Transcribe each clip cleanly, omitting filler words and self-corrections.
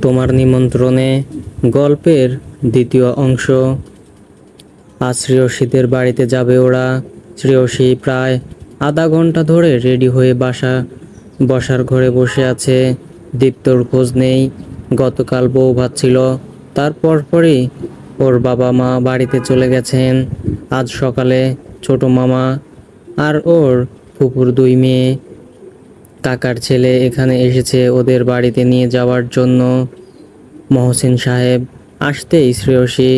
তোমার নিমন্ত্রণে গল্পের দ্বিতীয় অংশ। আজ শ্রেয়সীদের বাড়িতে যাবে ওরা। শ্রেয়সী প্রায় আধা ঘন্টা ধরে রেডি হয়ে বসার ঘরে বসে আছে। দীপ্তর খোঁজ নেই। গতকাল বউ ভাত ছিল, তারপর পরই ওর বাবা মা বাড়িতে চলে গেছেন। আজ সকালে ছোট মামা আর ওর ফুপুর দুই মেয়ে, কাকার ছেলে এখানে এসেছে ওদের বাড়িতে নিয়ে যাওয়ার জন্য। মহসিন সাহেব আসতেই শ্রেয়সী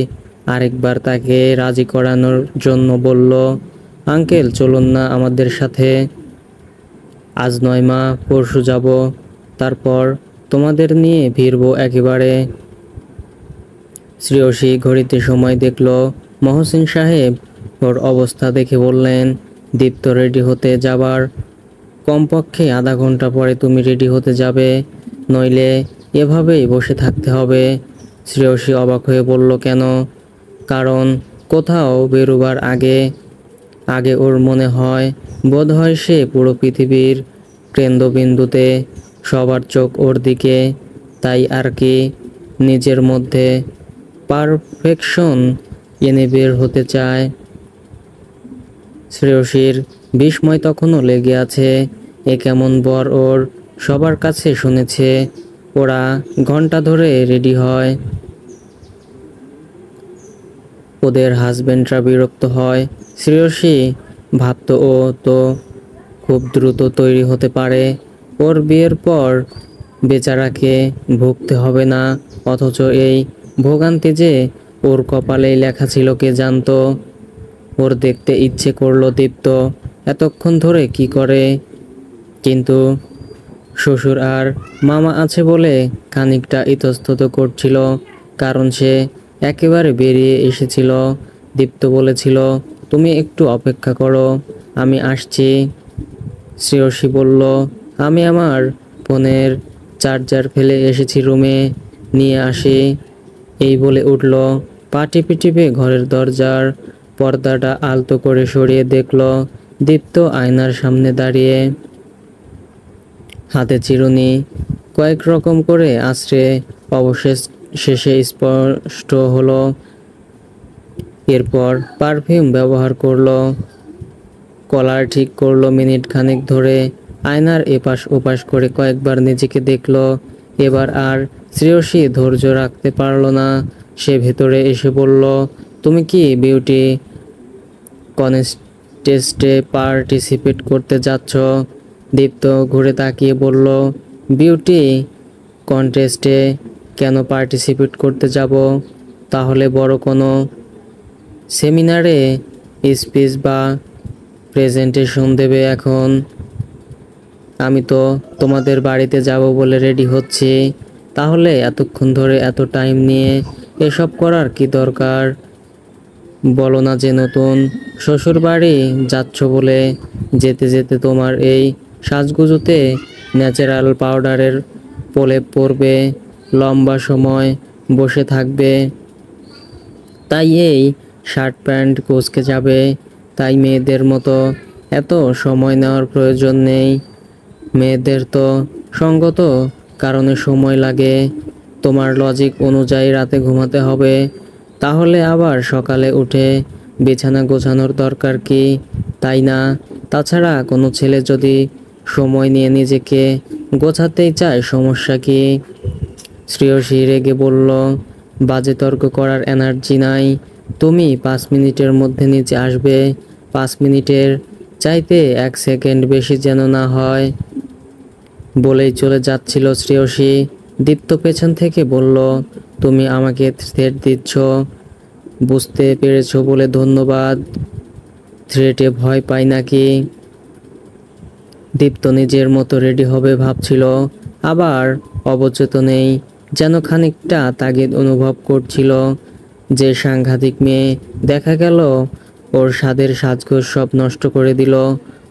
আরেকবার তাকে রাজি করানোর জন্য বলল, আঙ্কেল চলুন না আমাদের সাথে। আজ নয় মা, পরশু যাব, তারপর তোমাদের নিয়ে ফিরবো একেবারে। শ্রেয়সী ঘড়িতে সময় দেখল। মহসিন সাহেব ওর অবস্থা দেখে বললেন, দীপ্ত রেডি হতে যাবার কমপক্ষে আধা ঘন্টা পরে তুমি রেডি হতে যাবে, নইলে এভাবেই বসে থাকতে হবে। শ্রেয়সী অবাক হয়ে বলল, কেন? কারণ কোথাও বেরোবার আগে আগে ওর মনে হয় বোধহয় সে পুরো পৃথিবীর কেন্দ্রবিন্দুতে, সবার চোখ ওর দিকে। তাই আর কি, নিজের মধ্যে পারফেকশন এনে বের হতে চায়। শ্রেয়সীর বিস্ময় তখনও লেগে আছে। এ কেমন বর ওর? সবার কাছে শুনেছে ওরা ঘন্টা ধরে রেডি হয়, ওদের হাজবেন্ডরা বিরক্ত হয়। শ্রেয়সী ভাবত ও তো খুব দ্রুত তৈরি হতে পারে, ওর বিয়ের পর বেচারাকে ভুগতে হবে না। অথচ এই ভোগান্তি যে ওর কপালেই লেখা ছিল কে জানতো। ওর দেখতে ইচ্ছে করলো দীপ্ত এতক্ষণ ধরে কি করে, কিন্তু শ্বশুর আর মামা আছে বলে খানিকটা ইতস্তত করছিল, কারণ সে একেবারে বেরিয়ে এসেছিল। দীপ্ত বলেছিল, তুমি একটু অপেক্ষা করো, আমি আসছি। শ্রেয়সী বলল, আমি আমার ফোনের চার্জার ফেলে এসেছি রুমে, নিয়ে আসি। এই বলে উঠল। পা টিপে টিপে ঘরের দরজার পর্দাটা আলতো করে সরিয়ে দেখল দীপ্ত আয়নার সামনে দাঁড়িয়ে, হাতে চিরুনি কয়েক রকম করে আঁচড়ে শেষে স্পষ্ট হলো। এরপর পারফিউম ব্যবহার করলো, কলার ঠিক করলো। মিনিট খানেক ধরে আয়নার এপাশ ওপাশ করে কয়েকবার নিজেকে দেখলো। এবার আর শ্রেয়সী ধৈর্য রাখতে পারল না। সে ভেতরে এসে বলল, তুমি কি বিউটি কনটেস্টে পার্টিসিপেট করতে যাচ্ছ? দীপ্ত ঘুরে তাকিয়ে বলল, বিউটি কনটেস্টে কেন পার্টিসিপেট করতে যাব? তাহলে বড় কোনো সেমিনারে স্পিচ বা প্রেজেন্টেশন দেবে এখন? আমি তো তোমাদের বাড়িতে যাব বলে রেডি হচ্ছি, তাহলে এতক্ষণ ধরে এত টাইম নিয়ে এসব করার কি দরকার? বলো না যে নতুন শ্বশুর বাড়ি যাচ্ছ বলে। যেতে যেতে তোমার এই সাজগুজোতে ন্যাচারাল পাউডারের প্রলেপ পড়বে, লম্বা সময় বসে থাকবে, তাই এই শার্ট প্যান্ট কুঁচকে যাবে। তাই মেয়েদের মতো এত সময় নেওয়ার প্রয়োজন নেই। মেয়েদের তো সঙ্গত কারণে সময় লাগে। তোমার লজিক অনুযায়ী রাতে ঘুমাতে হবে, তাহলে আবার সকালে উঠে বিছানা গোছানোর দরকার কি, তাই না? তাছাড়া কোনো ছেলে যদি সময় নিয়ে নিজেকে গোছাতেই চায়, সমস্যা কি? শ্রেয়সী রেগে বলল, বাজে তর্ক করার এনার্জি নাই। তুমি 5 মিনিটের মধ্যে নিচে আসবে। 5 মিনিটের চাইতে 1 সেকেন্ড বেশি যেন না হয়। বলেই চলে যাচ্ছিল শ্রেয়সী। দীপ্ত পেছন থেকে বলল, তুমি আমাকে থ্রেট দিচ্ছ? বুঝতে পেরেছো বলে ধন্যবাদ। থ্রেটে ভয় পাই নাকি? দীপ্ত নিজের মতো রেডি হবে ভাবছিল, আবার অবচেতনেই যেন খানিকটা তাগিদ অনুভব করছিল। যে সাংঘাতিক মেয়ে, দেখা গেল ওর স্বাদের সাজগোজ সব নষ্ট করে দিল।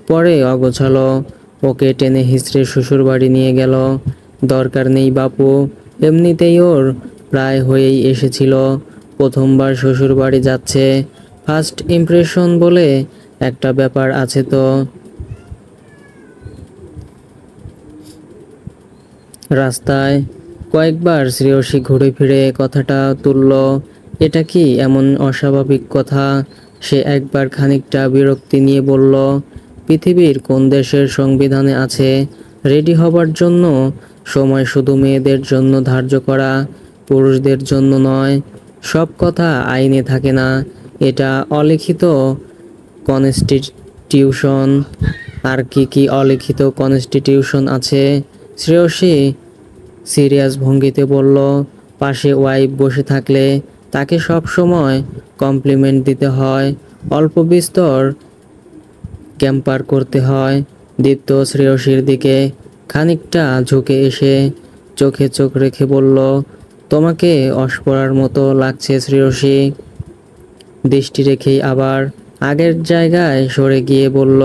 পরে অগোছালো ওকে টেনে হিঁচড়ে শ্বশুরবাড়ি নিয়ে গেল। দরকার নেই বাপু, এমনিতেই ওর প্রায় হয়েই এসেছিল। প্রথমবার শ্বশুরবাড়ি যাচ্ছে, ফার্স্ট ইমপ্রেশন বলে একটা ব্যাপার আছে তো। রাস্তায় কয়েকবার শ্রেয়সী ঘুরে ফিরে কথাটা তুলল। এটা কি এমন অস্বাভাবিক কথা? সে একবার খানিকটা বিরক্তি নিয়ে বলল, পৃথিবীর কোন দেশের সংবিধানে আছে রেডি হবার জন্য সময় শুধু মেয়েদের জন্য ধার্য করা, পুরুষদের জন্য নয়? সব কথা আইনে থাকে না, এটা অলিখিত কনস্টিটিউশন। আর কি অলিখিত কনস্টিটিউশন আছে? শ্রেয়সী সিরিয়াস ভঙ্গিতে বলল, পাশে ওয়াইফ বসে থাকলে তাকে সব সময় কমপ্লিমেন্ট দিতে হয়, অল্প বিস্তর ক্যাম্পার করতে হয়। দীপ্ত শ্রেয়সীর দিকে খানিকটা ঝুঁকে এসে চোখে চোখ রেখে বলল, তোমাকে অস্পরার মতো লাগছে শ্রেয়সী। দৃষ্টি রেখেই আবার আগের জায়গায় সরে গিয়ে বলল,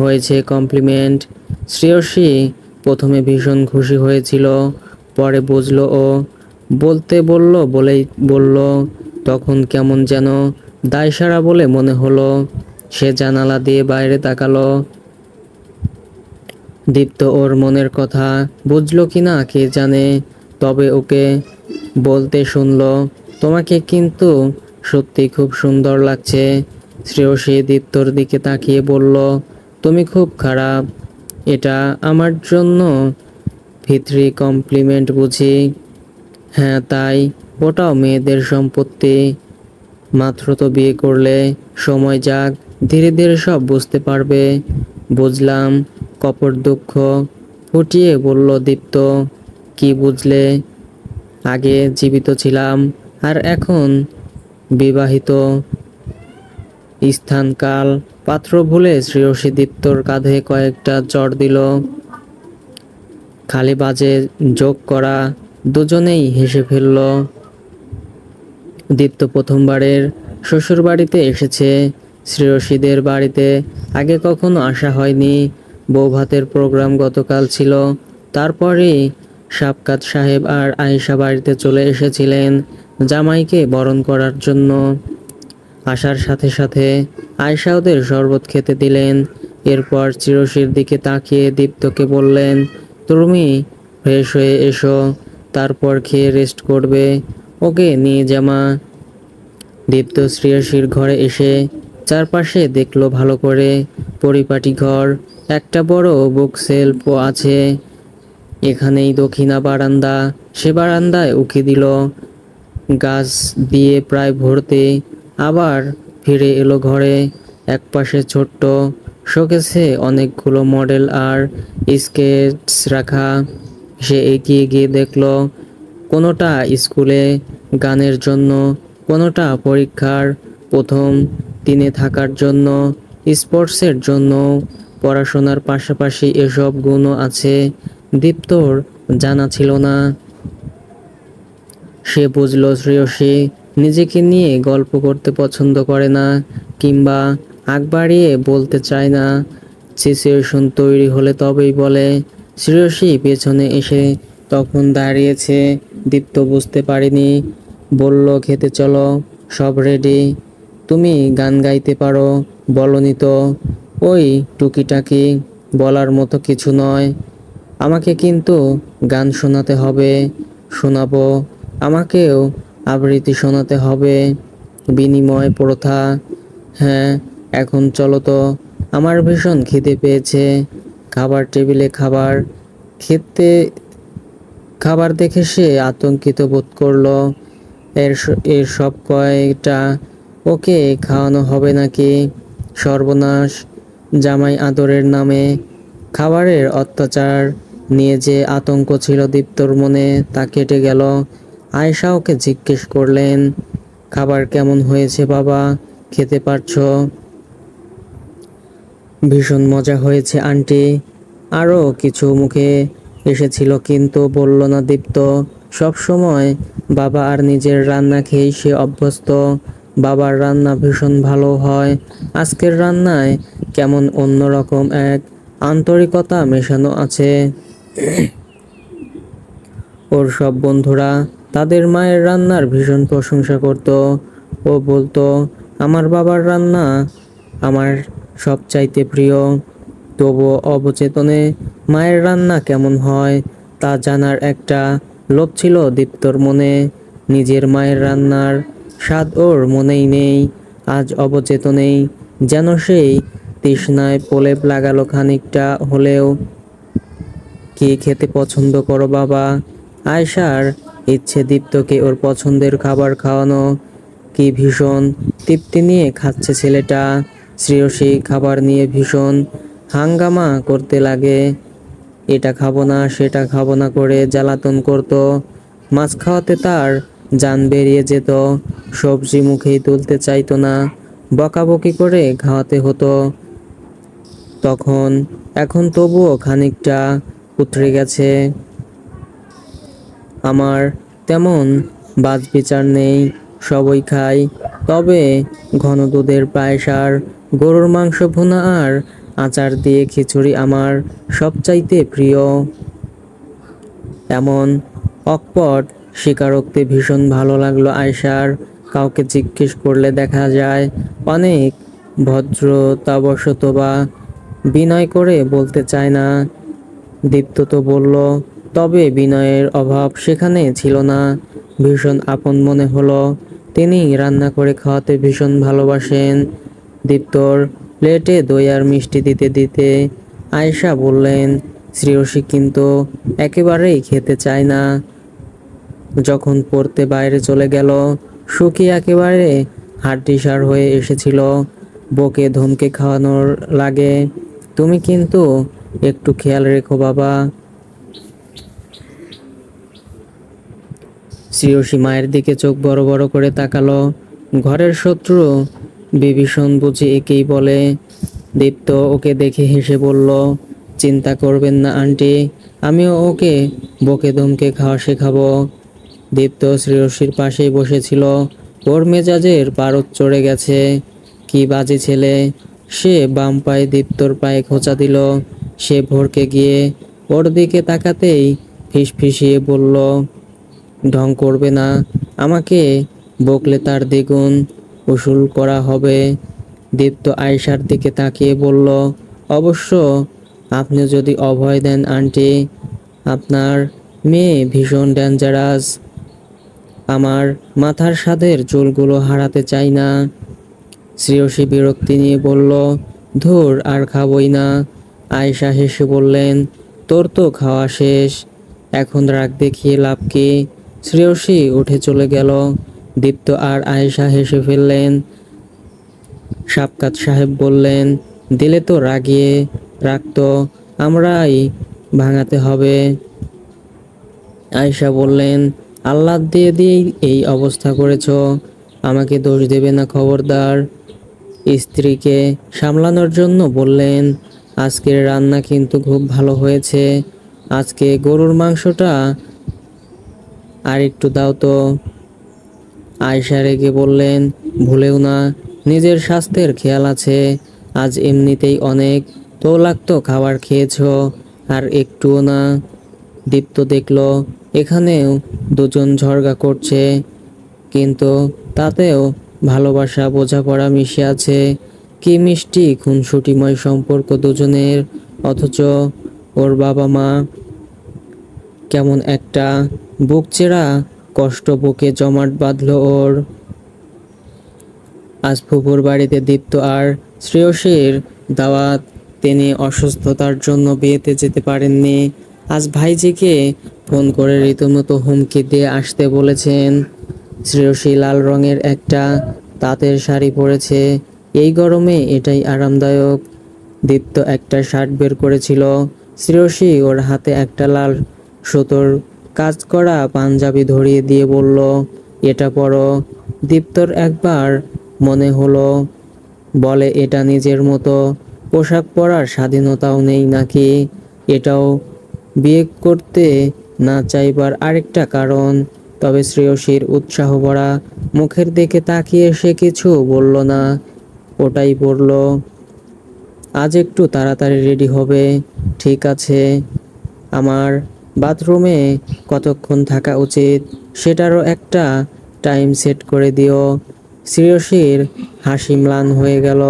হয়েছে কমপ্লিমেন্ট। শ্রেয়সী প্রথমে ভীষণ খুশি হয়েছিল, পরে বুঝলো ও বলতে বলেই বলল, তখন কেমন যেন দায়সারা বলে মনে হলো। সে জানালা দিয়ে বাইরে তাকালো। দীপ্ত ওর মনের কথা বুঝলো কিনা কে জানে, তবে ওকে বলতে শুনলো, তোমাকে কিন্তু সত্যি খুব সুন্দর লাগছে। শ্রেয়সী দীপ্তর দিকে তাকিয়ে বলল, তুমি খুব খারাপ। এটা আমার জন্য ভিত্রি কমপ্লিমেন্ট বুঝি? হ্যাঁ তাই, ওটাও মেয়েদের সম্পত্তি। মাত্র তো বিয়ে করলে, সময় যাক, ধীরে ধীরে সব বুঝতে পারবে। বুঝলাম। কপট দুঃখ ফুটিয়ে বলল দীপ্ত। কি বুঝলে? আগে জীবিত ছিলাম, আর এখন বিবাহিত। স্থান কাল পাত্র ভুলে শ্রেয়সী দীপ্তর কাঁধে কয়েকটা চড় দিল। খালি বাজে যোগ করা। দুজনেই হেসে ফেলল। দীপ্ত প্রথমবারের শ্বশুর বাড়িতে এসেছে। শ্রেয়সীদের বাড়িতে আগে কখনো আসা হয়নি। বৌভাতের প্রোগ্রাম গতকাল ছিল। তারপরেই শাফকাত সাহেব আর আয়েশা বাড়িতে চলে এসেছিলেন জামাইকে বরণ করার জন্য। আসার সাথে সাথে আয়েশা ওদের শরবত খেতে দিলেন। এরপর শ্রেয়সীর দিকে তাকিয়ে দীপ্তকে বললেন, তুমি ফ্রেশ হয়ে এসো, তারপর খেয়ে রেস্ট করবে। ওকে নিয়ে জামা। দীপ্ত শ্রেয়সীর ঘরে এসে চারপাশে দেখলো ভালো করে। পরিপাটি ঘর, একটা বড় বুক সেলফও আছে। এখানেই দক্ষিণা বারান্দা। সে বারান্দায় উকি দিল, গাছ দিয়ে প্রায় ভর্তি। আবার ফিরে এলো ঘরে। একপাশে ছোট্ট শোকেসে অনেকগুলো মডেল আর স্কেচ রাখা। সে এগিয়ে গিয়ে দেখলো, কোনোটা স্কুলে গানের জন্য, কোনোটা পরীক্ষার প্রথম দিনে থাকার জন্য, স্পোর্টসের জন্য। পড়াশোনার পাশাপাশি এসব গুণও আছে। দীপ্তর জানা ছিল না। সে বুঝল শ্রেয়সী নিজেকে নিয়ে গল্প করতে পছন্দ করে না, কিংবা আগ বাড়িয়ে বলতে চায় না। সিচুয়েশন তৈরি হলে তবেই বলে। শ্রেয়সী পেছনে এসে তখন দাঁড়িয়েছে। দীপ্ত বুঝতে পারেনি। বলল, খেতে চলো, সব রেডি। তুমি গান গাইতে পারো, বলনি তো? ওই টুকিটাকি, বলার মতো কিছু নয়। আমাকে কিন্তু গান শোনাতে হবে। শোনাবো। আমাকেও আবৃত্তি শোনাতে হবে। বিনিময় প্রথা। হ্যাঁ, এখন চলো তো, আমার ভীষণ খিদে পেয়েছে। খাবার টেবিলে খাবার দেখে সে আতঙ্কিত বোধ করলো। এর সব কয়টা ওকে খাওয়ানো হবে নাকি? সর্বনাশ! জামাই আদরের নামে খাবারের অত্যাচার নিয়ে যে আতঙ্ক ছিল দীপ্তর মনে, তা কেটে গেল। আয়েশা ওকে জিজ্ঞেস করলেন, খাবার কেমন হয়েছে বাবা? খেতে পারছো? ভীষণ মজা হয়েছে আন্টি। আরও কিছু মুখে এসেছিল, কিন্তু বলল না দীপ্ত। সব সময় বাবা আর নিজের রান্না খেয়েই সে অভ্যস্ত। বাবার রান্না ভীষণ ভালো হয়। আজকের রান্নায় কেমন অন্যরকম এক আন্তরিকতা মেশানো আছে। ওর সব বন্ধুরা তাদের মায়ের রান্নার ভীষণ প্রশংসা করত। ও বলতো, আমার বাবার রান্না আমার সবচাইতে প্রিয়। তবুও অবচেতনে মায়ের রান্না কেমন হয় তা জানার একটা লোভ ছিল দীপ্তর মনে, নিজের মায়ের রান্নার স্বাদ ওর মনেই নেই, আজ অবচেতনেই যেন সেই তৃষ্ণায় প্রলেপ লাগালো খানিকটা হলেও। কি খেতে পছন্দ করো বাবা? আয়শার ইচ্ছে দীপ্তকে ওর পছন্দের খাবার খাওয়ানো। কি ভীষণ তৃপ্তি নিয়ে খাচ্ছে ছেলেটা। শ্রেয়সী খাবার নিয়ে ভীষণ হাঙ্গামা করতে লাগে, এটা খাবো না সেটা খাবো না করে জ্বালাতন করত। মাছ খাওয়াতে তার জান বেরিয়ে যেত, সবজি মুখেই তুলতে চাইতো না, বকাবকি করে খাওয়াতে হতো তখন। এখন তবুও খানিকটা উতরে গেছে। আমার তেমন বাছবিচার নেই, সবই খাই, তবে ঘন দুধের পায়েস আর গরুর মাংস ভুনা আর আচার দিয়ে খিচুড়ি আমার সবচাইতে প্রিয়। এমন অকপট স্বীকারোক্তি ভীষণ ভালো লাগলো আয়শার। কাউকে জিজ্ঞেস করলে দেখা যায় অনেক ভদ্রতাবশত বা বিনয় করে বলতে চায় না। দীপ্ত তো বলল, তবে বিনয়ের অভাব সেখানে ছিল না। ভীষণ আপন মনে হলো। তিনি রান্না করে খাওয়াতে ভীষণ ভালোবাসেন। দীপ্তর প্লেটে দই আর মিষ্টি দিতে দিতে আয়েশা বললেন, শ্রেয়সী কিন্তু একেবারেই খেতে চায় না। যখন পড়তে বাইরে চলে গেল, সুখী একেবারে হাড্ডিসার হয়ে এসেছিল। বকে ধমকে খাওয়ানোর লাগে। তুমি কিন্তু একটু খেয়াল রেখো বাবা। শ্রেয়সী মায়ের দিকে চোখ বড় বড় করে তাকালো। ঘরের শত্রু বিভীষণ বুঝি একেই বলে। দীপ্ত ওকে দেখে হেসে বলল, চিন্তা করবেন না আন্টি, আমিও ওকে বকে ধমকে খাওয়া শেখাবো। দীপ্ত শ্রেয়সীর পাশেই বসেছিল। ওর মেজাজের পারদ চড়ে গেছে। কি বাজে ছেলে। সে বাম পায়ে দীপ্তর পায়ে খোঁচা দিল। সে ভড়কে গিয়ে ওর দিকে তাকাতেই ফিসফিসিয়ে বলল, ঢং করবে না, আমাকে বকলে তার দ্বিগুণ উসুল করা হবে। দীপ্ত আয়েশার দিকে তাকিয়ে বলল, অবশ্য আপনি যদি অভয় দেন আন্টি, আপনার মেয়ে ভীষণ ডেঞ্জারাস। আমার মাথার সাদের চুলগুলো হারাতে চাই না। শ্রেয়সী বিরক্তি নিয়ে বলল, ধুর আর খাবই না। আয়েশা হেসে বললেন, তোর তো খাওয়া শেষ, এখন রাগ দেখিয়ে লাভ কি? শ্রেয়সী উঠে চলে গেল। দীপ্ত আর আয়েশা হেসে ফেললেন। সাবকাত সাহেব বললেন, দিলে তো রাগিয়ে রাখতো, আমরাই ভাঙাতে হবে। আয়েশা বললেন, আল্লাহ দিয়ে দিয়েই এই অবস্থা করেছ, আমাকে দোষ দেবে না খবরদার। স্ত্রীকে সামলানোর জন্য বললেন, আজকের রান্না কিন্তু খুব ভালো হয়েছে, আজকে গরুর মাংসটা আর একটু দাও তো। আয়েশা রেগে বললেন, ভুলেও না, নিজের স্বাস্থ্যের খেয়াল আছে, আজ এমনিতেই অনেক তৈলাক্ত খাবার খেয়েছ, আর একটুও না। দীপ্ত দেখল এখানেও দুজন ঝগড়া করছে, কিন্তু তাতেও ভালোবাসা বোঝাপড়া মিশে আছে। কি মিষ্টি খুনসুটিময় সম্পর্ক দুজনের, অথচ ওর বাবা মা কেমন একটা বুকচেরা কষ্ট বুকে জমাট বাঁধল ওর। আজ ফুপুর বাড়িতে দীপ্ত আর শ্রেয়সীর দাওয়াত। তিনি অসুস্থতার জন্য বিয়েতে যেতে পারেননি। আজ ভাইজিকে ফোন করে রীতিমতো হুমকি দিয়ে আসতে বলেছেন। শ্রেয়সী লাল রঙের একটা তাঁতের শাড়ি পরেছে, এই গরমে এটাই আরামদায়ক। দীপ্ত একটা শার্ট বের করেছিল। শ্রেয়সী ওর হাতে একটা লাল সুতোর কাজ করা পাঞ্জাবি ধরিয়ে দিয়ে বলল, এটা পরো। দীপ্তর একবার মনে হলো, বলে এটা নিজের মতো পোশাক পরার স্বাধীনতাও নেই নাকি? এটাও বিয়ে করতে না চাইবার আরেকটা কারণ। তবে শ্রেয়সীর উৎসাহ ভরা মুখের দিকে তাকিয়ে সে কিছু বলল না। ওটাই বলল, আজ একটু তাড়াতাড়ি রেডি হবে। ঠিক আছে, আমার বাথরুমে কতক্ষণ থাকা উচিত সেটারও একটা টাইম সেট করে দিও। শ্রেয়সীর হাসি ম্লান হয়ে গেল।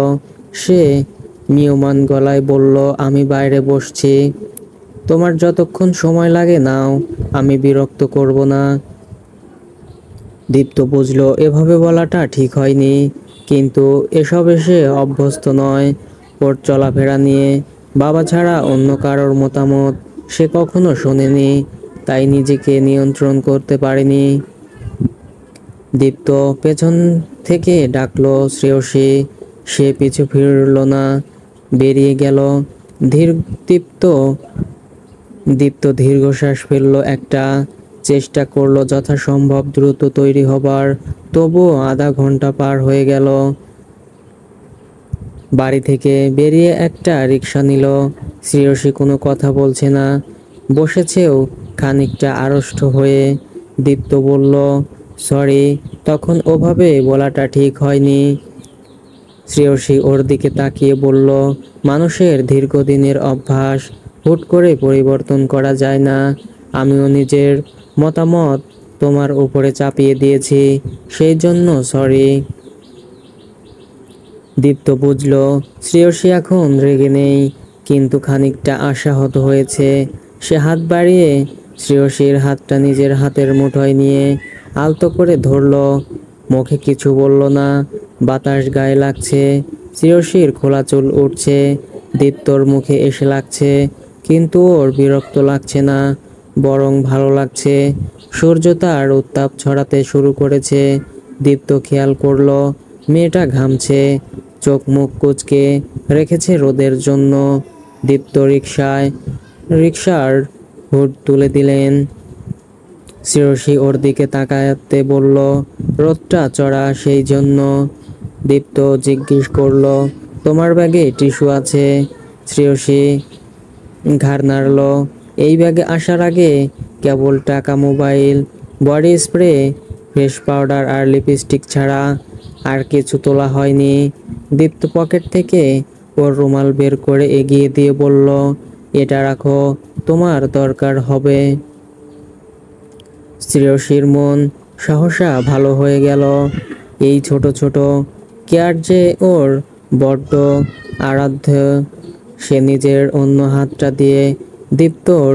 সে মিয়মান গলায় বলল, আমি বাইরে বসছি, তোমার যতক্ষণ সময় লাগে নাও, আমি বিরক্ত করব না। দীপ্ত বুঝলো এভাবে বলাটা ঠিক হয়নি, কিন্তু এসবে সে অভ্যস্ত নয়। ওর চলাফেরা নিয়ে বাবা ছাড়া অন্য কারোর মতামত সে কখনো শোনেনি, তাই নিজেকে নিয়ন্ত্রণ করতে পারেনি। দীপ্ত পেছন থেকে ডাকলো শ্রেয়সী, সে পিছু ফিরল না, বেরিয়ে গেল। ধীর দীপ্ত দীপ্ত দীর্ঘশ্বাস ফেলল একটা, চেষ্টা করলো যথাসম্ভব দ্রুত তৈরি হবার, তবুও আধা ঘন্টা পার হয়ে গেল। বাড়ি থেকে বেরিয়ে একটা রিক্সা নিল। শ্রেয়সী কোনো কথা বলছে না, বসেছেও খানিকটা আড়ষ্ট হয়ে। দীপ্ত বলল, সরি, তখন ওভাবে বলাটা ঠিক হয়নি। শ্রেয়সী ওর দিকে তাকিয়ে বলল, মানুষের দীর্ঘদিনের অভ্যাস হুট করে পরিবর্তন করা যায় না। আমিও নিজের মতামত তোমার উপরে চাপিয়ে দিয়েছি, সেই জন্য সরি। দীপ্ত বুঝল শ্রেয়সী এখন রেগে নেই, কিন্তু খানিকটা আশাহত হয়েছে। সে হাত বাড়িয়ে শ্রেয়সীর হাতটা নিজের হাতের মুঠোয় নিয়ে আলতো করে ধরল। মুখে কিছু বলল না, বাতাস গায়ে লাগছে, শ্রেয়সীর খোলা চুল উঠছে, দীপ্তর মুখে এসে লাগছে, কিন্তু ওর বিরক্ত লাগছে না, বরং ভালো লাগছে। সূর্য তার উত্তাপ ছড়াতে শুরু করেছে। দীপ্ত খেয়াল করলো মেয়েটা ঘামছে, চোখ মুখ কুঁচকে রেখেছে রোদের জন্য। দীপ্ত রিকশার হুড তুলে দিলেন। শ্রেয়সী ওর দিকে তাকাতে বলল, রোদটা চড়া সেই জন্য। দীপ্ত জিজ্ঞেস করলো, তোমার ব্যাগে টিস্যু আছে? শ্রেয়সী ঘাড় নাড়ল। এই ব্যাগে আসার আগে কেবল টাকা, mobile, body spray, face powder আর লিপস্টিক ছাড়া আর কিছু তোলা হয়নি। দীপ্ত পকেট থেকে ওর রুমাল বের করে এগিয়ে দিয়ে বলল, এটা রাখো, তোমার দরকার হবে। শ্রেয়সীর মন সহসা ভালো হয়ে গেল। এই ছোট ছোট কেয়ার যে ওর বড্ড আরাধ্য। সে নিজের অন্য হাতটা দিয়ে দীপ্তর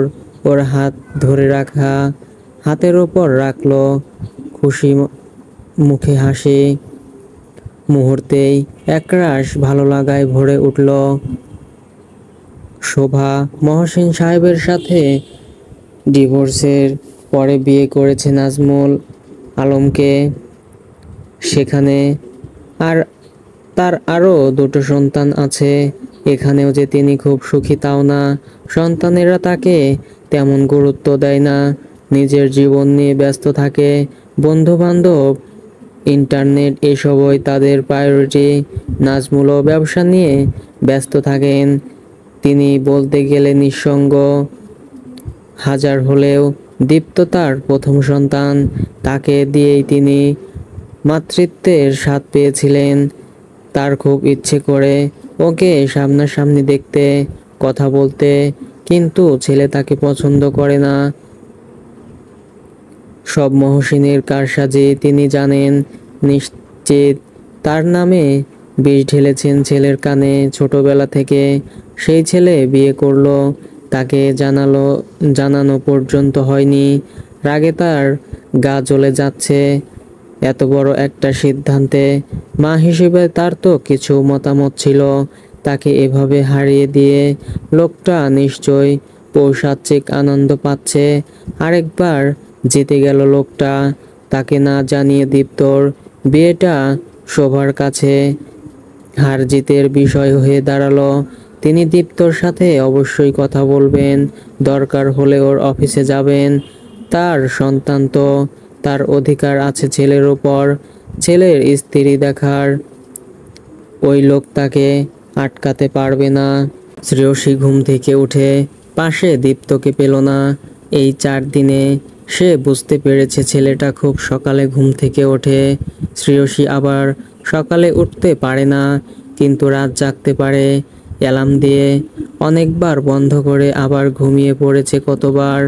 ওর হাত ধরে রাখা হাতের ওপর রাখলো, খুশি মুখে হাসি। মুহূর্তেই একরাশ ভালো লাগায় ভরে উঠল। শোভা মহসিন সাহেবের সাথে ডিভোর্সের পরে বিয়ে করেছে নাজমুল আলমকে। সেখানে আর তার আরও দুটো সন্তান আছে। এখানেও যে তিনি খুব সুখী তাও না। সন্তানেরা তাকে তেমন গুরুত্ব দেয় না, নিজের জীবন নিয়ে ব্যস্ত থাকে। বন্ধু বান্ধব, ইন্টারনেট এসবই তাদের প্রায়োরিটি। নাজমুলও ব্যবসা নিয়ে ব্যস্ত থাকেন। তিনি বলতে গেলে নিঃসঙ্গ। হাজার হলেও দীপ্ত তার প্রথম সন্তান, তাকে দিয়েই তিনি মাতৃত্বের স্বাদ পেয়েছিলেন। তার খুব ইচ্ছে করে ওকে সামনাসামনি দেখতে, কথা বলতে, কিন্তু ছেলে তাকে পছন্দ করে না। সব মহসিনের কারসাজি তিনি জানেন, নিশ্চিত তার নামে বিষ ঢেলেছেন ছেলের কানে ছোটবেলা থেকে। সেই ছেলে বিয়ে করলো, তাকে জানানো পর্যন্ত হয়নি। রাগে তার গা জ্বলে যাচ্ছে এত বড় একটা সিদ্ধান্তে। মা হিসেবে তার তো কিছু মতামত ছিল, তাকে এভাবে হারিয়ে দিয়ে লোকটা নিশ্চয় পৈশাচিক আনন্দ পাচ্ছে। আরেকবার জিতে গেল লোকটা, তাকে না জানিয়ে দীপ্তর বিয়েটা শোভার কাছে হার জিতের বিষয় হয়ে দাঁড়ালো। তিনি দীপ্তর সাথে অবশ্যই কথা বলবেন, দরকার হলে ওর অফিসে যাবেন। তার সন্তান তো, তার অধিকার আছে ছেলের ওপর, ছেলের স্ত্রী দেখার। ওই লোক তাকে আটকাতে পারবে না। শ্রেয়সী ঘুম থেকে উঠে পাশে দীপ্তকে পেল না। এই 4 দিনে সে বুঝতে পেরেছে ছেলেটা খুব সকালে ঘুম থেকে ওঠে। শ্রেয়সী আবার সকালে উঠতে পারে না, কিন্তু রাত জাগতে পারে অ্যালার্ম দিয়ে। অনেকবার বন্ধ করে আবার ঘুমিয়ে পড়েছে কতবার।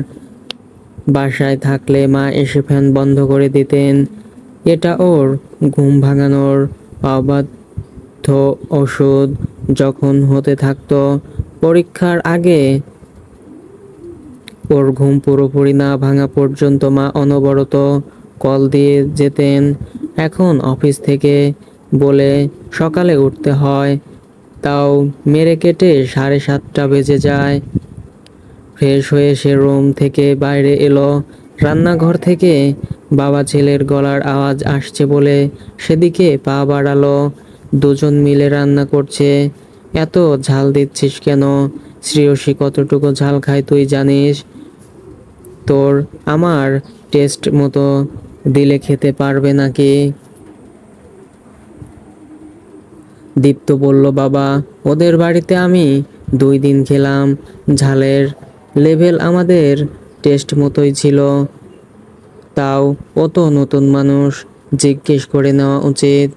বাসায় থাকলে মা এসে ফ্যান বন্ধ করে দিতেন। এটা ওর ঘুম ভাঙানোর অবাধ্য ওষুধ। যখন হতে থাকতো পরীক্ষার আগে ওর ঘুম পুরোপুরি না ভাঙা পর্যন্ত মা অনবরত কল দিয়ে যেতেন। এখন অফিস থেকে বলে সকালে উঠতে হয়, তাও মেরে কেটে 7:30 বেজে যায়। ফ্রেশ হয়ে সে রুম থেকে বাইরে এলো। রান্নাঘর থেকে বাবা ছেলের গলার আওয়াজ আসছে বলে সেদিকে পা বাড়ালো। দুজন মিলে রান্না করছে। এত ঝাল দিচ্ছিস কেন? শ্রেয়সী কতটুকু ঝাল খায় তুই জানিস? তোর আমার টেস্ট মতো দিলে খেতে পারবে নাকি? দীপ্ত বলল, বাবা, ওদের বাড়িতে আমি 2 দিন খেলাম, ঝালের লেভেল আমাদের টেস্ট মতোই ছিল। তাও ও তো নতুন মানুষ, জিজ্ঞেস করে নেওয়া উচিত।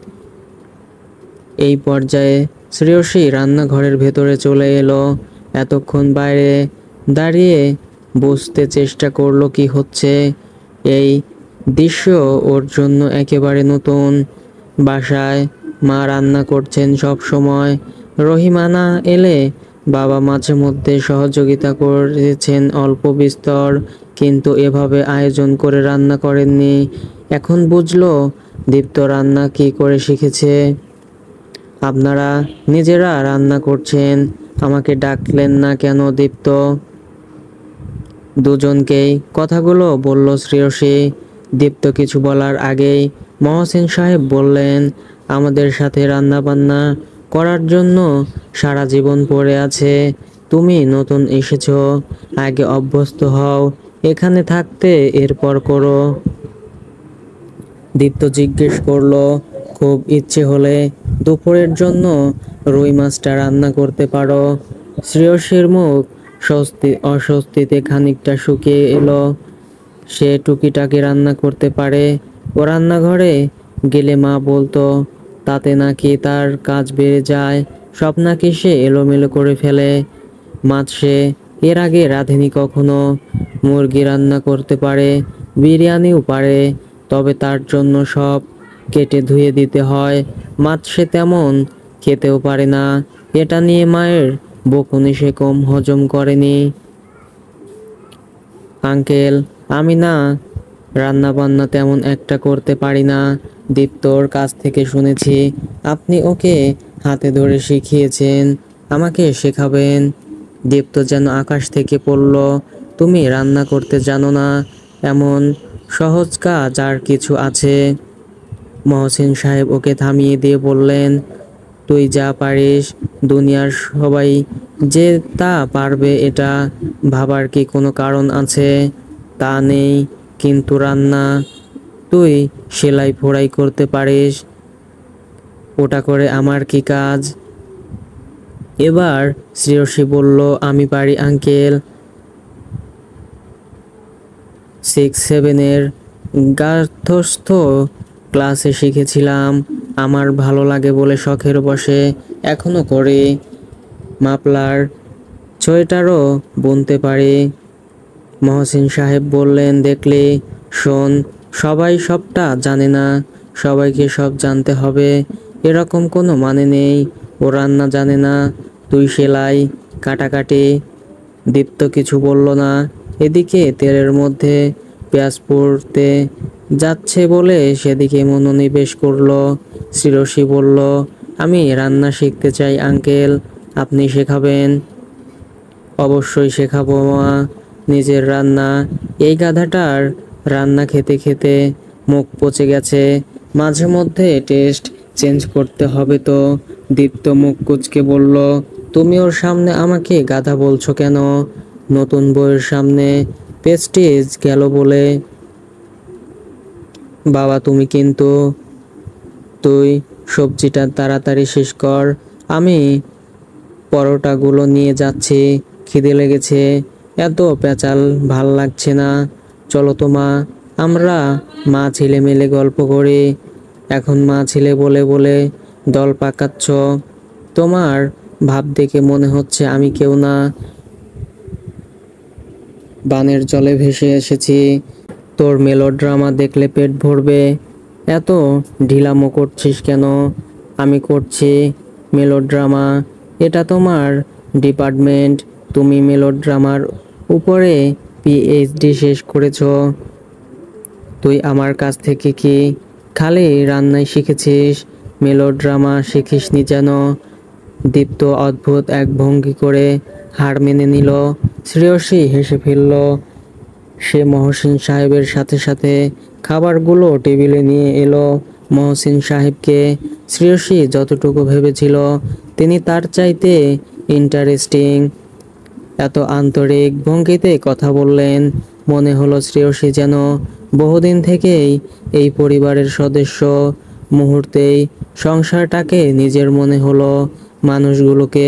এই পর্যায়ে শ্রেয়সী রান্নাঘরের ভেতরে চলে এলো। এতক্ষণ বাইরে দাঁড়িয়ে বুঝতে চেষ্টা করলো কি হচ্ছে। এই দৃশ্য ওর জন্য একেবারে নতুন। বাসায় মা রান্না করছেন সব সময়। রহিমানা এলে বাবা মাঝে মধ্যে সহযোগিতা করেছেন অল্প বিস্তর, কিন্তু এভাবে আয়োজন করে রান্না করেননি। এখন বুঝলো দীপ্ত রান্না কি করে শিখেছে। আপনারা নিজেরা রান্না করছেন, আমাকে ডাকলেন না কেন দীপ্ত? দুজনকেই কথাগুলো বলল শ্রেয়সী। দীপ্ত কিছু বলার আগেই মহসিন সাহেব বললেন, আমাদের সাথে রান্না বান্না করার জন্য সারা জীবন পড়ে আছে। তুমি নতুন এসেছো, আগে অভ্যস্ত হও এখানে থাকতে, এরপর করো। দীপ্ত জিজ্ঞেস করলো, খুব ইচ্ছে হলে দুপুরের জন্য রুই মাছটা রান্না করতে পারো? শ্রেয়সীর মুখ অস্বস্তিতে খানিকটা শুকিয়ে এলো। সে টুকিটাকি রান্না করতে পারে। ও রান্নাঘরে গেলে মা বলতো তাতে নাকি তার কাজ বেড়ে যায়, সব নাকি সে এলোমেলো করে ফেলে। মাছ সে এর আগে রাঁধেনি কখনো। মুরগি রান্না করতে পারে, বিরিয়ানিও পারে, তবে তার জন্য সব কেটে ধুয়ে দিতে হয়। মাছ সে তেমন খেতেও পারে না। এটা নিয়ে মায়ের বকুনি সে কম হজম করেনি। আঙ্কেল, আমি না রান্না বান্না তেমন একটা করতে পারি না, দীপ্তর কাছ থেকে শুনেছি আপনি ওকে হাতে ধরে শিখিয়েছেন, আমাকে শেখাবেন। দীপ্ত যেন আকাশ থেকে পড়ল। তুমি রান্না করতে জানো না? এমন সহজ কাজ আর কিছু আছে? মহসিন সাহেব ওকে থামিয়ে দিয়ে বললেন, তুই যা পারিস দুনিয়ার সবাই যে তা পারবে এটা ভাবার কি কোনো কারণ আছে? তা নেই, কিন্তু রান্না তুই সেলাই ফোড়াই করতে পারিস, ওটা করে আমার কি কাজ? এবার শ্রেয়সী বলল, আমি পারি আঙ্কেল, 6-7 গার্হস্থ্য ক্লাসে শিখেছিলাম। আমার ভালো লাগে বলে শখের বশে এখনো করি। মাফলার সোয়েটারও বুনতে পারি। মহসিন সাহেব বললেন, দেখলি, শোন, সবাই সবটা জানে না, সবাইকে সব জানতে হবে এরকম কোনো মানে নেই। ও রান্না জানে না, তুই সেলাই কাটাকাটি। দীপ্ত কিছু বলল না। এদিকে তেলের মধ্যে পেঁয়াজ পুড়তে যাচ্ছে বলে সেদিকে মনোনিবেশ করলো। শ্রেয়সী বলল, আমি রান্না শিখতে চাই আঙ্কেল, আপনি শেখাবেন? অবশ্যই শেখাবো মা, নিজের রান্না। এই গাধাটার রান্না খেতে খেতে মুখ পচে গেছে, মাঝে মধ্যে টেস্ট চেঞ্জ করতে হবে তো। দীপ্ত মুখ কুঁচকে বলল, তুমি ওর সামনে আমাকে গাধা বলছো কেন? নতুন বউয়ের সামনে প্রেস্টিজ গেল বলে। বাবা তুমি কিন্তু, তুই সবজিটা তাড়াতাড়ি শেষ কর, আমি পরোটাগুলো নিয়ে যাচ্ছি, খিদে লেগেছে। এত পেঁচাল ভাল লাগছে না, চলো তো মা, আমরা মা ছেলে মিলে গল্প করি। এখন মা ছেলে বলে বলে দল পাকাচ্ছ, তোমার ভাব দেখে মনে হচ্ছে আমি কেউ না, বানের জলে ভেসে এসেছি। তোর মেলোড্রামা দেখলে পেট ভরবে। এত ঢিলামো করছিস কেন? আমি করছি মেলোড্রামা, এটা তোমার ডিপার্টমেন্ট, তুমি মেলোড্রামার উপরে পিএইচডি শেষ করেছো, তুই আমার কাছ থেকে কি খালি রান্নাই শিখেছিস, মেলোড্রামা শিখিসনি যেন? দীপ্ত অদ্ভুত এক ভঙ্গি করে হার মেনে নিল। শ্রেয়সী হেসে ফেলল। সে মহসিন সাহেবের সাথে সাথে খাবারগুলো টেবিলে নিয়ে এলো। মহসিন সাহেবকে শ্রেয়সী যতটুকু ভেবেছিল তিনি তার চাইতে ইন্টারেস্টিং। এত আন্তরিক ভঙ্গিতে কথা বললেন, মনে হলো শ্রেয়সী যেন বহুদিন থেকেই এই পরিবারের সদস্য। মুহূর্তেই সংসারটাকে নিজের মনে হলো, মানুষগুলোকে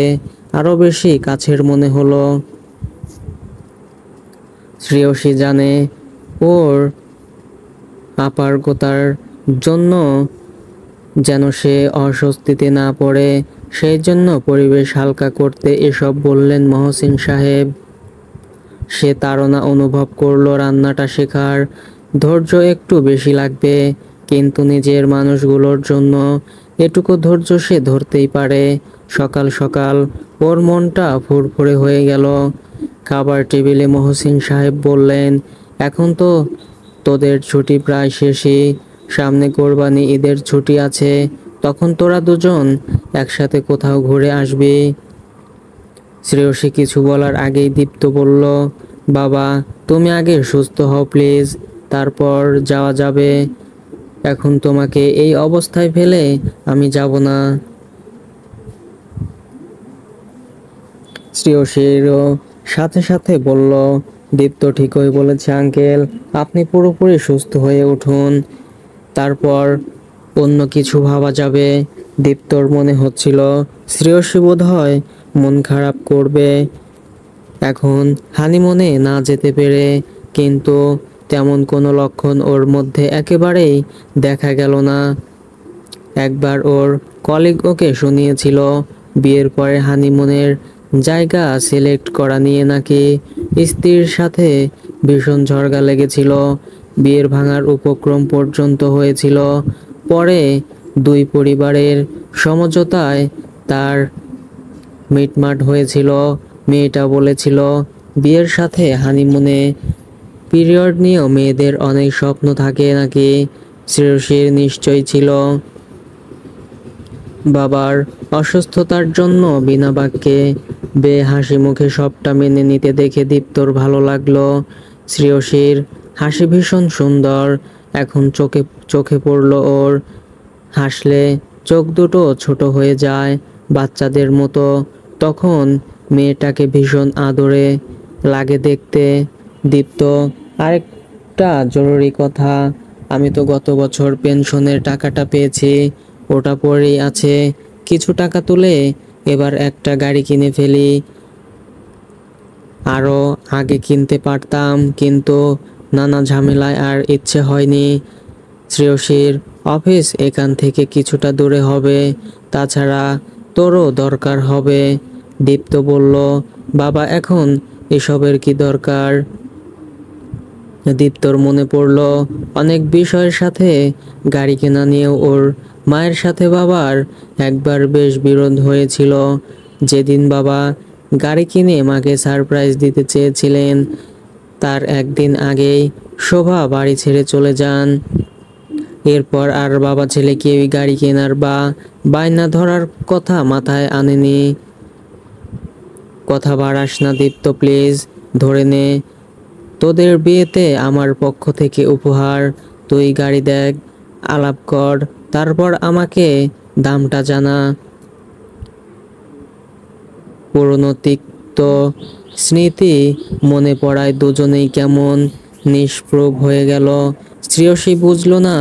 আরো বেশি কাছের মনে হলো। শ্রেয়সী জানে ওর অপারগতার জন্য যেন সে অস্বস্তিতে না পড়ে, সেই জন্য পরিবেশ হালকা করতে এসব বললেন মহসিন সাহেব। সে তাড়না অনুভব করলো রান্নাটা শেখার ধৈর্য একটু বেশি লাগবে, কিন্তু নিজের মানুষগুলোর জন্য এটুকু ধৈর্য সে ধরতেই পারে। সকাল সকাল ওর মনটা ফুরফুরে হয়ে গেল। খাবার টেবিলে মহসিন সাহেব বললেন, এখন তো তোদের ছুটি প্রায় শেষই, সামনে কোরবানি ঈদের ছুটি আছে, তখন তোরা দুজন একসাথে কোথাও ঘুরে আসবি। শ্রেয়সী কিছু বলার আগেই দীপ্ত বলল, বাবা তুমি আগে সুস্থ হও প্লিজ, তারপর যাওয়া যাবে। এখন তোমাকে এই অবস্থায় ফেলে আমি যাব না। শ্রেয়সীরও সাথে সাথে বলল, দীপ্ত ঠিকই বলেছে আঙ্কেল, আপনি পুরোপুরি সুস্থ হয়ে উঠুন, তারপর অন্য কিছু ভাবা যাবে। দীপ্তর মনে হচ্ছিল শ্রেয়সী বোধহয় মন খারাপ করবে এখন হানিমুনে না যেতে পেরে, কিন্তু তেমন কোনো লক্ষণ ওর মধ্যে একেবারেই দেখা গেল না। একবার ওর কলিগ ওকে শুনিয়েছিল বিয়ের পরে হানিমুনের জায়গা সিলেক্ট করা নিয়ে নাকি স্ত্রীর সাথে ভীষণ ঝগড়া লেগেছিল, বিয়ের ভাঙার উপক্রম পর্যন্ত হয়েছিল। পরে দুই পরিবারের সমঝোতায় তার মিটমাট হয়েছিল। মেয়েটা বলেছিল বিয়ের সাথে হানিমুনে পিরিয়ড নিয়েও মেয়েদের অনেক স্বপ্ন থাকে নাকি। শ্রেয়সীর নিশ্চয় ছিল। বাবার অসুস্থতার জন্য বিনা বাক্যে হাসি মুখে সবটা মেনে নিতে দেখে দীপ্তর ভালো লাগলো। শ্রেয়সীর হাসি ভীষণ সুন্দর, এখন চোখে চোখে পড়ল ওর। হাসলে চোখ দুটো ছোট হয়ে যায় বাচ্চাদের মতো, তখন মেয়েটাকে ভীষণ আদরে লাগে দেখতে। দীপ্ত, আরেকটা জরুরি কথা, আমি তো গত বছর পেনশনের টাকাটা পেয়েছি, ওটা পড়েই আছে, কিছু টাকা তুলে এবার একটা গাড়ি কিনে ফেলি। আরও আগে কিনতে পারতাম, কিন্তু নানা ঝামেলায় আর ইচ্ছে হয়নি। শ্রেয়সীর অফিস এখান থেকে কিছুটা দূরে হবে, তাছাড়া তোরও দরকার হবে। দীপ্ত বলল, বাবা এখন এসবের কি দরকার? দীপ্তর মনে পড়ল অনেক বিষয়ের সাথে গাড়ি কেনা নিয়েও ওর মায়ের সাথে বাবার একবার বেশ বিরোধ হয়েছিল। যেদিন বাবা গাড়ি কিনে মাকে সারপ্রাইজ দিতে চেয়েছিলেন, তার একদিন আগেই শোভা বাড়ি ছেড়ে চলে যান। এরপর আর বাবা ছেলে কেউই গাড়ি কেনার বা বায়না ধরার কথা মাথায় আনেনি। কথা বাড়াস না দীপ্ত প্লিজ, ধরে নে, তোদের বিয়েতে আমার পক্ষ থেকে উপহার, তুই গাড়ি দেখ, আলাপ কর, তারপর আমাকে দামটা জানা। পুরনো তিক্ত স্মৃতি মনে পড়ায় দুজনেই কেমন নিষ্প্রভ হয়ে গেল। শ্রেয়সী বুঝলো না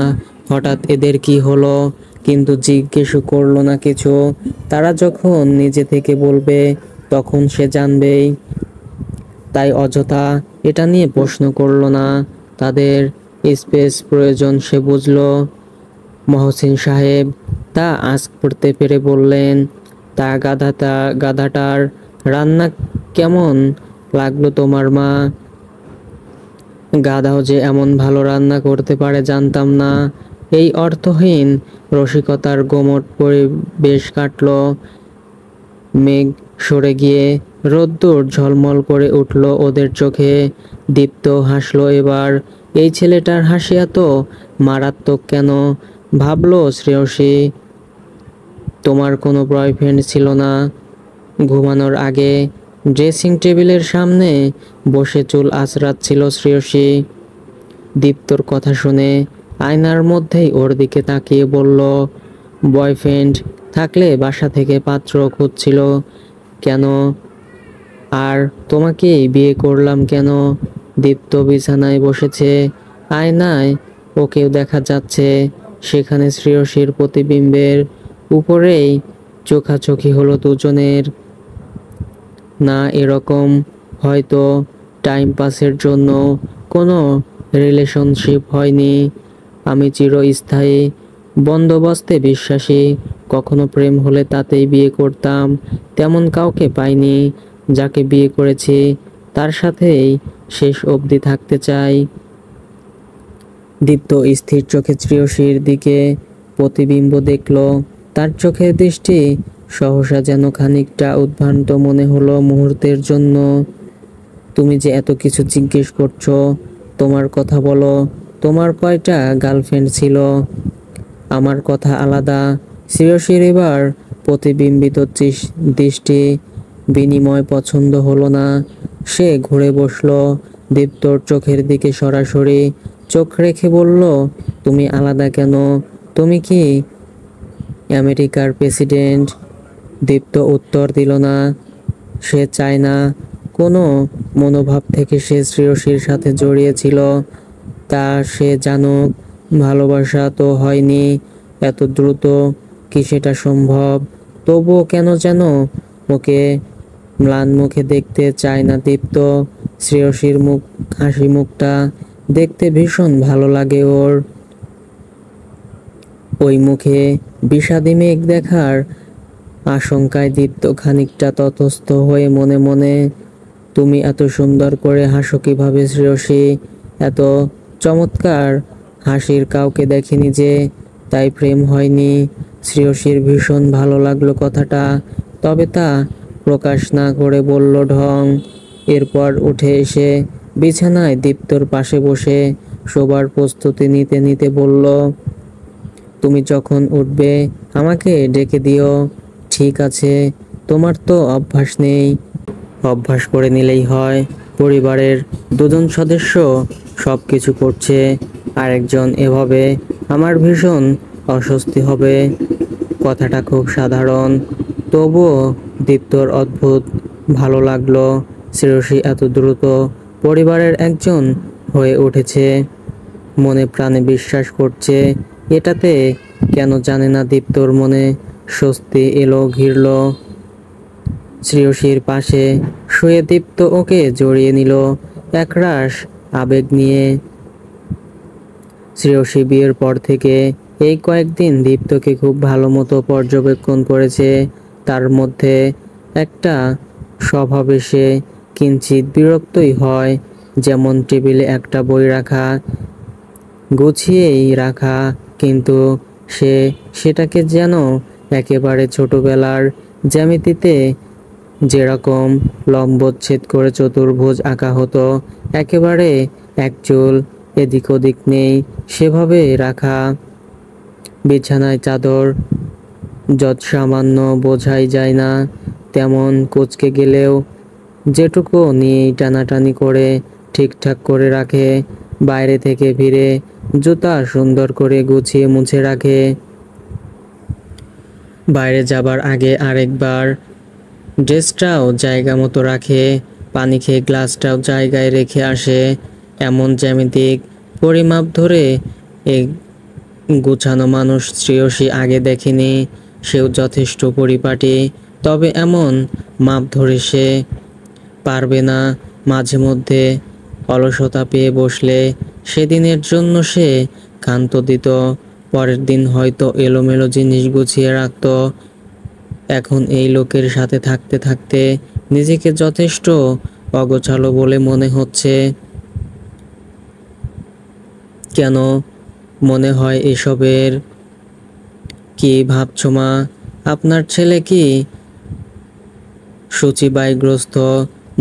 হঠাৎ এদের কি হলো, কিন্তু জিজ্ঞেসও করলো না কিছু। তারা যখন নিজে থেকে বলবে তখন সে জানবেই, তাই অযথা এটা নিয়ে প্রশ্ন করলো না। তাদের স্পেস প্রয়োজন সে বুঝলো। মহসিন সাহেব তা আঁচ করতে পেরে বললেন, তা গাধাটার রান্না কেমন লাগলো তোমার মা? গাধাও যে এমন ভালো রান্না করতে পারে জানতাম না। এই অর্থহীন রসিকতার গোমট পরিবেশ কাটল। মেঘ সরে গিয়ে রোদ্দুর ঝলমল করে উঠল ওদের চোখে। দীপ্ত হাসলো এবার। এই ছেলেটার হাসি এত মারাত্মক কেন, ভাবলো শ্রেয়সী। তোমার কোনো বয়ফ্রেন্ড ছিল না? ঘুমানোর আগে ড্রেসিং টেবিলের সামনে বসে চুল আঁচড়াচ্ছিল শ্রেয়সী। দীপ্তর কথা শুনে আয়নার মধ্যেই ওর দিকে তাকিয়ে বলল, বয়ফ্রেন্ড থাকলে বাসা থেকে পাত্র খুঁজছিল কেন? আর তোমাকেই বিয়ে করলাম কেন? দীপ্ত বিছানায় বসেছে। আয়নায় ওকেও দেখা যাচ্ছে। সেখানে শ্রেয়সীর প্রতিবিম্বের উপরেই চোখাচোখি হলো দুজনের। না, এরকম হয়তো টাইম পাসের জন্য কোনো রিলেশনশিপ হয়নি। আমি চিরস্থায়ী বন্দোবস্তে বিশ্বাসী। কখনো প্রেম হলে তাতেই বিয়ে করতাম। তেমন কাউকে পাইনি। যাকে বিয়ে করেছি তার সাথেই শেষ অবধি থাকতে চাই। দীপ্ত স্থির চোখে শ্রেয়সীর দিকে প্রতিবিম্ব দেখল। তার চোখের দৃষ্টি সহসা যেন খানিকটা উদ্ভ্রান্ত মনে হলো মুহূর্তের জন্য। তুমি যে এত কিছু জিজ্ঞেস করছো, তোমার কথা বলো। তোমার কয়টা গার্লফ্রেন্ড ছিল? আমার কথা আলাদা। শ্রেয়সীর এবার প্রতিবিম্বিত দৃষ্টি বিনিময় পছন্দ হলো না। সে ঘুরে বসলো দীপ্তর চোখের দিকে সরাসরি চোখ রেখে বলল, তুমি আলাদা কেন? তুমি কি আমেরিকার প্রেসিডেন্ট? দীপ্ত উত্তর দিল না। সে চায় না। কোনো মনোভাব থেকে সে শ্রেয়সীর সাথে জড়িয়েছিল, তা সে জানুক। ভালোবাসা তো হয়নি এত দ্রুত, কি সেটা সম্ভব? তবুও কেন যেন ওকে ম্লান মুখে দেখতে চায় না দীপ্ত। শ্রেয়সীর হাসি মুখটা দেখতে ভীষণ ভালো লাগে ওর। ওই মুখে বিষাদী মেঘ দেখার আশঙ্কায় দীপ্ত খানিকটা তটস্থ হয়ে মনে মনে, তুমি এত সুন্দর করে হাসো কিভাবে শ্রেয়সী? এত চমৎকার হাসির কাউকে দেখিনি যে, তাই প্রেম হয়নি। শ্রেয়সীর ভীষণ ভালো লাগলো কথাটা, তবে তা প্রকাশ না করে বলল ঢং। এরপর উঠে এসে বিছানায় দীপ্তর পাশে বসে শোবার প্রস্তুতি নিতে নিতে বলল, তুমি যখন উঠবে আমাকে ডেকে দিও। ঠিক আছে, তোমার তো অভ্যাস নেই। অভ্যাস করে নিলেই হয়। পরিবারের দুজন সদস্য সব কিছু করছে, আরেকজন এভাবে, আমার ভীষণ অস্বস্তি হবে। কথাটা খুব সাধারণ, তবুও দীপ্তর অদ্ভুত ভালো লাগলো। শ্রেয়সী এত দ্রুত পরিবারের একজন হয়ে উঠেছে, মনে প্রাণে বিশ্বাস করছে। এটাতে কেন জানে না দীপ্তর মনে স্বস্তি এলো, ঘিরল। শ্রেয়সীর পাশে শুয়ে দীপ্ত ওকে জড়িয়ে নিল একরাশ আবেগ নিয়ে। শ্রেয়সী বিয়ের পর থেকে এই কয়েকদিন দীপ্তকে খুব ভালো মতো পর্যবেক্ষণ করেছে। তার মধ্যে একটা স্বভাব এসে কিঞ্চিত বিরক্তই হয়, যেমন টেবিলে একটা বই রাখা, গুছিয়েই রাখা, কিন্তু সে সেটাকে যেন একেবারে ছোটবেলার জ্যামিতিতে যেরকম লম্বচ্ছেদ করে চতুর্ভুজ আঁকা হতো, একেবারে এক চুল এদিক ওদিক নেই সেভাবে রাখা। বিছানায় চাদর যৎসামান্য বোঝাই যায় না, তেমন কুঁচকে গেলেও যেটুকু নিয়েই টানাটানি করে ঠিকঠাক করে রাখে। বাইরে থেকে ফিরে জুতা সুন্দর করে গুছিয়ে মুছে রাখে। বাইরে যাবার আগে আরেকবার ড্রেসটাও জায়গা মতো রাখে। পানি খেয়ে গ্লাসটাও জায়গায় রেখে আসে। এমন জ্যামিতিক পরিমাপ ধরে এই গুছানো মানুষ শ্রেয়সী আগে দেখেনি। সেও যথেষ্ট পরিপাটি, তবে এমন মাপ ধরে সে পারবে না। মাঝে মধ্যে অলসতা পেয়ে বসলে সেদিনের জন্য সে ক্ষান্ত দিত। পরের দিন হয়তো এলোমেলো জিনিস গুছিয়ে রাখত। এখন এই লোকের সাথে থাকতে থাকতে নিজেকে যথেষ্ট অগোছালো বলে মনে হচ্ছে। কেন মনে হয় এসবের? কি ভাবছো মা? আপনার ছেলে কি সূচিবায়গ্রস্ত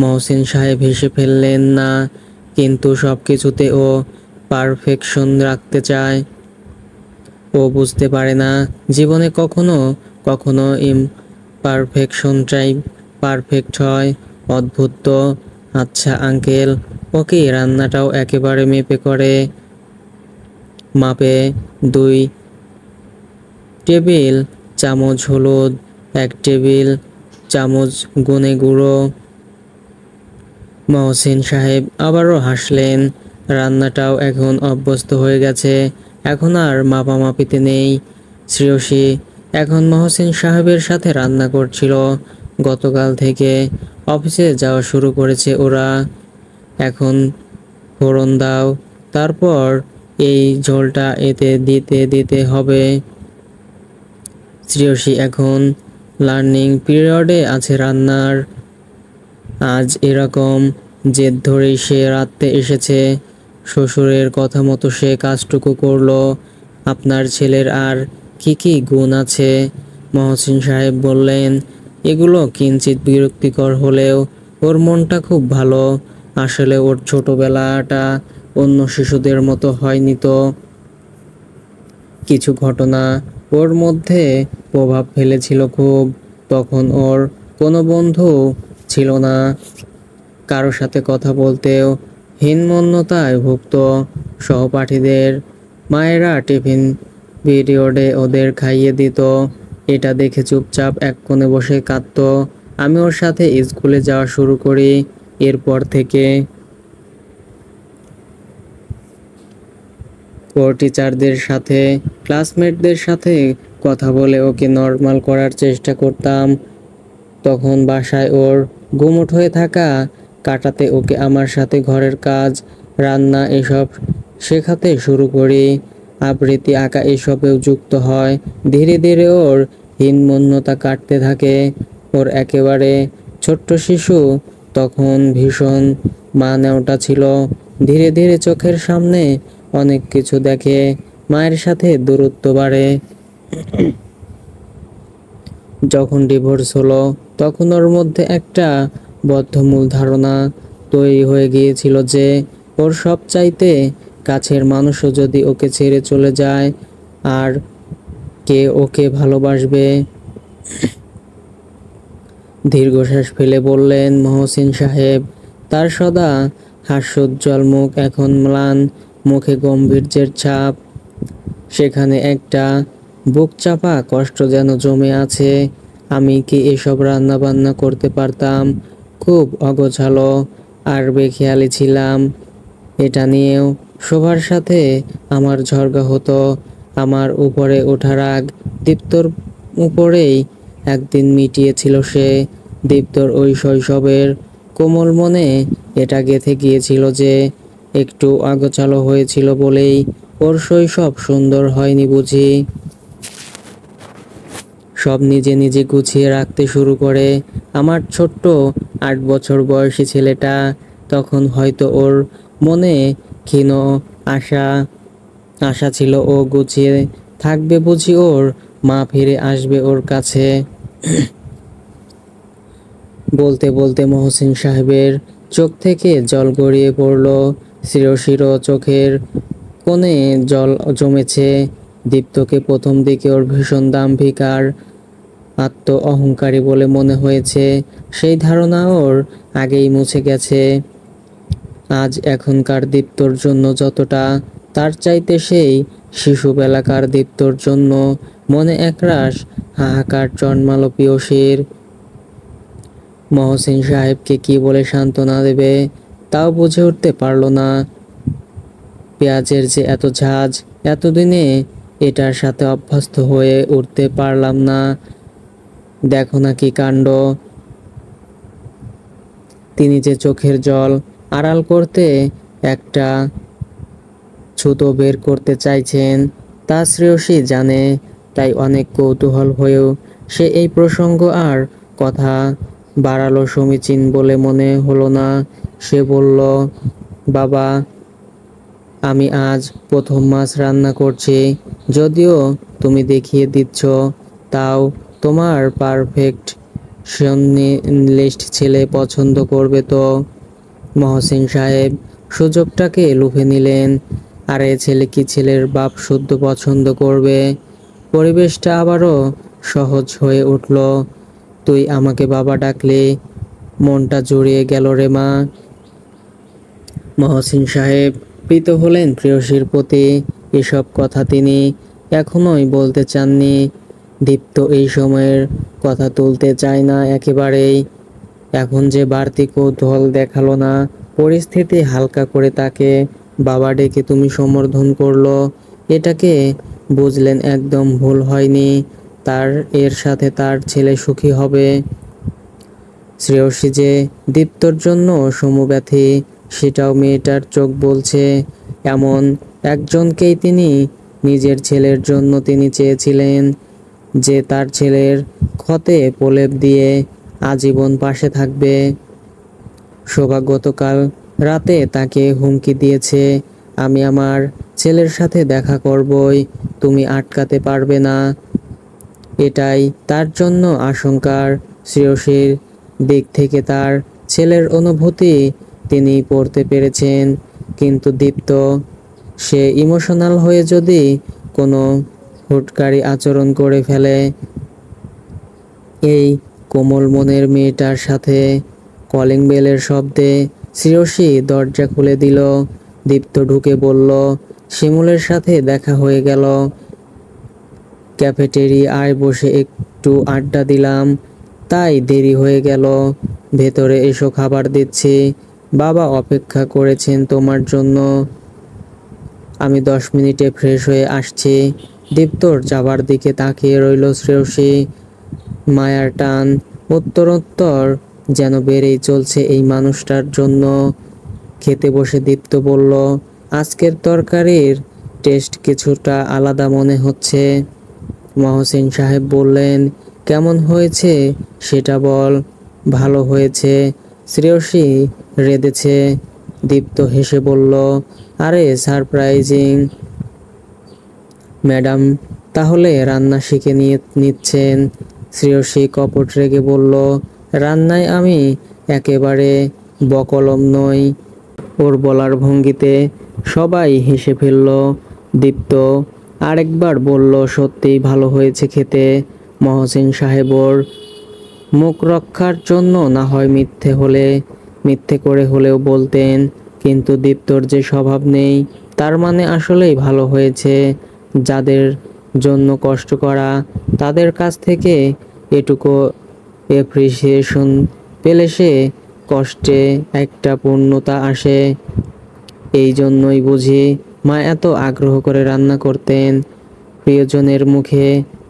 মহসিন সাহেব হেসে ফেললেন না, কিন্তু সব কিছুতে ও পারফেকশন রাখতে চায়। ও বুঝতে পারে না জীবনে কখনো কখনো ইমপারফেকশনটাই পারফেক্ট হয়। অদ্ভুত তো। আচ্ছা আঙ্কেল, ওকে রান্নাটাও একেবারে মাপে 2 টেবিল চামচ হলুদ, 1 টেবিল চামচ গুনে গুঁড়ো। মহসিন সাহেব আবারও হাসলেন। রান্নাটাও এখন অভ্যস্ত হয়ে গেছে, এখন আর মাপামাপিতে নেই। শ্রেয়সী এখন মহসিন সাহেবের সাথে রান্না করছিল। গতকাল থেকে অফিসে যাওয়া শুরু করেছে ওরা। এখন ফোড়ন দাও, তারপর এই ঝোলটা এতে দিতে হবে। শ্রেয়সী এখন লার্নিং পিরিয়ডে আছে রান্নার। আজ এরকম জেদ ধরেই সে রাতে এসেছে। শ্বশুরের কথা মতো সে কাজটুকু করলো। আপনার ছেলের আর কি কি গুণ আছে? মহসিন সাহেব বললেন, এগুলো কিঞ্চিত বিরক্তিকর হলেও ওর মনটা খুব ভালো। আসলে ওর ছোটবেলাটা অন্য শিশুদের মতো হয়নি তো। কিছু ঘটনা ওর মধ্যে প্রভাব ফেলেছিল খুব। তখন ওর কোনো বন্ধু ছিল না, কারো সাথে কথা বলতেও হীনমন্যতায় ভুগত। সহপাঠীদের মায়েরা টিফিন পিরিয়ডে ওদের খাইয়ে দিত, এটা দেখে চুপচাপ এক কোণে বসে কাঁদত। আমি ওর সাথে স্কুলে যাওয়া শুরু করি। এরপর থেকে ওর টিচারদের সাথে, ক্লাসমেটদের সাথে কথা বলে ওকে নর্মাল করার চেষ্টা করতাম। তখন বাসায় ওর গুমোট হয়ে থাকা কাটাতে ওকে আমার সাথে ঘরের কাজ, রান্না এসব শেখাতে শুরু করি। আবৃত্তি, আঁকা এসবেও যুক্ত হয়। ধীরে ধীরে ওর হীনমন্যতা কাটতে থাকে। ওর একেবারে ছোট্ট শিশু তখন ভীষণ মা নেওটা ছিল। ধীরে ধীরে চোখের সামনে অনেক কিছু দেখে, মায়ের সাথে দূরত্ব বাড়ে। যখন ডিভোর্স হলো তখন ওর মধ্যে একটা বদ্ধমূল ধারণা তৈরি হয়ে গিয়েছিল যে ওর সবচাইতে কাছের মানুষও যদি ওকে ছেড়ে চলে যায়, আর কে ওকে ভালোবাসবে? দীর্ঘশ্বাস ফেলে বললেন মহসিন সাহেব। তার সদা হাস্যোজ্জ্বল মুখ এখন ম্লান, মুখে গম্ভীর্যের ছাপ। সেখানে একটা বুকচাপা কষ্ট যেন জমে আছে। আমি কি এসব রান্না বান্না করতে পারতাম? খুব অগোছালো আর বেখেয়ালি ছিলাম। এটা নিয়েও শোভার সাথে আমার ঝগড়া হতো। আমার উপরে ওঠা রাগ দীপ্তর উপরেই একদিন মিটিয়েছিল সে। দীপ্তর ওই শৈশবের কোমল মনে এটা গেঁথে গিয়েছিল যে একটু অগোছালো হয়েছিল বলেই ওর শৈশব সুন্দর হয়নি বুঝি। সব নিজে নিজে গুছিয়ে রাখতে শুরু করে। আমার ছোট্ট 8 বছর বয়সী ছেলেটা, তখন হয়তো ওর মনে ক্ষীণ আশা ছিল ও গুছিয়ে থাকবে বুঝি, ওর মা ফিরে আসবে ওর কাছে। বলতে বলতে মহসিন সাহেবের চোখ থেকে জল গড়িয়ে পড়ল। শিরশির চোখের কোণে জল জমেছে। দীপ্তকে প্রথম দিকে ওর ভীষণ দাম্ভিক আর আত্ম অহংকারী বলে মনে হয়েছে। সেই ধারণা ওর আগেই মুছে গেছে। আজ এখনকার দীপ্তর জন্য যতটা, তার চাইতে সেই শিশুবেলাকার দীপ্তর জন্য মনে একরাশ হাহাকার জন্মালো পিয়সীর। মহসিন সাহেবকে কি বলে সান্ত্বনা দেবে তাও বুঝে উঠতে পারল না। পেঁয়াজের যে এত ঝাঁজ, এতদিনে এটার সাথে অভ্যস্ত হয়ে উঠতে পারলাম না। দেখো না কি কাণ্ড। তিনি যে চোখের জল আড়াল করতে একটা ছুতো বের করতে চাইছেন তা শ্রেয়সী জানে। তাই অনেক কৌতূহল হয়েও সে এই প্রসঙ্গ আর কথা বাড়ালো সমীচীন বলে মনে হলো না। সে বলল, বাবা, আমি আজ প্রথম মাছ রান্না করছি। যদিও তুমি দেখিয়ে দিচ্ছ, তাও তোমার পারফেক্ট লিস্ট ছেলে পছন্দ করবে তো? মহসিন সাহেব সুযোগটাকে লুফে নিলেন। আর এ ছেলে কি ছেলের বাপ শুদ্ধ পছন্দ করবে? পরিবেশটা আবারও সহজ হয়ে উঠল। তুই আমাকে বাবা ডাকলি, মনটা জুড়িয়ে গেল রে মা। মহসিন সাহেব প্রীত হলেন প্রেয়সীর প্রতি। এসব কথা তিনি এখনোই বলতে চাননি। দীপ্ত এই সময়ের কথা তুলতে চায় না একেবারেই। এখন যে বাড়তি কৌতূহল দেখালো না, পরিস্থিতি হালকা করে তাকে বাবা ডেকে তুমি সম্বোধন করলো, এটাকে বুঝলেন একদম ভুল হয়নি। তার এর সাথে তার ছেলে সুখী হবে। শ্রেয়সী যে দীপ্তর জন্য সমব্যথী সেটাও মেয়েটার চোখ বলছে। এমন একজনকেই তিনি নিজের ছেলের জন্য তিনি চেয়েছিলেন, যে তার ছেলের ক্ষতে প্রলেপ দিয়ে আজীবন পাশে থাকবে। শোভা গতকাল রাতে তাকে হুমকি দিয়েছে, আমি আমার ছেলের সাথে দেখা করবই, তুমি আটকাতে পারবে না। এটাই তার জন্য আশঙ্কার। শ্রেয়সীর দিক থেকে তার ছেলের অনুভূতি তিনি পড়তে পেরেছেন। কিন্তু দীপ্ত, সে ইমোশনাল হয়ে যদি কোনো হুটকারী আচরণ করে ফেলে এই কোমল মনের মেয়েটার সাথে। কলিং বেলের শব্দে শ্রেয়সী দরজা খুলে দিল। দীপ্ত ঢুকে বলল, শিমুলের সাথে দেখা হয়ে গেল। ক্যাফেটেরিয়ায় বসে একটু আড্ডা দিলাম, তাই দেরি হয়ে গেল। ভেতরে এসো, খাবার দিচ্ছি। বাবা অপেক্ষা করেছেন তোমার জন্য। আমি 10 মিনিটে ফ্রেশ হয়ে আসছি। দীপ্তর যাবার দিকে তাকিয়ে রইল শ্রেয়সী। মায়ার টান উত্তরোত্তর যেন বেড়েই চলছে এই মানুষটার জন্য। খেতে বসে দীপ্ত বলল, আজকের তরকারির টেস্ট কিছুটা আলাদা মনে হচ্ছে। মহসিন সাহেব বললেন, কেমন হয়েছে সেটা বল। ভালো হয়েছে। শ্রেয়সী রেঁধেছে। দীপ্ত হেসে বলল, আরে সারপ্রাইজিং। ম্যাডাম তাহলে রান্না শিখে নিচ্ছেন? শ্রেয়সী কপট রেগে বলল, রান্নায় আমি একেবারে বকলম নই। ওর বলার ভঙ্গিতে সবাই হেসে ফেলল। দীপ্ত আরেকবার বলল, সত্যিই ভালো হয়েছে খেতে। মহসিন সাহেবর মুখ রক্ষার জন্য না হয় মিথ্যে করে হলেও বলতেন, কিন্তু দীপ্তর যে স্বভাব নেই, তার মানে আসলেই ভালো হয়েছে। যাদের জন্য কষ্ট করা, তাদের কাছ থেকে এটুকু এপ্রিসিয়েশন পেলে সে কষ্টে একটা পূর্ণতা আসে। এই জন্যই বুঝি মা এত আগ্রহ করে রান্না করতেন। প্রিয়জনের মুখে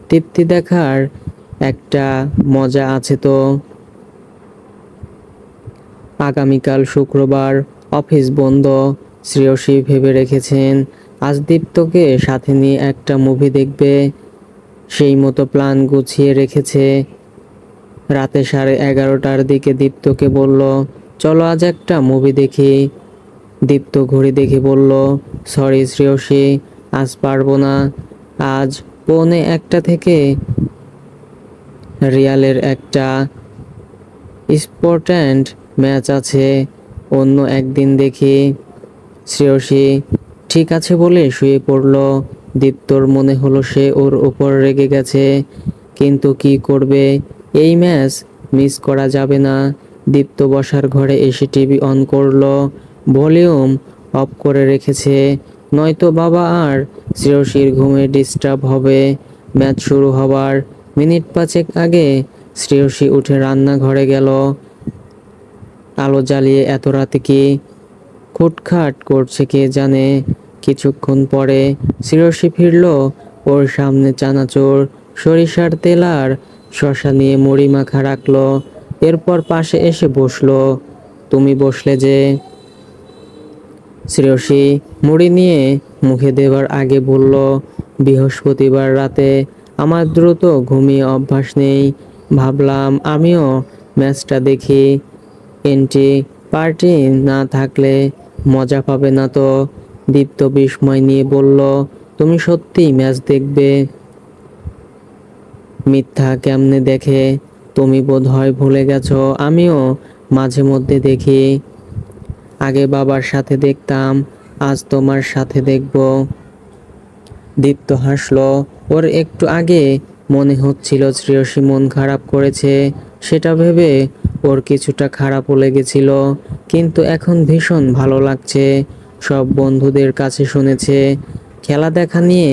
তৃপ্তি দেখার একটা মজা আছে তো। আগামীকাল শুক্রবার, অফিস বন্ধ। শ্রেয়সী ভেবে রেখেছেন আজ দীপ্তকে সাথে নিয়ে একটা মুভি দেখবে। সেই মতো প্ল্যান গুছিয়ে রেখেছে। রাতে 11:30টার দিকে দীপ্তকে বলল, চলো আজ একটা মুভি দেখি। দীপ্ত ঘড়ি দেখে বলল, সরি শ্রেয়সী, আজ পারবো না। আজ 1:45 থেকে রিয়ালের একটা ইম্পর্ট্যান্ট ম্যাচ আছে, অন্য একদিন দেখি। শ্রেয়সী ঠিক আছে বলে শুয়ে পড়ল। দীপ্তর মনে হলো সে ওর উপর রেগে গেছে, কিন্তু কি করবে, এই ম্যাচ মিস করা যাবে না। দীপ্ত বসার ঘরে এসে টিভি অন করলো, ভলিউম অফ করে রেখেছে, নয়তো বাবা আর শ্রেয়সীর ঘুমে ডিস্টার্ব হবে। ম্যাচ শুরু হবার মিনিট 5 আগে শ্রেয়সী উঠে রান্নাঘরে গেল। আলো জ্বালিয়ে এত রাতে কি খুটখাট করছে কে জানে। কিছুক্ষণ পরে শ্রেয়সী ফিরল। ওর সামনে চানাচুর, সরিষার তেল আর শসা নিয়ে মুড়ি মাখা রাখলো। এরপর পাশে এসে বসলো। তুমি বসলে যে? শ্রেয়সী মুড়ি নিয়ে মুখে দেবার আগে বলল, বৃহস্পতিবার রাতে আমার দ্রুত ঘুমিয়ে অভ্যাস নেই, ভাবলাম আমিও ম্যাচটা দেখি। এন্ট্রি পার্টি না থাকলে মজা পাবে না তো। দীপ্ত বিস্ময় নিয়ে বলল, তুমি সত্যিই ম্যাচ দেখবে? মিথ্যা কেমনে দেখে? তুমি বোধহয় ভুলে গেছো, আমিও মাঝে মধ্যে দেখি। আগে বাবার সাথে দেখতাম, আজ তোমার সাথে দেখব। দীপ্ত হাসলো। ওর একটু আগে মনে হচ্ছিল শ্রেয়সী মন খারাপ করেছে, সেটা ভেবে ওর কিছুটা খারাপও লেগেছিল, কিন্তু এখন ভীষণ ভালো লাগছে। সব বন্ধুদের কাছে শুনেছে খেলা দেখা নিয়ে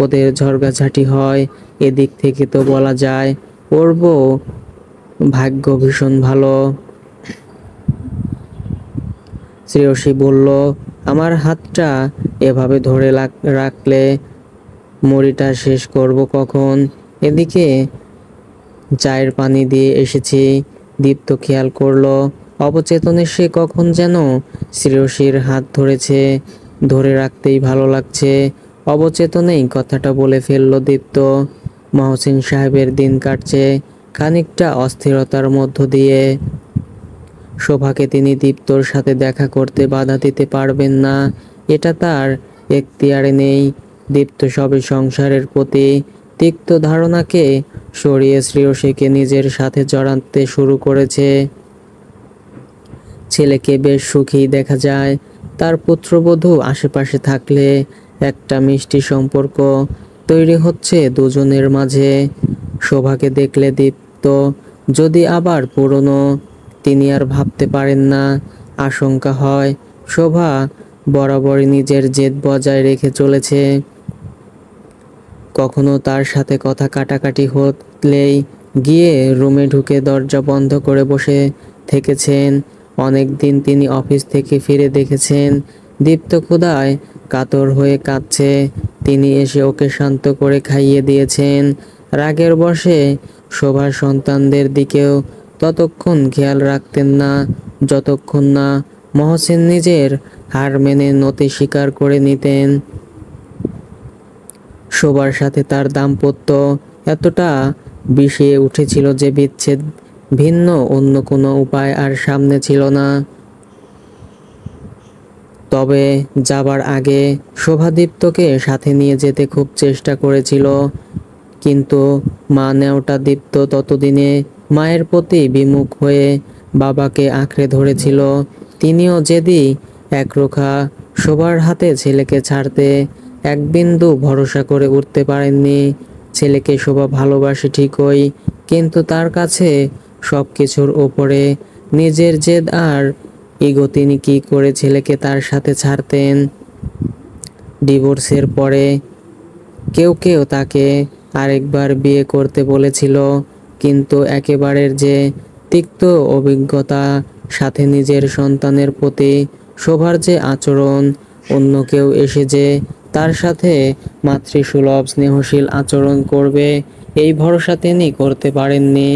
ওদের ঝগড়াঝাটি হয়, এদিক থেকে তো বলা যায় ওর বউ ভাগ্য ভীষণ ভালো। শ্রেয়সী বলল, আমার হাতটা এভাবে ধরে রাখলে মুড়িটা শেষ করব কখন? এদিকে চায়ের পানি দিয়ে এসেছি। দীপ্ত খেয়াল করলো অবচেতনে সে কখন যেন শ্রেয়সীর হাত ধরেছে, ধরে রাখতেই ভালো লাগছে। অবচেতনেই কথাটা বলে ফেলল দীপ্ত। মহসিন সাহেবের দিন কাটছে খানিকটা অস্থিরতার মধ্য দিয়ে। শোভাকে তিনি দীপ্তর সাথে দেখা করতে বাধা দিতে পারবেন না, এটা তার এখতিয়ারে নেই। দীপ্ত সবে সংসারের প্রতি তিক্ত ধারণাকে সরিয়ে শ্রেয়সীকে নিজের সাথে জড়াতে শুরু করেছে। ছেলেকে বেশ সুখী দেখা যায়, তার পুত্রবধূ আশেপাশে থাকলে একটা মিষ্টি সম্পর্ক তৈরি হচ্ছে দুজনের মাঝে। শোভাকে দেখলে দীপ্ত যদি আবার পুরনো, তিনি আর ভাবতে পারেন না। আশঙ্কা হয় শোভা বরাবরই নিজের জেদ বজায় রেখে চলেছে। কখনো তার সাথে কথা কাটাকাটি হলেই গিয়ে রুমে ঢুকে দরজা বন্ধ করে বসে থেকেছেন। অনেক দিন তিনি অফিস থেকে ফিরে দেখেছেন দীপ্ত ক্ষুধায় কাতর হয়ে কাঁদছে, তিনি এসে ওকে শান্ত করে খাইয়ে দিয়েছেন। রাগের বশে শোভার সন্তানদের দিকেও ততক্ষণ খেয়াল রাখতেন না যতক্ষণ না মহসিন নিজের হার মেনে নতি স্বীকার করে নিতেন। শোভার সাথে তার দাম্পত্য এতটা বিষিয়ে উঠেছিল যে বিচ্ছেদ ভিন্ন অন্য কোনো উপায় আর সামনে ছিল না। তবে যাবার আগে শোভাদীপ্তকে সাথে নিয়ে যেতে খুব চেষ্টা করেছিল, কিন্তু মা নেওটা দীপ্ত ততদিনে মায়ের প্রতি বিমুখ হয়ে বাবাকে আঁকড়ে ধরেছিল। তিনিও জেদি একরোখা শোভার হাতে ছেলেকে ছাড়তে এক বিন্দু ভরসা করে উঠতে পারেননি। ছেলেকে শোভা ভালোবাসে ঠিকই, কিন্তু তার কাছে সব কিছুর ওপরে নিজের জেদ আর ইগো। তিনি কি করে ছেলেকে তার সাথে ছাড়তেন? ডিভোর্সের পরে কেউ কেউ তাকে আরেকবার বিয়ে করতে বলেছিল, কিন্তু একেবারের যে তিক্ত অভিজ্ঞতা, সাথে নিজের সন্তানের প্রতি শোভার যে আচরণ, অন্য কেউ এসে যে তার সাথে মাতৃসুলভ স্নেহশীল আচরণ করবে, এই ভরসা তিনি করতে পারেননি।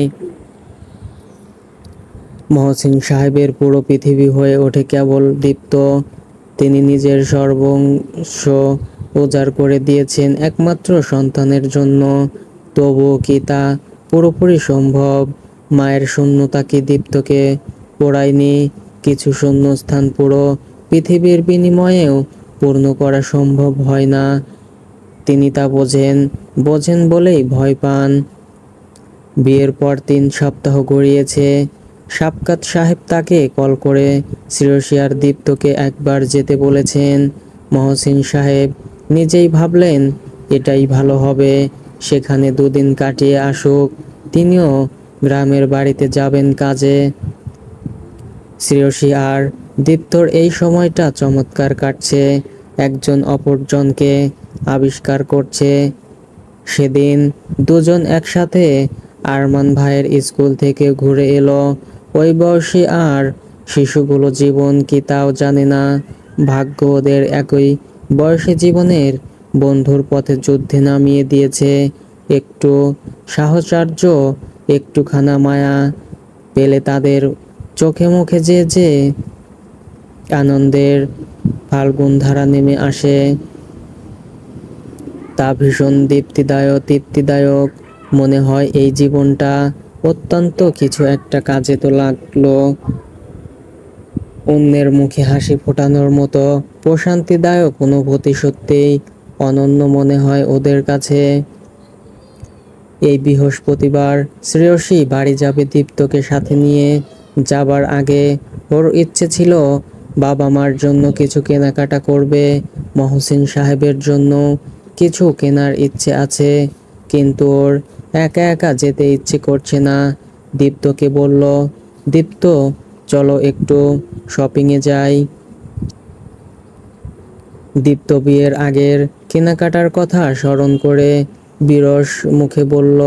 মহসিন সাহেবের পুরো পৃথিবী হয়ে ওঠে কেবল দীপ্ত। তিনি নিজের সর্বস্ব উজাড় করে দিয়েছেন একমাত্র সন্তানের জন্য। তবুও কি তা পুরোপুরি সম্ভব? মায়ের শূন্যতা কি দীপ্তকে পোড়ায়নি? কিছু শূন্যস্থান পুরো পৃথিবীর বিনিময়েও পূর্ণ করা সম্ভব হয় না। তিনি তা বোঝেন বলেই ভয় পান। বিয়ের পর 3 সপ্তাহ গড়িয়েছে। সাবকাত সাহেব তাকে কল করে শ্রেয়সী আর দীপ্তকে একবার যেতে বলেছেন। মহসিন সাহেব নিজেই ভাবলেন এটাই ভালো হবে, সেখানে 2 দিন কাটিয়ে আসুক। তিনিও গ্রামের বাড়িতে যাবেন কাজে। শ্রেয়সী আর দীপ্তর এই সময়টা চমৎকার কাটছে, একজন অপরজনকে আবিষ্কার করছে। সেদিন দুজন একসাথে আরমান ভাইয়ের স্কুল থেকে ঘুরে এলো। ওই বয়সী আর শিশুগুলো জীবন কি তাও জানে না। ভাগ্য ওদের একই বয়সী জীবনের বন্ধুর পথে যুদ্ধে নামিয়ে দিয়েছে। একটু সাহচর্য, একটুখানা মায়া পেলে তাদের চোখে মুখে যে আনন্দের ফাল্গুন ধারা নেমে আসে, তা ভীষণ তৃপ্তিদায়ক মনে হয়। এই জীবনটা অত্যন্ত কিছু একটা কাজে তো লাগলো। অন্যের মুখে হাসি ফোটানোর মতো প্রশান্তিদায়ক অনুভূতি সত্যিই অনন্য মনে হয় ওদের কাছে। এই বৃহস্পতিবার শ্রেয়সী বাড়ি যাবে দীপ্তকে সাথে নিয়ে। যাবার আগে ওর ইচ্ছে ছিল বাবা মার জন্য কিছু কেনাকাটা করবে, মহসিন সাহেবের জন্য কিছু কেনার ইচ্ছে আছে, কিন্তু ওর একা একা যেতে ইচ্ছে করছে না। দীপ্তকে বলল, দীপ্ত চলো একটু শপিংয়ে যাই। দীপ্ত বিয়ের আগের কেনাকাটার কথা স্মরণ করে বিরস মুখে বলল,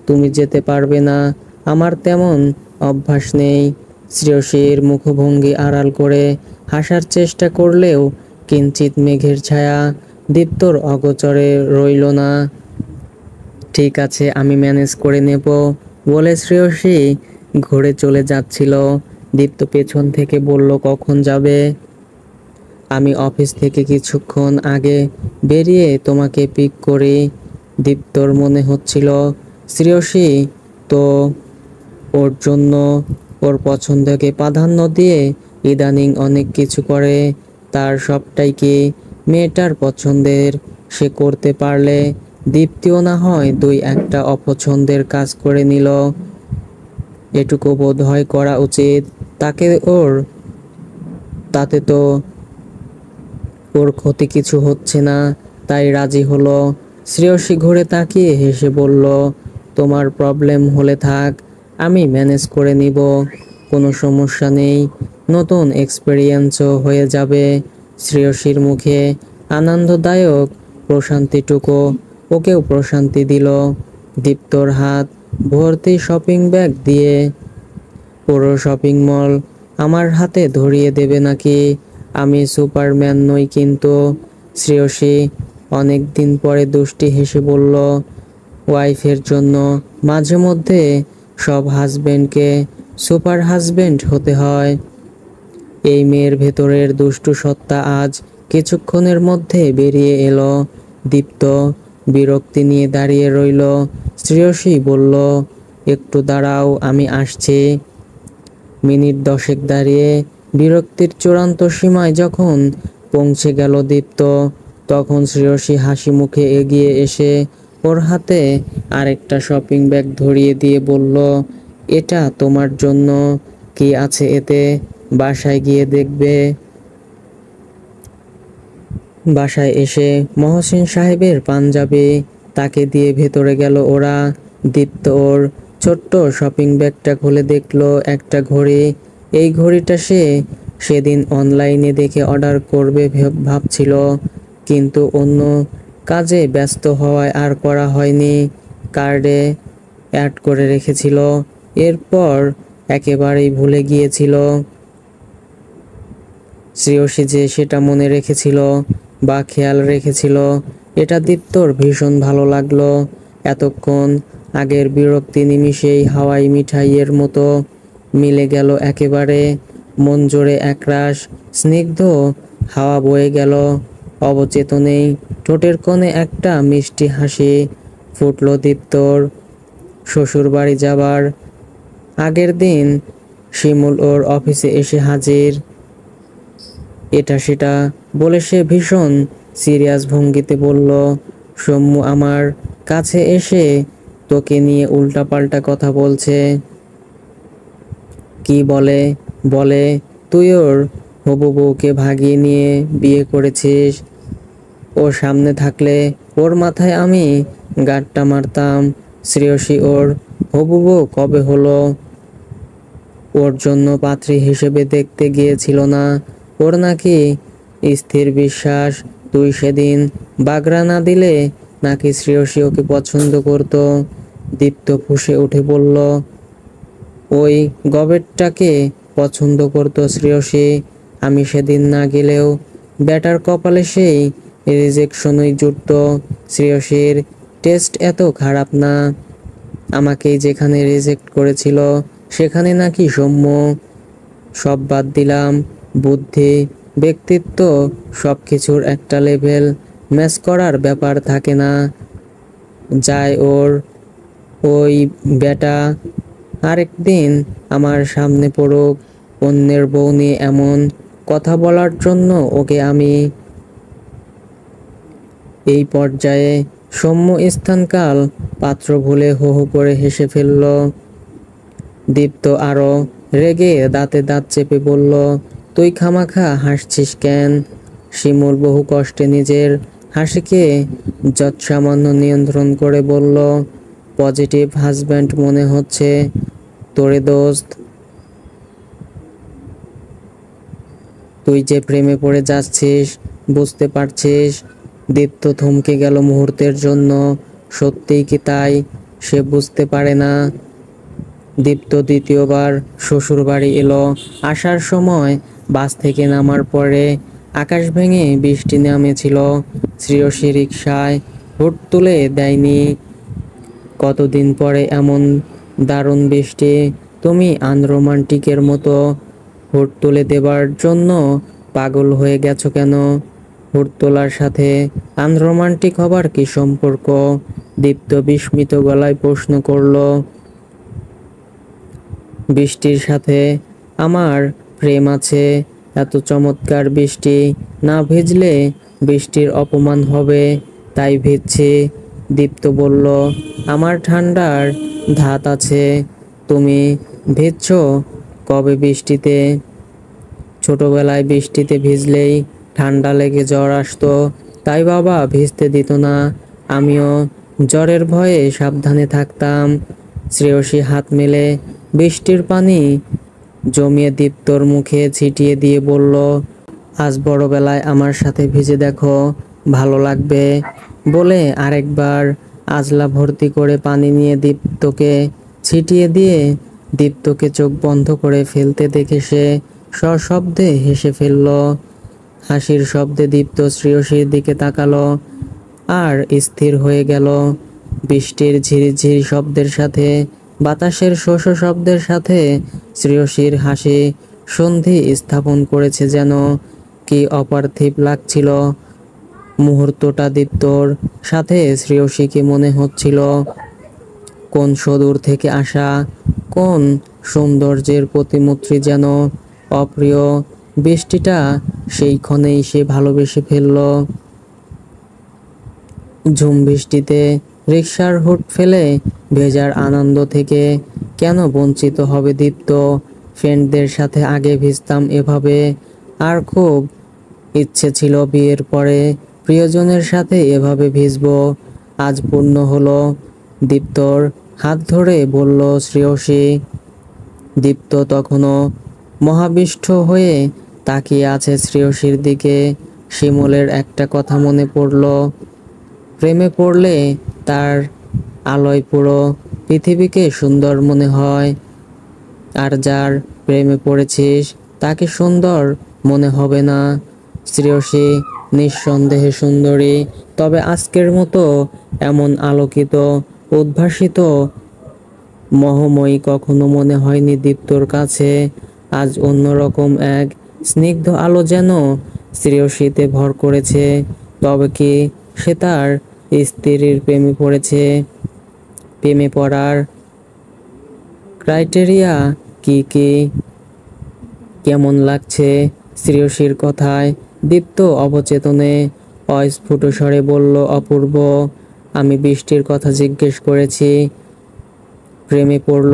তুমি যেতে পারবে না, আমার তেমন অভ্যাস নেই। শ্রেয়সীর মুখভঙ্গি আড়াল করে হাসার চেষ্টা করলেও কিঞ্চিত মেঘের ছায়া দীপ্তর অগোচরে রইল না। ঠিক আছে, আমি ম্যানেজ করে নেব বলে শ্রেয়সী ঘুরে চলে যাচ্ছিল। দীপ্ত পেছন থেকে বলল, কখন যাবে? আমি অফিস থেকে কিছুক্ষণ আগে বেরিয়ে তোমাকে পিক করি। দীপ্তর মনে হচ্ছিল শ্রেয়সী তো ওর জন্য ওর পছন্দকে প্রাধান্য দিয়ে ইদানিং অনেক কিছু করে, তার সবটাই কি মেয়েটার পছন্দের। সে করতে পারলে দীপ্তিও না হয় দুই একটা অপছন্দের কাজ করে নিল, এটুকু বোধ হয় করা উচিত। তাতে তো ওর ক্ষতি কিছু হচ্ছে না, তাই রাজি হলো। শ্রেয়সী ঘুরে তাকিয়ে হেসে বলল, তোমার প্রবলেম হলে থাক, আমি ম্যানেজ করে নিব, কোনো সমস্যা নেই, নতুন এক্সপেরিয়েন্সও হয়ে যাবে। শ্রেয়সীর মুখে আনন্দদায়ক প্রশান্তিটুকু ওকেও প্রশান্তি দিল। দীপ্তর হাত ভর্তি শপিং ব্যাগ দিয়ে পুরো শপিং মল আমার হাতে ধরিয়ে দেবে নাকি? আমি সুপারম্যান নই কিন্তু। শ্রেয়সী অনেক দিন পরে দুষ্টি হেসে বলল, ওয়াইফের জন্য মাঝে মধ্যে সব হাজবেন্ডকে সুপার হাজবেন্ড হতে হয়। এই মেয়ের ভেতরের দুষ্টু সত্তা আজ কিছুক্ষণের মধ্যে বেরিয়ে এলো। দীপ্ত বিরক্তি নিয়ে দাঁড়িয়ে রইল। শ্রেয়সী বলল, একটু দাঁড়াও, আমি আসছি। মিনিট 10 দাঁড়িয়ে বিরক্তির চূড়ান্ত সীমায় যখন পৌঁছে গেল দীপ্ত, তখন শ্রেয়সী হাসি মুখে এগিয়ে এসে ওর হাতে আরেকটা শপিং ব্যাগ ধরিয়ে দিয়ে বলল, এটা তোমার জন্য, কি আছে এতে, বাসায় গিয়ে দেখবে। বাসায় এসে মহসিন সাহেবের পাঞ্জাবি তাকে দিয়ে ভেতরে গেল ওরা। দীপ্ত ওর ছোট্ট শপিং ব্যাগটা খুলে দেখলো একটা ঘড়ি। এই ঘড়িটা সে সেদিন অনলাইনে দেখে অর্ডার করবে ভাবছিল, কিন্তু অন্য কাজে ব্যস্ত হওয়ায় আর করা হয়নি। কার্ডে অ্যাড করে রেখেছিল, এরপর একেবারেই ভুলে গিয়েছিল। শ্রেয়সী যে সেটা মনে রেখেছিল বা খেয়াল রেখেছিল, এটা দীপ্তর ভীষণ ভালো লাগলো। এতক্ষণ আগের বিরক্তি নিমিষেই হাওয়াই মিঠাইয়ের মতো মিলে গেল একেবারে। মন জোরে একরাশ স্নিগ্ধ হাওয়া বয়ে গেল। অবচেতনেই ঠোঁটের কোণে একটা মিষ্টি হাসি ফুটল দীপ্তর। শ্বশুর বাড়ি যাবার আগের দিন শিমুল ওর অফিসে এসে হাজির। এটা সেটা বলে সে ভীষণ সিরিয়াস ভঙ্গিতে বলল, সৌম্য আমার কাছে এসে তোকে নিয়ে উল্টাপাল্টা কথা বলছে। কি বলে? বলে তুই ওর হবু বউকে ভাগিয়ে নিয়ে বিয়ে করেছিস। ওর সামনে থাকলে ওর মাথায় আমি গাঁটটা মারতাম। শ্রেয়সী ওর হবু বউ কবে হলো? ওর জন্য পাত্রী হিসেবে দেখতে গিয়েছিল না? ওর নাকি স্থির বিশ্বাস তুই সেদিন বাগড়া না দিলে নাকি শ্রেয়সী ওকে পছন্দ করত। দীপ্ত ফুঁসে উঠে বলল, ওই গবেটটাকে পছন্দ করত শ্রেয়সী। আমি সেদিন না গেলেও ব্যাটার কপালে সেই রিজেকশনই জুটত। শ্রেয়সীর টেস্ট এত খারাপ না, আমাকেই যেখানে রিজেক্ট করেছিল সেখানে নাকি সৌম্য। সব বাদ দিলাম, বুদ্ধি, ব্যক্তিত্ব সব কিছুর একটা লেভেল ম্যাচ করার ব্যাপার থাকে না। যায় ওর ওই বেটা আরেকদিন আমার সামনে পড়ুক, অন্যের বউ নিয়ে এমন কথা বলার জন্য ওকে আমি। এই পর্যায়ে সৌম্য স্থানকাল পাত্র ভুলে হো হো করে হেসে ফেলল। দীপ্ত আরো রেগে দাঁতে দাঁত চেপে বলল, তুই খামাখা হাসছিস কেন? শিমুল বহু কষ্টে নিজের হাসিকে যৎসামান্য নিয়ন্ত্রণ করে বলল, পজিটিভ হাজব্যান্ড মনে হচ্ছে তোরে দোস্ত। তুই যে প্রেমে পড়ে যাচ্ছিস বুঝতে পারছিস? দীপ্ত থমকে গেল মুহূর্তের জন্য। সত্যিই কি তাই? সে বুঝতে পারে না। দীপ্ত দ্বিতীয়বার শ্বশুর বাড়ি এলো। আসার সময় বাস থেকে নামার পরে আকাশ ভেঙে বৃষ্টি নেমেছিল। শ্রেয়সী রিকশায় হুড তুলে দেয়নি। কতদিন পরে এমন দারুণ বৃষ্টি। তুমি আনরোমান্টিকের মতো হুড তুলে দেবার জন্য পাগল হয়ে গেছো কেন? হুড তোলার সাথে আনরোমান্টিক হবার কি সম্পর্ক? দীপ্ত বিস্মিত গলায় প্রশ্ন করল। বৃষ্টির সাথে আমার প্রেম আছে। এত চমৎকার বৃষ্টি, না ভিজলে বৃষ্টির অপমান হবে, তাই ভিজছি। দীপ্ত বলল, আমার ঠান্ডার ধাত আছে। তুমি ভিজছো কবে বৃষ্টিতে? ছোটবেলায় বৃষ্টিতে ভিজলেই ঠান্ডা লেগে জ্বর আসতো, তাই বাবা ভিজতে দিত না। আমিও জ্বরের ভয়ে সাবধানে থাকতাম। শ্রেয়সী হাত মেলে বৃষ্টির পানি জমিয়ে দীপ্তর মুখে ছিটিয়ে দিয়ে বলল, আজ বড়বেলায় আমার সাথে ভিজে দেখো, ভালো লাগবে। বলে আরেকবার আজলা ভর্তি করে পানি নিয়ে দীপ্তকে ছিটিয়ে দিয়ে দীপ্তকে চোখ বন্ধ করে ফেলতে দেখে সে সশব্দে হেসে ফেলল। হাসির শব্দে দীপ্ত শ্রেয়সীর দিকে তাকালো আর স্থির হয়ে গেল। বৃষ্টির ঝিরিঝিরি শব্দের সাথে বাতাসের শোষ শব্দের সাথে শ্রেয়সীর হাসি সন্ধি স্থাপন করেছে যেন। কি অপার্থিব লাগছিল মুহূর্তটা দীপ্তর সাথে। শ্রেয়সীকে মনে হচ্ছিল কোন সুদূর থেকে আসা কোন সৌন্দর্যের প্রতিমূর্তি যেন অপ্রিয়। বৃষ্টিটা সেই ক্ষণেই সে ভালোবেসে ফেলল। ঝুম বৃষ্টিতে রিকশার হুড ফেলে ভেজার আনন্দ থেকে কেন বঞ্চিত হবে দীপ্ত? ফ্রেন্ডদের সাথে আগে ভিজতাম এভাবে, আর খুব ইচ্ছে ছিল বিয়ের পরে প্রিয়জনের সাথে এভাবে ভিজবো। আজ পূর্ণ হলো। দীপ্তর হাত ধরে বলল শ্রেয়সী। দীপ্ত তখনও মহাবিষ্ট হয়ে তাকিয়ে আছে শ্রেয়সীর দিকে। শিমুলের একটা কথা মনে পড়ল, প্রেমে পড়লে তার আলোয় পুরো পৃথিবীকে সুন্দর মনে হয়, আর যার প্রেমে পড়েছিস তাকে সুন্দর মনে হবে না। শ্রেয়সী নিঃসন্দেহে সুন্দরী, তবে আজকের মতো এমন আলোকিত উদ্ভাসিত মহময়ী কখনো মনে হয়নি দীপ্তর কাছে। আজ অন্যরকম এক স্নিগ্ধ আলো যেন শ্রেয়সীতে ভর করেছে। তবে কি সে তার স্ত্রীর প্রেমে পড়েছে? প্রেমে পড়ার ক্রাইটেরিয়া কি কি? কেমন লাগছে শ্রেয়সীর কথায়? দীপ্ত অবচেতনে অস্ফুট স্বরে বলল, অপূর্ব। আমি বৃষ্টির কথা জিজ্ঞেস করেছি। প্রেমে পড়ল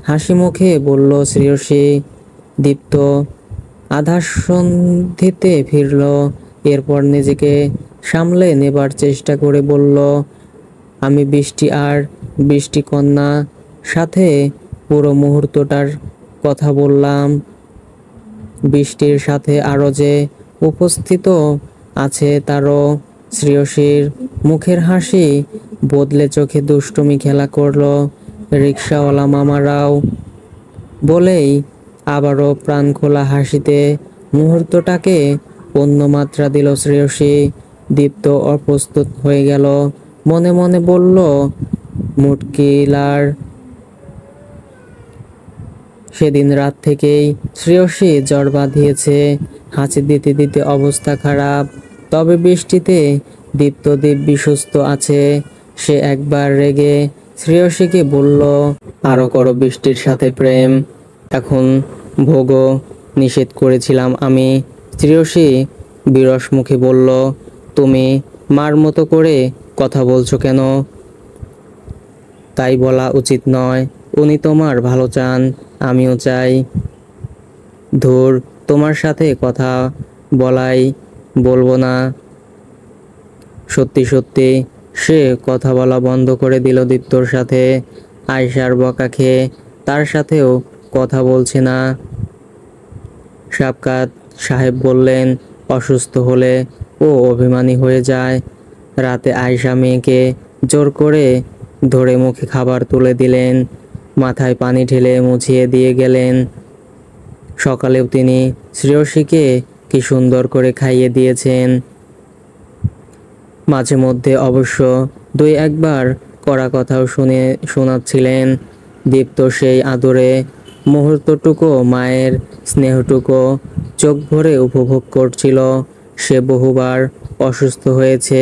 হাসি মুখে বলল শ্রেয়সী। দীপ্ত আধাসন্ধিতে ফিরল। এরপর নিজেকে সামলে নেবার চেষ্টা করে বলল, আমি বৃষ্টি আর বৃষ্টিকন্যা সাথে পুরো মুহূর্তটার কথা বললাম। বৃষ্টির সাথে আরো যে উপস্থিত আছে তারও। শ্রেয়সীর মুখের হাসি বদলে চোখে দুষ্টুমি খেলা করলো। রিকশাওয়ালা মামারাও বলেই আবারও প্রাণ খোলা হাসিতে মুহূর্তটাকে অন্য মাত্রা দিল শ্রেয়সী। দীপ্ত অপ্রস্তুত হয়ে গেল। মনে মনে বলল, মুটকিলার। সেদিন রাত থেকেই শ্রেয়সী জ্বর বাঁধিয়েছে, হাঁচি দিতে দিতে অবস্থা খারাপ। তবে বৃষ্টিতে দীপ্ত দিব্যি সুস্থ আছে। সে একবার রেগে শ্রেয়সীকে বলল, আরো করো বৃষ্টির সাথে প্রেম, এখন ভোগও নিষেধ করেছিলাম আমি। শ্রেয়সী বিরস মুখে বলল, তুমি মার মতো করে কথা বলছো কেন? তাই বলা উচিত নয়। উনি তোমার ভালো চান, আমিও চাই। ধুর, তোমার সাথে কথা বলাই বলবো না। সত্যি সত্যি সে কথা বলা বন্ধ করে দিল দীপ্তর সাথে। আয়শার বকা খেয়ে তার সাথেও কথা বলছে না। সাবকাত সাহেব বললেন, অসুস্থ হলে ও অভিমানী হয়ে যায়। রাতে আয়শা মেয়েকে জোর করে ধরে মুখে খাবার তুলে দিলেন, মাথায় পানি ঢেলে মুছিয়ে দিয়ে গেলেন। সকালেও তিনি শ্রেয়সীকে কি সুন্দর করে খাইয়ে দিয়েছেন। মাঝে মধ্যে অবশ্য দুই একবার কড়া কথাও শোনাচ্ছিলেন। দীপ্ত সেই আদরে মুহূর্তটুকু, মায়ের স্নেহটুকু চোখ ভরে উপভোগ করছিল। সে বহুবার অসুস্থ হয়েছে,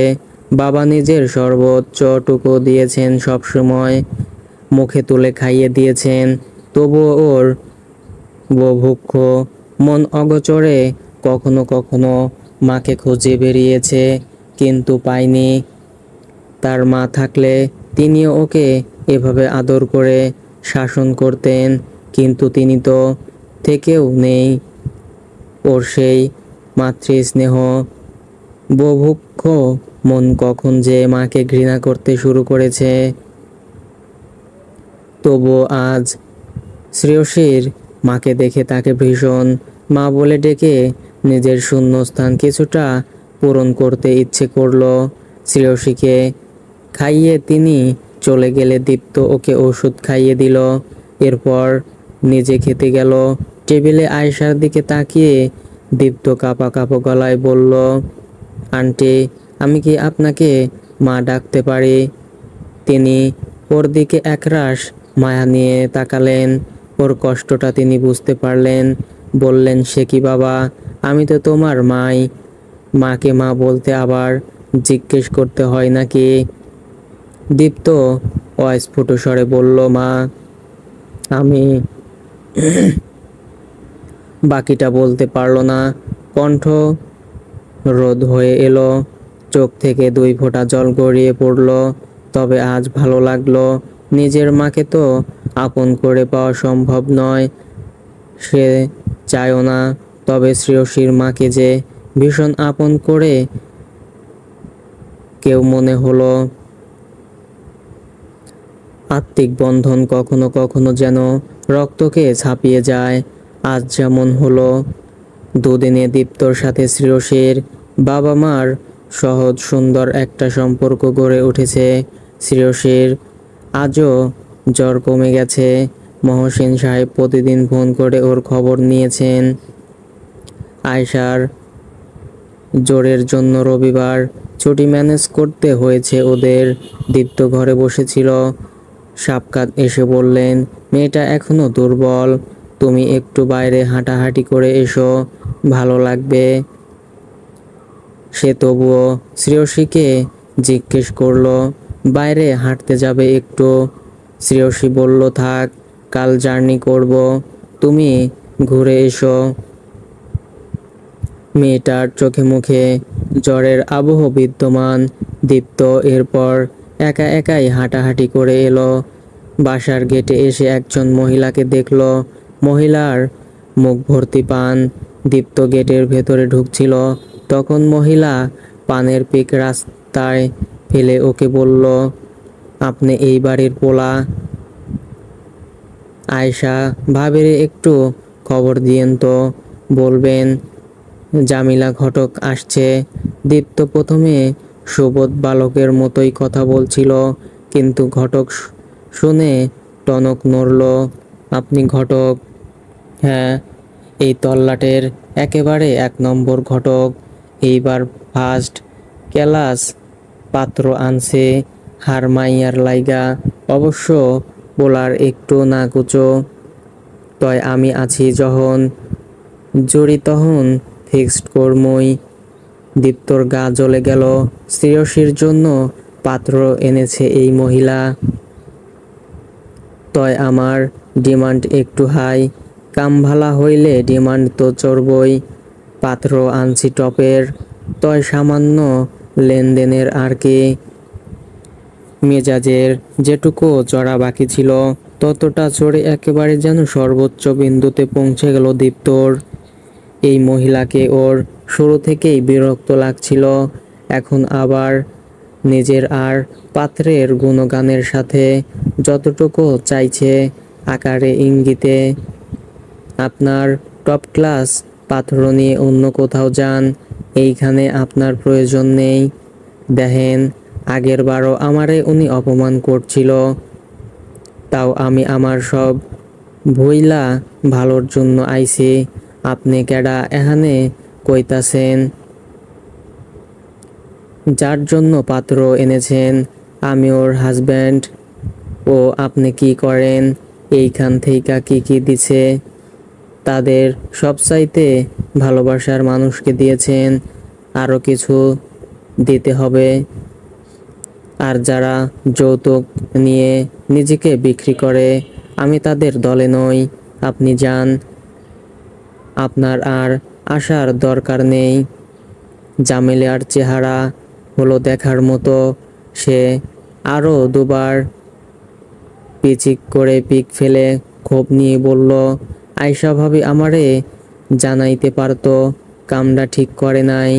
বাবা নিজের সর্বোচ্চটুকু দিয়েছেন, সবসময় মুখে তুলে খাইয়ে দিয়েছেন। তবুও ওর বুভুক্ষ মন অগোচরে কখনো কখনো মাকে খুঁজে বেরিয়েছে, কিন্তু পায়নি। তার মা থাকলে তিনিও ওকে এভাবে আদর করে শাসন করতেন, কিন্তু তিনি তো থেকেও নেই। ওর সেই মাতৃস্নেহ বুভুক্ষ মন কখন যে মাকে ঘৃণা করতে শুরু করেছে। তবুও আজ শ্রেয়সীর মাকে দেখে তাকে ভীষণ মা বলে ডেকে নিজের শূন্যস্থান কিছুটা পূরণ করতে ইচ্ছে করল। শ্রেয়সীকে খাইয়ে তিনি চলে গেলে দীপ্ত ওকে ওষুধ খাইয়ে দিল। এরপর নিজে খেতে গেল। টেবিলে আয়েশার দিকে তাকিয়ে দীপ্ত কাঁপা কাঁপা গলায় বলল, আন্টি, আমি কি আপনাকে মা ডাকতে পারি? তিনি ওর দিকে একরাশ মায়া নিয়ে তাকালেন। ওর কষ্টটা তিনি বুঝতে পারলেন। বললেন, সে কি বাবা, আমি তো তোমার মাই। মাকে মা বলতে আবার জিজ্ঞেস করতে হয় নাকি? দীপ্ত অস্ফুট স্বরে বলল, মা। আমি বাকিটা বলতে পারল না। কণ্ঠ রোধ হয়ে এলো, চোখ থেকে দুই ফোঁটা জল গড়িয়ে পড়ল। তবে আজ ভালো লাগলো। নিজের মাকে তো আপন করে পাওয়া সম্ভব নয়, সে চায়ও না। তবে শ্রেয়সীর মাকে যে ভীষণ আপন করে কেউ মনে হলো। আত্মিক বন্ধন কখনো কখনো যেন রক্তকে ছাপিয়ে যায়। আজ যেমন হলো। দুদিনে দীপ্তর সাথে শ্রেয়সীর বাবা মার সহজ সুন্দর একটা সম্পর্ক গড়ে উঠেছে। শ্রেয়সীর আজও জ্বর কমে গেছে। মহসিন সাহেব প্রতিদিন ফোন করে ওর খবর নিয়েছেন। আয়শার জ্বরের জন্য রবিবার ছুটি ম্যানেজ করতে হয়েছে ওদের। দীপ্ত ঘরে বসেছিল। সাবকাত এসে বললেন, মেয়েটা এখনো দুর্বল, তুমি একটু বাইরে হাঁটাহাঁটি করে এসো, ভালো লাগবে। সে তবুও শ্রেয়সীকে জিজ্ঞেস করলো, বাইরে হাঁটতে যাবে একটু? শ্রেয়সী বলল, থাক, কাল জার্নি করব, তুমি ঘুরে এসো। মেয়েটার চোখে মুখে জ্বরের আবহ বিদ্যমান। দীপ্ত এরপর একা একাই হাঁটাহাঁটি করে এলো। বাসার গেটে এসে একজন মহিলাকে দেখল। মহিলার মুখ ভর্তি পান। দীপ্ত গেটের ভেতরে ঢুকছিল, তখন মহিলা পানের পিক রাস্তায় ফেলে ওকে বলল, আপনি এই বাড়ির পোলা? আয়শা, ভাবির একটু খবর দিয়েন তো, বলবেন জামিলা ঘটক আসছে। দীপ্ত প্রথমে সুবোধ বালকের মতোই কথা বলছিল, কিন্তু ঘটক শুনে টনক নড়ল। আপনি ঘটক? হ্যাঁ, এই তল্লাটের একেবারে 1 নম্বর ঘটক। এইবার ফার্স্ট ক্লাস পাত্র আনছে হারমাইয়ার লাইগা। অবশ্য পোলার একটু না কুচো। তয় আমি আছি যখন জড়ি তখন ফিক্সড কর্মই। দীপ্তর গা জ্বলে গেল। শ্রেয়সীর জন্য পাত্র এনেছে এই মহিলা। তয় আমার ডিমান্ড একটু হাই। কাম ভালা হইলে ডিমান্ড তো চড়বই। পাত্র আনছি টপের, তয় সামান্য লেনদেনের আর কি। মেজাজের যেটুকু চড়া বাকি ছিল ততটা চড়ে একেবারে যেন সর্বোচ্চ বিন্দুতে পৌঁছে গেল দীপ্তর। এই মহিলাকে ওর শুরু থেকেই বিরক্ত লাগছিল, এখন আবার নিজের আর পাত্রের গুণগানের সাথে যতটুকু চাইছে আকারে ইঙ্গিতে। আপনার টপ ক্লাস পাত্র নিয়ে অন্য কোথাও যান, এইখানে আপনার প্রয়োজন নেই। দেখেন, আগের বারও আমারে উনি অপমান করছিল, তাও আমি আমার সব ভুইলা ভালোর জন্য আইছি। আপনি কেডা এখানে কইতাছেন? যার জন্য পাত্র এনেছেন আমি ওর হাজব্যান্ড। ও আপনি কি করেন? এইখান থেকে কি কি দিছে? তাদের সবচাইতে ভালোবাসার মানুষকে দিয়েছেন, আরও কিছু দিতে হবে। আর যারা যৌতুক নিয়ে নিজেকে বিক্রি করে আমি তাদের দলে নই। আপনি যান, আপনার আর আসার দরকার নেই। জামিলার চেহারা হলো দেখার মতো। সে আরও দুবার পিচিক করে পিক ফেলে ক্ষোভ নিয়ে বলল, আয়শা ভাবি আমারে জানাইতে পারতো, কামটা ঠিক করে নাই।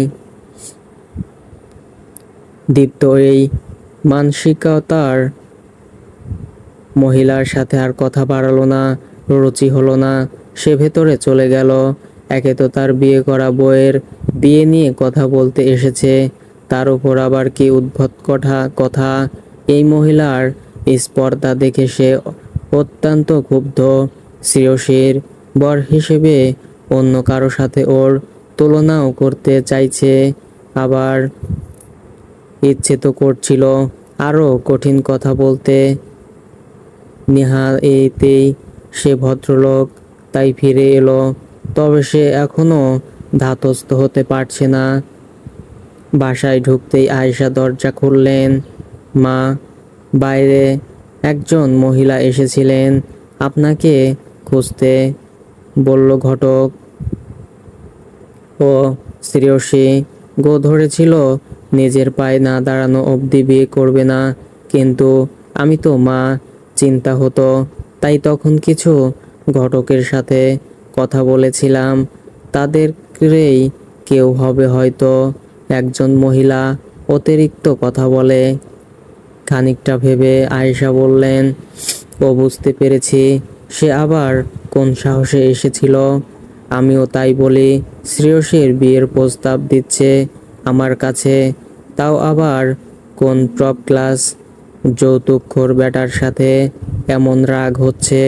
দীপ্ত এই মানসিকতার মহিলার সাথে আর কথা বাড়ালো না, রুচি হলো না। সে ভেতরে চলে গেল। একে তো তার বিয়ে করা বউয়ের বিয়ে নিয়ে কথা বলতে এসেছে, তার উপর আবার কি উদ্ভট কথা। এই মহিলার স্পর্ধা দেখে সে অত্যন্ত ক্ষুব্ধ। শ্রেয়সীর বর হিসেবে অন্য কারো সাথে ওর তুলনাও করতে চাইছে, আবার ইচ্ছে তো করছিল আরও কঠিন কথা বলতে। নিহাতেই সে ভদ্রলোক তাই ফিরে এলো, তবে সে এখনো ধাতস্থ হতে পারছে না। বাসায় ঢুকতেই আয়েশা দরজা খুললেন। মা, বাইরে একজন মহিলা এসেছিলেন আপনাকে খুঁজতে, বলল ঘটক। ও শ্রেয়সী গো ধরেছিল নিজের পায়ে না দাঁড়ানো অবধি বিয়ে করবে না, কিন্তু আমি তো মা, চিন্তা হতো, তাই তখন কিছু ঘটকের সাথে কথা বলেছিলাম, তাদেরই কেউ হবে হয়তো। একজন মহিলা অতিরিক্ত কথা বলে। খানিকটা ভেবে আয়েশা বললেন, ও বুঝতে পেরেছি, সে আবার কোন সাহসে এসেছিল। আমিও তাই বলি, শ্রেয়সীর বিয়ের প্রস্তাব দিচ্ছে আমার কাছে, তাও আবার কোন টপ ক্লাস যৌতুকখোর বেটার সাথে। এমন রাগ হচ্ছে।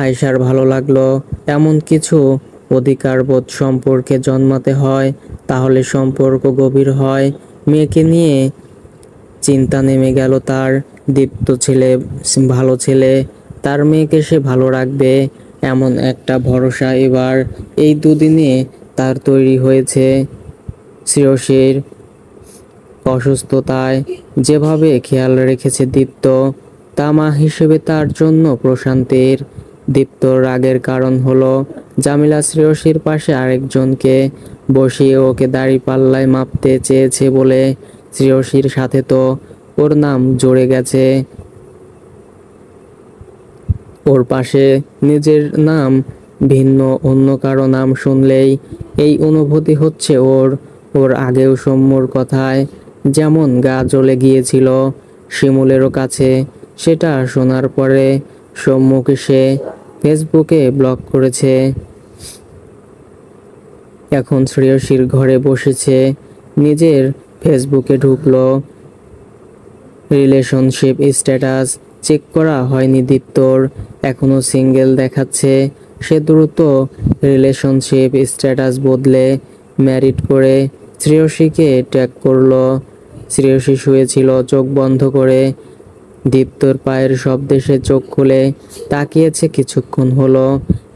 আয়েশার ভালো লাগলো, এমন কিছু অধিকারবোধ সম্পর্কে জন্মাতে হয়, তাহলে সম্পর্ক গভীর হয়। মেয়েকে নিয়ে চিন্তা নেমে গেল তার। দীপ্ত ছেলে, ভালো ছেলে, তার মেয়েকে সে ভালো রাখবে, এমন একটা ভরসা এবার এই দুদিনে তার তৈরি হয়েছে। শ্রেয়সীর অসুস্থতায় যেভাবে খেয়াল রেখেছে দীপ্ত, তা মা হিসেবে তার জন্য প্রশান্তির। দীপ্তর রাগের কারণ হলো জামিলা শ্রেয়সীর পাশে আরেকজনকে বসিয়ে ওকে দাঁড়িপাল্লায় মাপতে চেয়েছে বলে। শ্রেয়সীর সাথে তো ওর নাম জড়ে গেছে। ওর পাশে নিজের নাম ভিন্ন অন্য কারো নাম শুনলেই এই অনুভূতি হচ্ছে ওর। ওর আগেও সৌম্যর কথায় যেমন গা জ্বলে গিয়েছিল শিমুলেরও কাছে, সেটা শোনার পরে সৌম্যকে সে ফেসবুকে ব্লক করেছে। এখন শ্রেয়সীর ঘরে বসেছে, নিজের ফেসবুকে ঢুকলো। রিলেশনশিপ স্ট্যাটাস চেক করা হয়নি দীপ্তর, এখনো সিঙ্গেল দেখাচ্ছে। সে দ্রুত রিলেশনশিপ স্ট্যাটাস বদলে ম্যারিড করে শ্রেয়সীকে ট্যাগ করলো। শ্রেয়সী শুয়েছিল চোখ বন্ধ করে। দীপ্তর পায়ের শব্দে সে চোখ খুলে তাকিয়েছে কিছুক্ষণ হলো।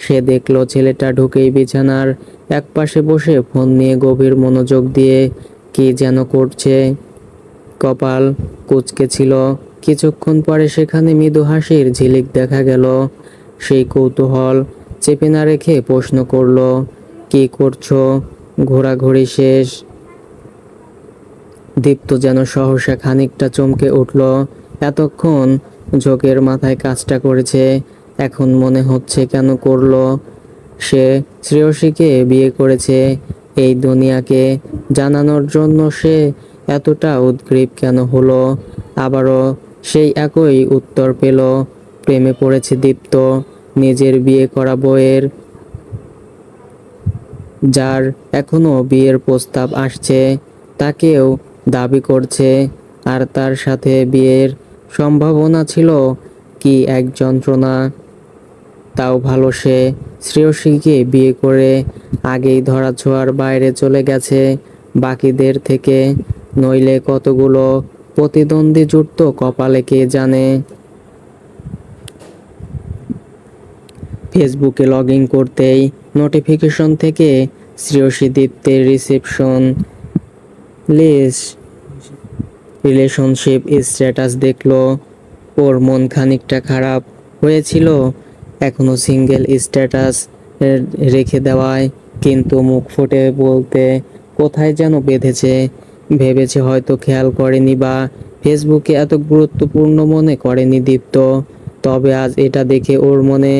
সে দেখলো ছেলেটা ঢুকেই বিছানার একপাশে বসে ফোন নিয়ে গভীর মনোযোগ দিয়ে কি যেন করছে। কপাল কুঁচকে ছিল। কিছুক্ষণ পরে সেখানে মৃদু হাসির ঝিলিক দেখা গেল। সেই কৌতূহল চেপে না রেখে প্রশ্ন করলো, কি করছো? ঘোরাঘুরি শেষ? দীপ্ত যেন সহসা খানিকটা চমকে উঠল। এতক্ষণ ঝোঁকের মাথায় কাজটা করেছে, এখন মনে হচ্ছে কেন করলো। সে শ্রেয়সীকে বিয়ে করেছে এই দুনিয়াকে জানানোর জন্য। সে এতটা উদ্গ্রীব কেন হলো? আবারও সেই একই উত্তর পেল। প্রেমে পড়েছে দীপ্ত নিজের বিয়ে করা বউয়ের, যার এখনো বিয়ের প্রস্তাব আসছে তাকেও দাবি করছে। আর তার সাথে বিয়ের সম্ভাবনা ছিল কি এক যন্ত্রণা। তাও ভালো সে শ্রেয়সীকে বিয়ে করে আগেই ধরাছোঁয়ার বাইরে চলে গেছে বাকিদের থেকে, নইলে কতগুলো প্রতিদ্বন্দ্বী জুটত কপালে কে জানে। ফেসবুকে লগ ইন করতেই নোটিফিকেশন থেকে শ্রেয়সী দীপ্তের রিসেপশন লিস্ট রিলেশনশিপ স্ট্যাটাস দেখলো। ওর মন খানিকটা খারাপ হয়েছিল এখনো সিঙ্গেল স্ট্যাটাস রেখে দেওয়ায়, কিন্তু মুখ ফুটে বলতে কোথায় যেন বেঁধেছে। ভেবেছে হয়তো খেয়াল করেনি বা ফেসবুকে এত গুরুত্বপূর্ণ মনে করেনি দীপ্ত। তবে আজ এটা দেখে ওর মনে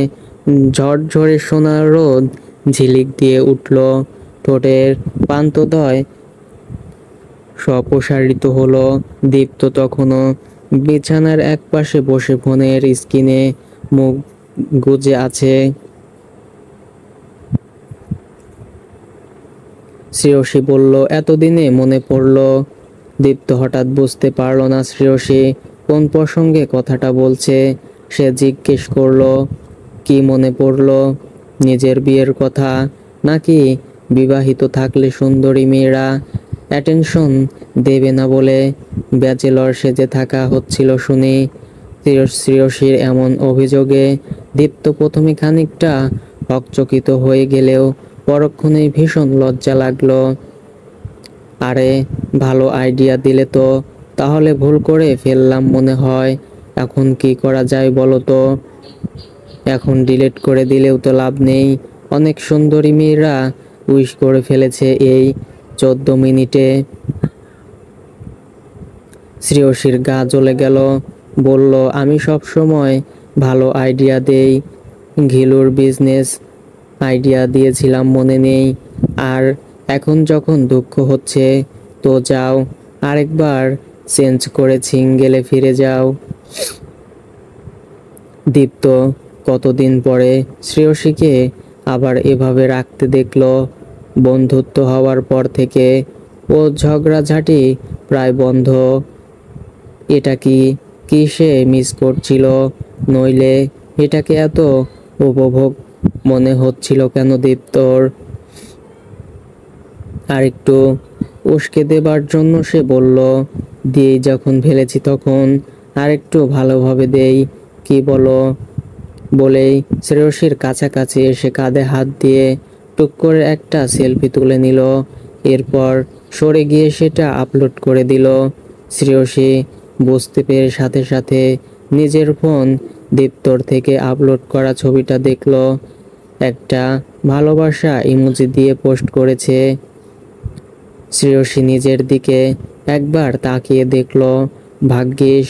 ঝরঝরে সোনার রোদ ঝিলিক দিয়ে উঠল। ঠোঁটের পান্তদয় স্বপ্রসারিত হলো। দীপ্ত তখনও বিছানার একপাশে বসে ফোনের স্ক্রিনে মুখ গুজে আছে। শ্রেয়সী বলল, এতদিনে মনে পড়ল। দীপ্ত হঠাৎ বুঝতে পারল না শ্রেয়সী কোন প্রসঙ্গে কথাটা বলছে। সে জিজ্ঞেস করলো, কি মনে পড়ল? নিজের বিয়ের কথা, নাকি বিবাহিত থাকলে সুন্দরী মেয়েরা অ্যাটেনশন দেবে না বলে ব্যাচেলর সেজে থাকা হচ্ছিল শুনি? শ্রেয়সীর এমন অভিযোগে দীপ্ত প্রথমে খানিকটা হকচকিত হয়ে গেলেও পরক্ষণেই ভীষণ লজ্জা লাগলো। আরে ভালো আইডিয়া দিলে তো, তাহলে ভুল করে ফেললাম মনে হয়। এখন কি করা যায় বলো তো? এখন ডিলিট করে দিলেও তো লাভ নেই। অনেক সুন্দরী মেয়েরা উইশ করে ফেলেছে এই 14 মিনিটে। শ্রেয়সীর গা জ্বলে গেল। বলল, আমি সব সময় ভালো আইডিয়া দেই। ঘিলুর বিজনেস আইডিয়া দিয়েছিলাম মনে নেই? আর এখন যখন দুঃখ হচ্ছে তো যাও আরেকবার চেঞ্জ করে সিঙ্গেলে ফিরে যাও। দীপ্ত কতদিন পরে শ্রেয়সীকে আবার এভাবে রাখতে দেখল। বন্ধুত্ব হওয়ার পর থেকে ও ঝগড়াঝাটি প্রায় বন্ধ। এটা কি সে মিস করছিল? নইলে এটাকে এত উপভোগ মনে হচ্ছিল কেন দীপ্তর? আর একটু উস্কে দেবার জন্য সে বলল, দিয়েই যখন ফেলেছি তখন আর একটু ভালোভাবে দেই, কি বলো? বলেই শ্রেয়সীর কাছাকাছি এসে কাঁধে হাত দিয়ে টুক করে একটা সেলফি তুলে নিল। এরপর সরে গিয়ে সেটা আপলোড করে দিল। শ্রেয়সী বুঝতে পেরে সাথে সাথে নিজের ফোন দীপ্তর থেকে আপলোড করা ছবিটা দেখল। একটা ভালোবাসা ইমোজি দিয়ে পোস্ট করেছে। শ্রেয়সী নিজের দিকে একবার তাকিয়ে দেখল, ভাগ্যিস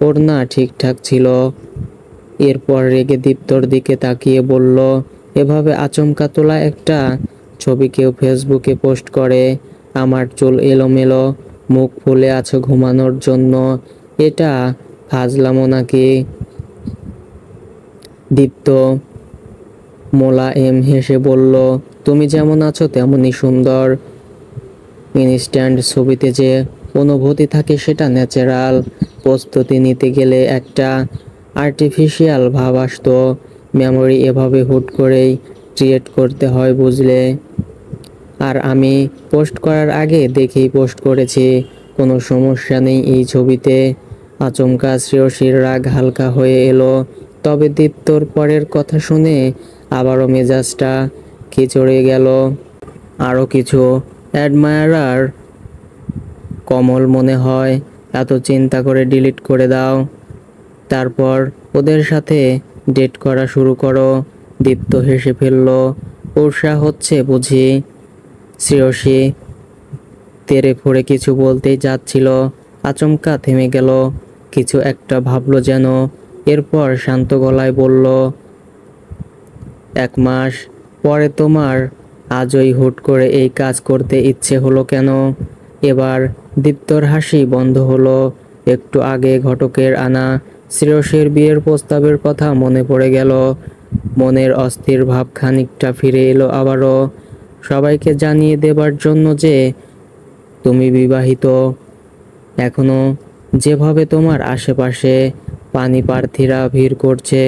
ওড়না ঠিকঠাক ছিল। এরপর রেগে দীপ্তর দিকে তাকিয়ে বলল, এভাবে আচমকা তোলা একটা ছবি কেউ ফেসবুকে পোস্ট করে? আমার চুল এলোমেলো, মুখ ফুলে আছে ঘুমানোর জন্য, এটা ফাজলামো নাকি? দীপ্ত মোলায়েম হেসে বলল, তুমি যেমন আছো তেমনই সুন্দর। ইনস্ট্যান্ট ছবিতে যে অনুভূতি থাকে সেটা ন্যাচারাল। প্রস্তুতি নিতে গেলে একটা আর্টিফিশিয়াল ভাব আসতো। মেমোরি এভাবে হুট করেই ক্রিয়েট করতে হয় বুঝলে। আর আমি পোস্ট করার আগে দেখেই পোস্ট করেছি, কোনো সমস্যা নেই এই ছবিতে। আচমকা শ্রেয়সীর রাগ হালকা হয়ে এলো। তবে দীপ্তর পরের কথা শুনে আবারও মেজাজটা খিচড়ে গেল। আরও কিছু অ্যাডমায়ারার কমল মনে হয়, এত চিন্তা করে ডিলিট করে দাও, তারপর ওদের সাথে ডেট করা শুরু করো। দীপ্ত হেসে ফেলল, ঈর্ষা হচ্ছে বুঝি? শ্রেয়সী তেড়ে ফুঁড়ে কিছু বলতেই যাচ্ছিল, আচমকা থেমে গেল, কিছু একটা ভাবলো যেন। এরপর শান্ত গলায় বলল, 1 মাস পরে তোমার আজই হুট করে এই কাজ করতে ইচ্ছে হলো কেন? এবার দীপ্তর হাসি বন্ধ হলো। একটু আগে ঘটকের আনা শ্রেয়সীর বিয়ের প্রস্তাবের কথা মনে পড়ে গেল। মনের অস্থির ভাব খানিকটা ফিরে এলো আবারও। সবাইকে জানিয়ে দেবার জন্য যে তুমি বিবাহিত। এখনো যেভাবে তোমার আশেপাশে পানি প্রার্থীরা ভিড় করছে।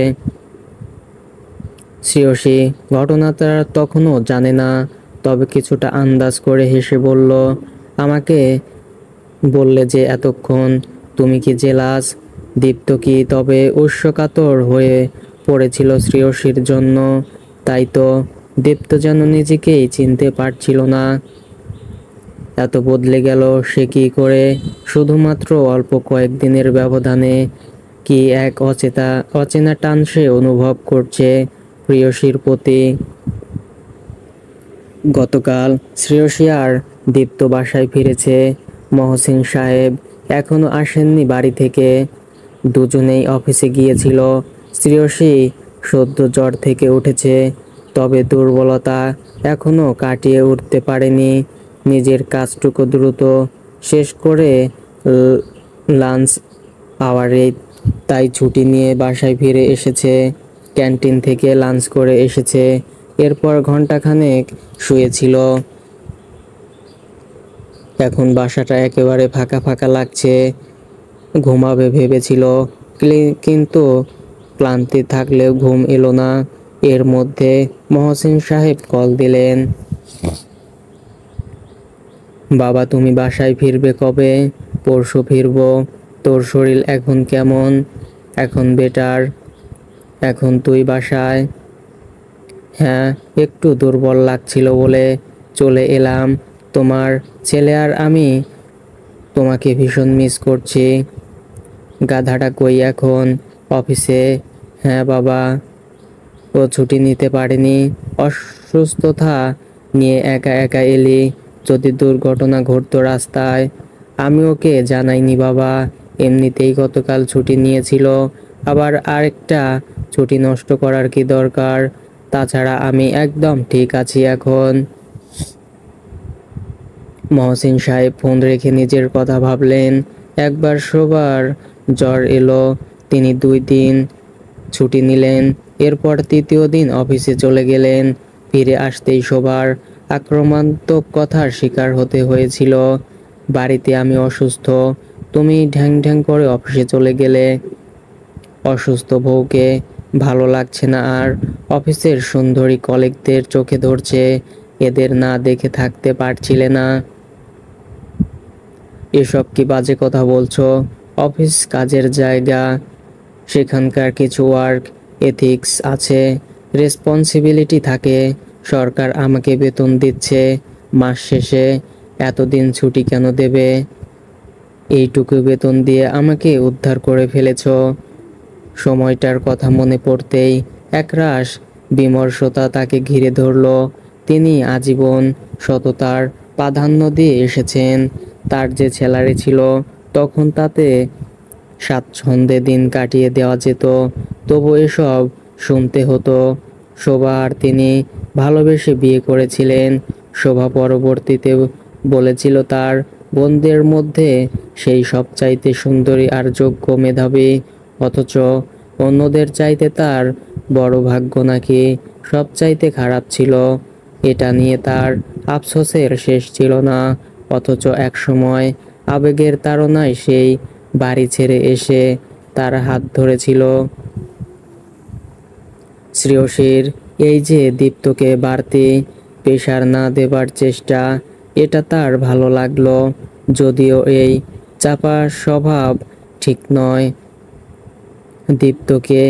শ্রেয়সী ঘটনাটা তখনও জানে না, তবে কিছুটা আন্দাজ করে হেসে বলল, আমাকে বললে যে এতক্ষণ। তুমি কি জেলাস? দীপ্ত কি তবে উৎসকাতর হয়ে পড়েছিল শ্রেয়সীর জন্য? তাই তো, দীপ্ত যেন নিজেকেই চিনতে পারছিল না। এত বদলে গেল সে কি করে? শুধুমাত্র অল্প কয়েকদিনের ব্যবধানে কি এক অচেনা টান সে অনুভব করছে প্রেয়সীর প্রতি। গতকাল শ্রেয়সী আর দীপ্ত বাসায় ফিরেছে। মহসিন সাহেব এখনো আসেননি বাড়ি থেকে। দুজনেই অফিসে গিয়েছিল। শ্রেয়সী সদ্য জ্বর থেকে উঠেছে, তবে দুর্বলতা এখনো কাটিয়ে উঠতে পারেনি। নিজের কাজটুকু দ্রুত শেষ করে লাঞ্চ আওয়ারে তাই ছুটি নিয়ে বাসায় ফিরে এসেছে। ক্যান্টিন থেকে লাঞ্চ করে এসেছে, এরপর ঘন্টাখানেক শুয়েছিল। এখন বাসাটা একেবারে ফাঁকা ফাঁকা লাগছে। ঘুমাবে ভেবেছিল, কিন্তু ক্লান্তি থাকলেও ঘুম এলো না। এর মধ্যে মহসিন সাহেব কল দিলেন। বাবা, তুমি বাসায় ফিরবে কবে? পরশু ফিরবো। তোর শরীর এখন কেমন? এখন বেটার। এখন তুই বাসায়? হ্যাঁ, একটু দুর্বল লাগছিল বলে চলে এলাম। তোমার ছেলে আর আমি তোমাকে ভীষণ মিস করছি। গাধাটা কই এখন? অফিসে। হ্যাঁ বাবা, ও ছুটি নিতে পারেনি। অসুস্থতা নিয়ে একা একা এলি। যদি দুর্ঘটনা ঘটতো রাস্তায়? আমি ওকে জানাইনি বাবা। এমনিতেই গতকাল ছুটি নিয়েছিল, আবার আরেকটা ছুটি নষ্ট করার কি দরকার? তাছাড়া আমি একদম ঠিক আছি এখন। মহসিন সাহেব ফোন রেখে নিজের কথা ভাবলেন। একবার সবার জ্বর এলো, তিনি 2 দিন ছুটি নিলেন। এরপর 3য় দিন অফিসে চলে গেলেন। ফিরে আসতেই সবার আক্রমণাত্মক কথার শিকার হতে হয়েছিল। বাড়িতে আমি অসুস্থ, তুমি ঢ্যাং ঢ্যাং করে অফিসে চলে গেলে। অসুস্থ বউকে ভালো লাগছে না আর। অফিসের সুন্দরী কলিগদের চোখে ধরছে, এদের না দেখে থাকতে পারছিলে না। এসব কি বাজে কথা বলছো? অফিস কাজের জায়গা, সেখানকার কিছু ওয়ার্ক এথিক্স আছে, রেসপন্সিবিলিটি থাকে। সরকার আমাকে বেতন দিচ্ছে, মাস শেষে এতদিন ছুটি কেন দেবে? এইটুকু বেতন দিয়ে আমাকে উদ্ধার করে ফেলেছ। সময়টার কথা মনে পড়তেই একরাশ বিমর্ষতা তাকে ঘিরে ধরল। তিনি আজীবন সততার প্রাধান্য দিয়ে এসেছেন। তার যে স্যালারি ছিল তখন তাতে স্বাচ্ছন্দ্যে দিন কাটিয়ে দেওয়া যেত, তবু এসব শুনতে হতো। শোভা আর তিনি ভালোবেসে বিয়ে করেছিলেন। শোভা পরবর্তীতে বলেছিল তার বোনদের মধ্যে সেই সবচাইতে সুন্দরী আর যোগ্য মেধাবী, অথচ অন্যদের চাইতে তার বড় ভাগ্য নাকি সবচাইতে খারাপ ছিল। এটা নিয়ে তার আফসোসের শেষ ছিল না। অথচ একসময় আবেগের তাড়নায় সেই বাড়ি ছেড়ে এসে তার হাত ধরেছিল। শ্রেয়সীর এই যে দীপ্তকে বাড়তি প্রেশার না দেবার চেষ্টা, এটা তার ভালো লাগলো। যদিও এই চাপা স্বভাব ঠিক নয়। দীপ্তকে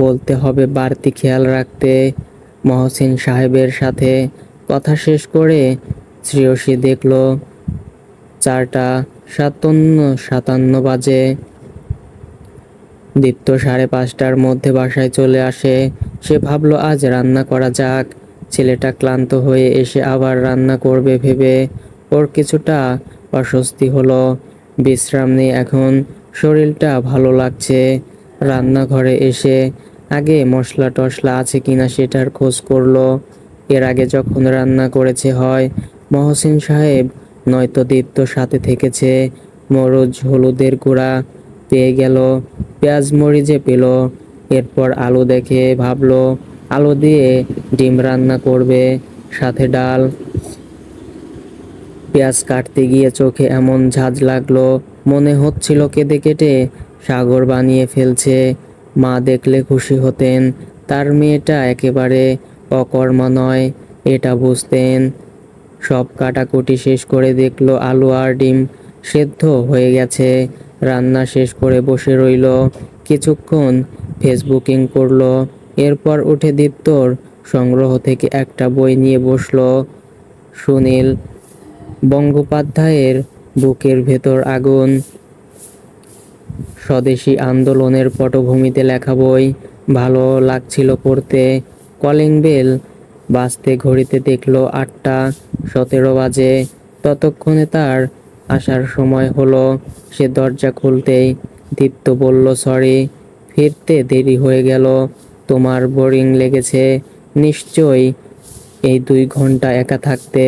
বলতে হবে বাড়তি খেয়াল রাখতে। মহসিন সাহেবের সাথে কথা শেষ করে শ্রেয়সী দেখল 4:57 বাজে। দীপ্ত 5:30টার মধ্যে বাসায় চলে আসে। সে ভাবল আজ রান্না করা যাক। ছেলেটা ক্লান্ত হয়ে এসে আবার রান্না করবে ভেবে ওর কিছুটা অস্বস্তি হলো। বিশ্রাম নেই এখন, শরীরটা ভালো লাগছে। রান্নাঘরে এসে আগে মশলা টশলা আছে কিনা সেটার খোঁজ করলো। এর আগে যখন রান্না করেছে হয় মহসিন সাহেব, নয়তো দীপ্ত সাথে থেকেছে। মরচ হলুদের গুঁড়া পেয়ে গেল, পেঁয়াজ মরিচে পেল। এরপর আলু দেখে ভাবলো আলু দিয়ে ডিম রান্না করবে, সাথে ডাল। পেঁয়াজ কাটতে গিয়ে চোখে এমন ঝাঁজ লাগলো, মনে হচ্ছিল কেঁদে কেটে সাগর বানিয়ে ফেলছে। মা দেখলে খুশি হতেন, তার মেয়েটা একেবারে অকর্মা নয়, এটা বুঝতেন। সব কাটাকুটি শেষ করে দেখলো আলু আর ডিম সেদ্ধ হয়ে গেছে। রান্না শেষ করে বসে রইল, কিছুক্ষণ ফেসবুকিং করলো। এরপর উঠে দীপ্তর সংগ্রহ থেকে একটা বই নিয়ে বসলো। সুনীল বন্দ্যোপাধ্যায়ের বুকের ভেতর আগুন, স্বদেশী আন্দোলনের পটভূমিতে লেখা বই। ভালো লাগছিল পড়তে। কলিং বেল বাজতে ঘড়িতে দেখলো 8টা 17 বাজে। ততক্ষণে তার আসার সময় হলো। সে দরজা খুলতেই দীপ্ত বলল, সরি, ফিরতে দেরি হয়ে গেল। তোমার বোরিং লেগেছে নিশ্চয়ই এই 2 ঘন্টা একা থাকতে।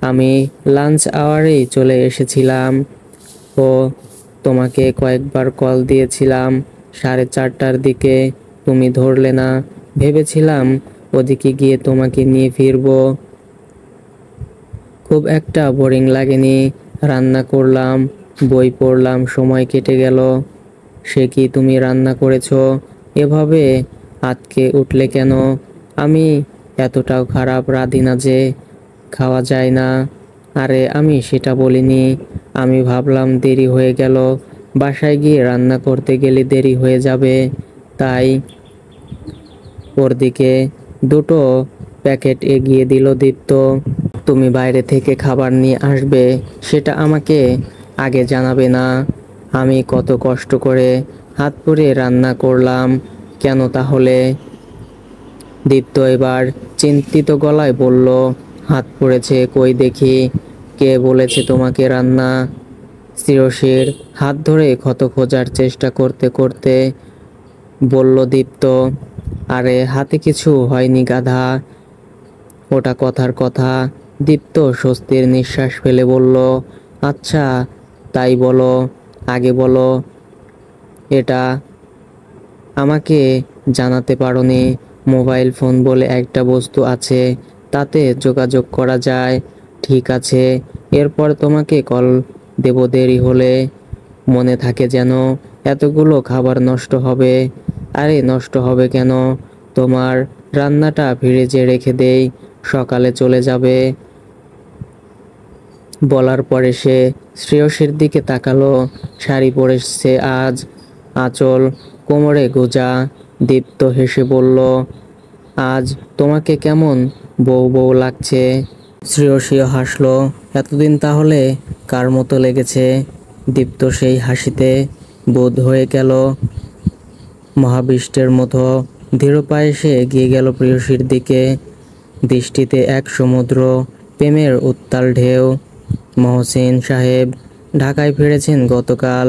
আমি লাঞ্চ আওয়ারেই চলে এসেছিলাম। ও, তোমাকে কয়েকবার কল দিয়েছিলাম 4:30টার দিকে, তুমি ধরলে না। ভেবেছিলাম ওদিকে গিয়ে তোমাকে নিয়ে ফিরবো। খুব একটা বোরিং লাগেনি, রান্না করলাম, বই পড়লাম, সময় কেটে গেল। সে কি, তুমি রান্না করেছো? এভাবে আটকে উঠলে কেন? আমি এতটাও খারাপ রাঁধি না যে খাওয়া যায় না। আরে আমি সেটা বলিনি, আমি ভাবলাম দেরি হয়ে গেল, বাসায় গিয়ে রান্না করতে গেলে দেরি হয়ে যাবে, তাই। ওর দিকে 2টো প্যাকেট এগিয়ে দিল দীপ্ত। তুমি বাইরে থেকে খাবার নিয়ে আসবে সেটা আমাকে আগে জানাবে না? আমি কত কষ্ট করে হাত পুড়িয়ে রান্না করলাম, কেন তাহলে? দীপ্ত এবার চিন্তিত গলায় বলল, হাত পুড়েছে কই দেখি, কে বলেছে তোমাকে রান্না? শিরশির হাত ধরে ক্ষত খোঁজার চেষ্টা করতে করতে বলল দীপ্ত, আরে হাতে কিছু হয়নি গাধা, ওটা কথার কথা। দীপ্ত স্বস্তির নিঃশ্বাস ফেলে বলল, আচ্ছা তাই বলো, আগে বলো, এটা আমাকে জানাতে পারোনি? মোবাইল ফোন বলে একটা বস্তু আছে, তাতে যোগাযোগ করা যায়। ঠিক আছে, এরপর তোমাকে কল দেব দেরি হলে, মনে থাকে যেন। এতগুলো খাবার নষ্ট হবে। আরে নষ্ট হবে কেন? তোমার রান্নাটা ফ্রিজে রেখে দেই, সকালে চলে যাবে। বলার পরে সে শ্রেয়সীর দিকে তাকালো। শাড়ি পরেছে আজ, আঁচল কোমরে গোজা। দীপ্ত হেসে বলল, আজ তোমাকে কেমন বউ বউ লাগছে? শ্রেয়সীও হাসলো। এতদিন তাহলে কার মতো লেগেছে? দীপ্ত সেই হাসিতে বোধ হয়ে গেল মহাবিষ্টের মতো। ধীর পায়ে সে এগিয়ে গেল প্রেয়সীর দিকে, দৃষ্টিতে এক সমুদ্র প্রেমের উত্তাল ঢেউ। মহসিন সাহেব ঢাকায় ফিরেছেন গতকাল।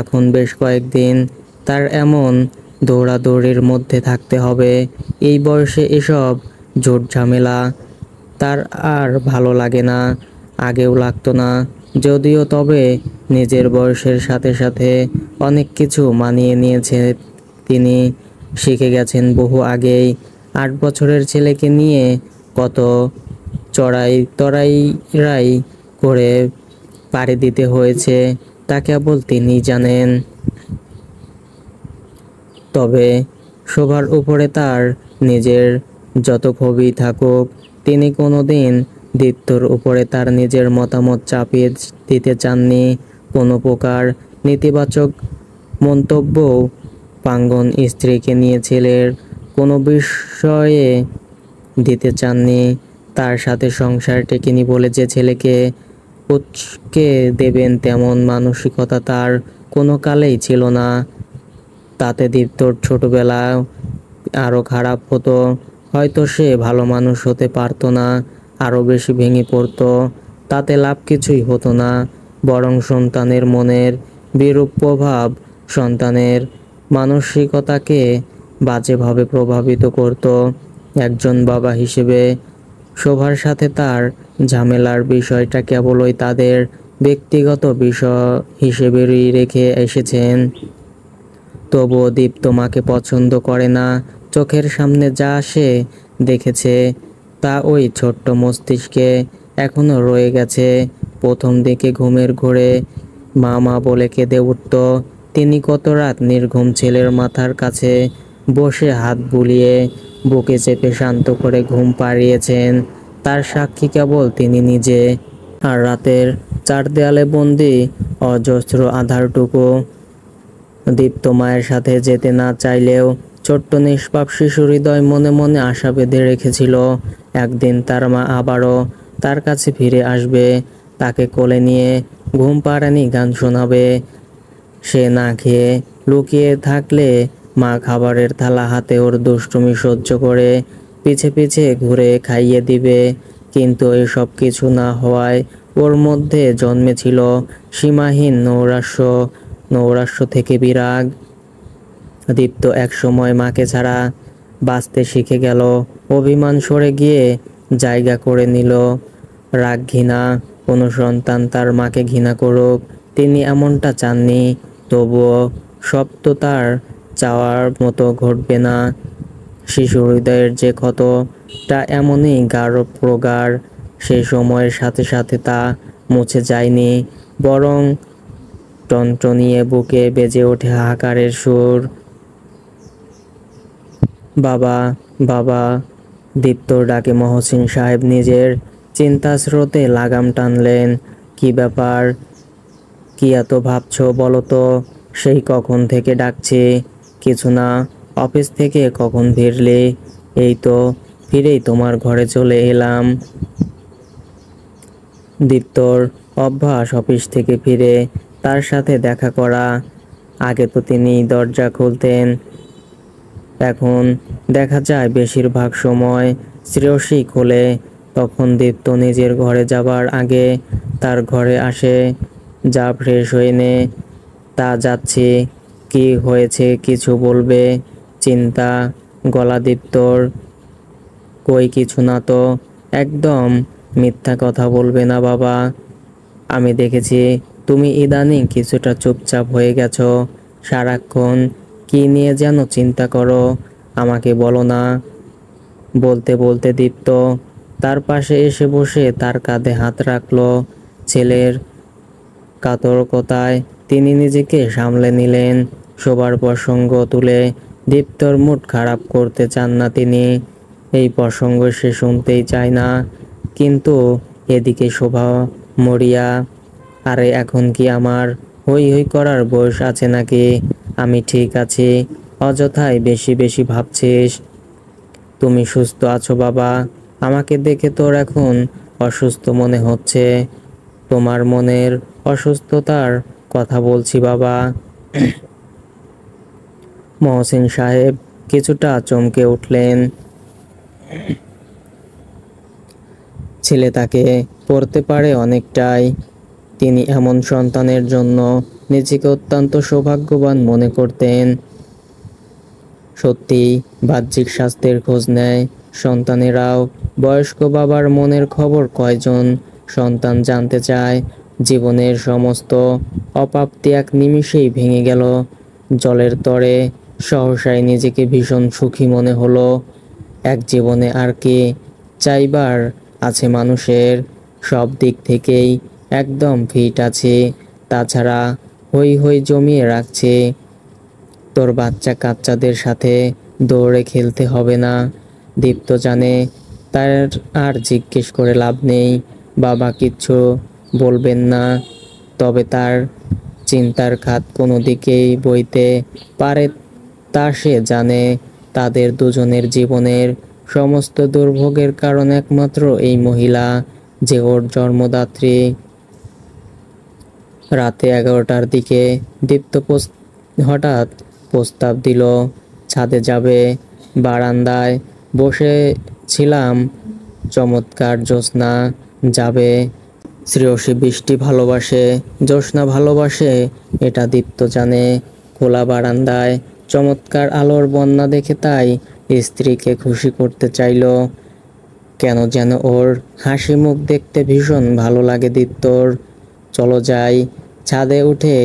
এখন বেশ কয়েকদিন তার এমন দৌড়াদৌড়ির মধ্যে থাকতে হবে। এই বয়সে এসব ঝুট ঝামেলা তার আর ভালো লাগে না, আগেও লাগতো না যদিও। তবে নিজের বয়সের সাথে সাথে অনেক কিছু মানিয়ে নিয়েছে তিনি, শিখে গেছেন বহু আগেই। 8 বছরের ছেলেকে নিয়ে কত চড়াই তরাই করে পাড়ি দিতে হয়েছে তা কেবল তিনিই জানেন। তবে শোভার উপরে তার নিজের যত ক্ষোভই থাকুক, তিনি কোনোদিন দীপ্তর উপরে তার নিজের মতামত চাপিয়ে দিতে চাননি। কোনো প্রকার নেতিবাচক মন্তব্য প্রাঙ্গণ স্ত্রীকে নিয়ে ছেলের কোনো বিষয়ে দিতে চাননি। তার সাথে সংসার টেকেনি বলে যে ছেলেকে উৎকে দেবেন তেমন মানসিকতা তার কোনো কালেই ছিল না। তাতে দীপ্তর ছোটবেলায় আরও খারাপ হতো, হয়তো সে ভালো মানুষ হতে পারতো না, আরও বেশি ভেঙে পড়তো। তাতে লাভ কিছুই হতো না, বরং সন্তানের মনের বিরূপ প্রভাব সন্তানের মানসিকতাকে বাজেভাবে প্রভাবিত করত। একজন বাবা হিসেবে শোভার সাথে তার ঝামেলার বিষয়টা কেবলই তাদের ব্যক্তিগত বিষয় হিসেবেই রেখে এসেছেন। তবুও দীপ্ত মাকে পছন্দ করে না। চোখের সামনে যা সে দেখেছে তা ওই ছোট্ট মস্তিষ্কে এখনো রয়ে গেছে। প্রথম দিকে ঘুমের ঘোরে মা মা বলে কেঁদে উঠত। তিনি কত রাত নির্ঘুম ছেলের মাথার কাছে বসে হাত বুলিয়ে বুকে চেপে শান্ত করে ঘুম পাড়িয়েছেন। তার সাক্ষী কেবল তিনি নিজে, আর রাতের চার দেয়ালে বন্দি অজস্র আধারটুকু। দীপ্ত মায়ের সাথে যেতে না চাইলেও ছোট্ট নিষ্পাপ শিশু হৃদয় মনে মনে আশা বেঁধে রেখেছিল, একদিন তার মা আবারও তার কাছে ফিরে আসবে, তাকে কোলে নিয়ে ঘুম পাড়ানি গান শোনাবে। সে না খেয়ে লুকিয়ে থাকলে মা খাবারের থালা হাতে ওর দুষ্টুমি সহ্য করে পিছে পিছে ঘুরে খাইয়ে দিবে। কিন্তু এসব কিছু না হওয়ায় ওর মধ্যে জন্মেছিল সীমাহীন নৈরাশ্য থেকে বিরাগ। দীপ্ত একসময় মাকে ছাড়া বাঁচতে শিখে গেল। অভিমান সরে গিয়ে জায়গা করে নিল রাগ ঘৃণা। কোনো সন্তান তার মাকে ঘৃণা করুক, তিনি এমনটা চাননি। তবুও সব তো তার চাওয়ার মতো ঘটবে না। শিশু হৃদয়ের যে ক্ষতটা এমনই গাঢ় প্রগাঢ়, সেই সময়ের সাথে সাথে তা মুছে যায়নি, বরং টনটনিয়ে বুকে বেজে ওঠে হাহাকারের সুর। বাবা, বাবা! দীপ্তর ডাকে মহসিন সাহেব নিজের চিন্তা স্রোতে লাগাম টানলেন। কি ব্যাপার? কি এত ভাবছো বলো তো? সেই কখন থেকে ডাকছি। কিছু না। অফিস থেকে কখন ফিরলে? এই তো ফিরেই তোমার ঘরে চলে এলাম। দীপ্তর অভ্যাস অফিস থেকে ফিরে তার সাথে দেখা করা। আগে তো তিনি দরজা খুলতেন, এখন দেখা যায় বেশিরভাগ সময় শ্রেয়সী খোলে। তখন দীপ্ত নিজের ঘরে যাবার আগে তার ঘরে আসে। যা ফ্রেশ হয়ে নে। তা যাচ্ছি। কি হয়েছে কিছু বলবে? চিন্তা গলা দীপ্তর। কই কিছু না তো। একদম মিথ্যা কথা বলবে না বাবা। আমি দেখেছি তুমি ইদানিং কিছুটা চুপচাপ হয়ে গেছো। সারাক্ষণ কি নিয়ে যেন চিন্তা করো, আমাকে বলো না। বলতে বলতে দীপ্ত তার পাশে এসে বসে তার কাঁধে হাত রাখলো। ছেলের কাতরকতায় তিনি নিজেকে সামলে নিলেন। শোবার প্রসঙ্গ তুলে দীপ্তর মুড খারাপ করতে চান না তিনি। এই প্রসঙ্গ সে শুনতেই চায় না। কিন্তু এদিকে শোভা মরিয়া। আরে এখন কি আমার হই হই করার বয়স আছে নাকি? আমি ঠিক আছি। অযথাই বেশি বেশি ভাবছিস। তুমি সুস্থ আছো বাবা? আমাকে দেখে তোর এখন অসুস্থ মনে হচ্ছে। তোমার মনের অসুস্থতার কথা বলছি বাবা। মহসিন সাহেব কিছুটা চমকে উঠলেন। ছেলে তাকে পড়তে পারে অনেকটাই। তিনি এমন সন্তানের জন্য নিজেকে অত্যন্ত সৌভাগ্যবান মনে করতেন। সত্যি বাহ্যিক স্বাস্থ্যের খোঁজ নেয় সন্তানেরাও। বয়স্ক বাবার মনের খবর কয়জন সন্তান জানতে চায়? জীবনের সমস্ত অপ্রাপ্তি এক নিমিষেই ভেঙে গেল জলের তরে। সহসাই নিজেকে ভীষণ সুখী মনে হলো। এক জীবনে আর কি চাইবার আছে মানুষের? সব দিক থেকেই একদম ফিট আছে। তাছাড়া হই হই জমিয়ে রাখছে। তোর বাচ্চা কাচ্চাদের সাথে দৌড়ে খেলতে হবে না। দীপ্ত জানে তার আর জিজ্ঞেস করে লাভ নেই। বাবা কিচ্ছু বলবেন না। তবে তার চিন্তার খাত কোনো দিকেই বইতে পারে তা সে জানে। তাদের দুজনের জীবনের সমস্ত দুর্ভোগের কারণ একমাত্র এই মহিলা, যে ওর জন্মদাত্রী। রাতে 11টার দিকে দীপ্ত হঠাৎ প্রস্তাব দিল ছাদে যাবে। বারান্দায় বসে ছিলাম, চমৎকার জ্যোৎস্না যাবে। শ্রেয়সী বৃষ্টি ভালোবাসে, জ্যোৎস্না ভালোবাসে, এটা দীপ্ত জানে। খোলা বারান্দায় চমৎকার আলোর বন্যা দেখে তাই স্ত্রীকে খুশি করতে চাইল। কেন যেন ওর হাসি মুখ দেখতে ভীষণ ভালো লাগে দীপ্তর। চলো যাই। ছাদে উঠে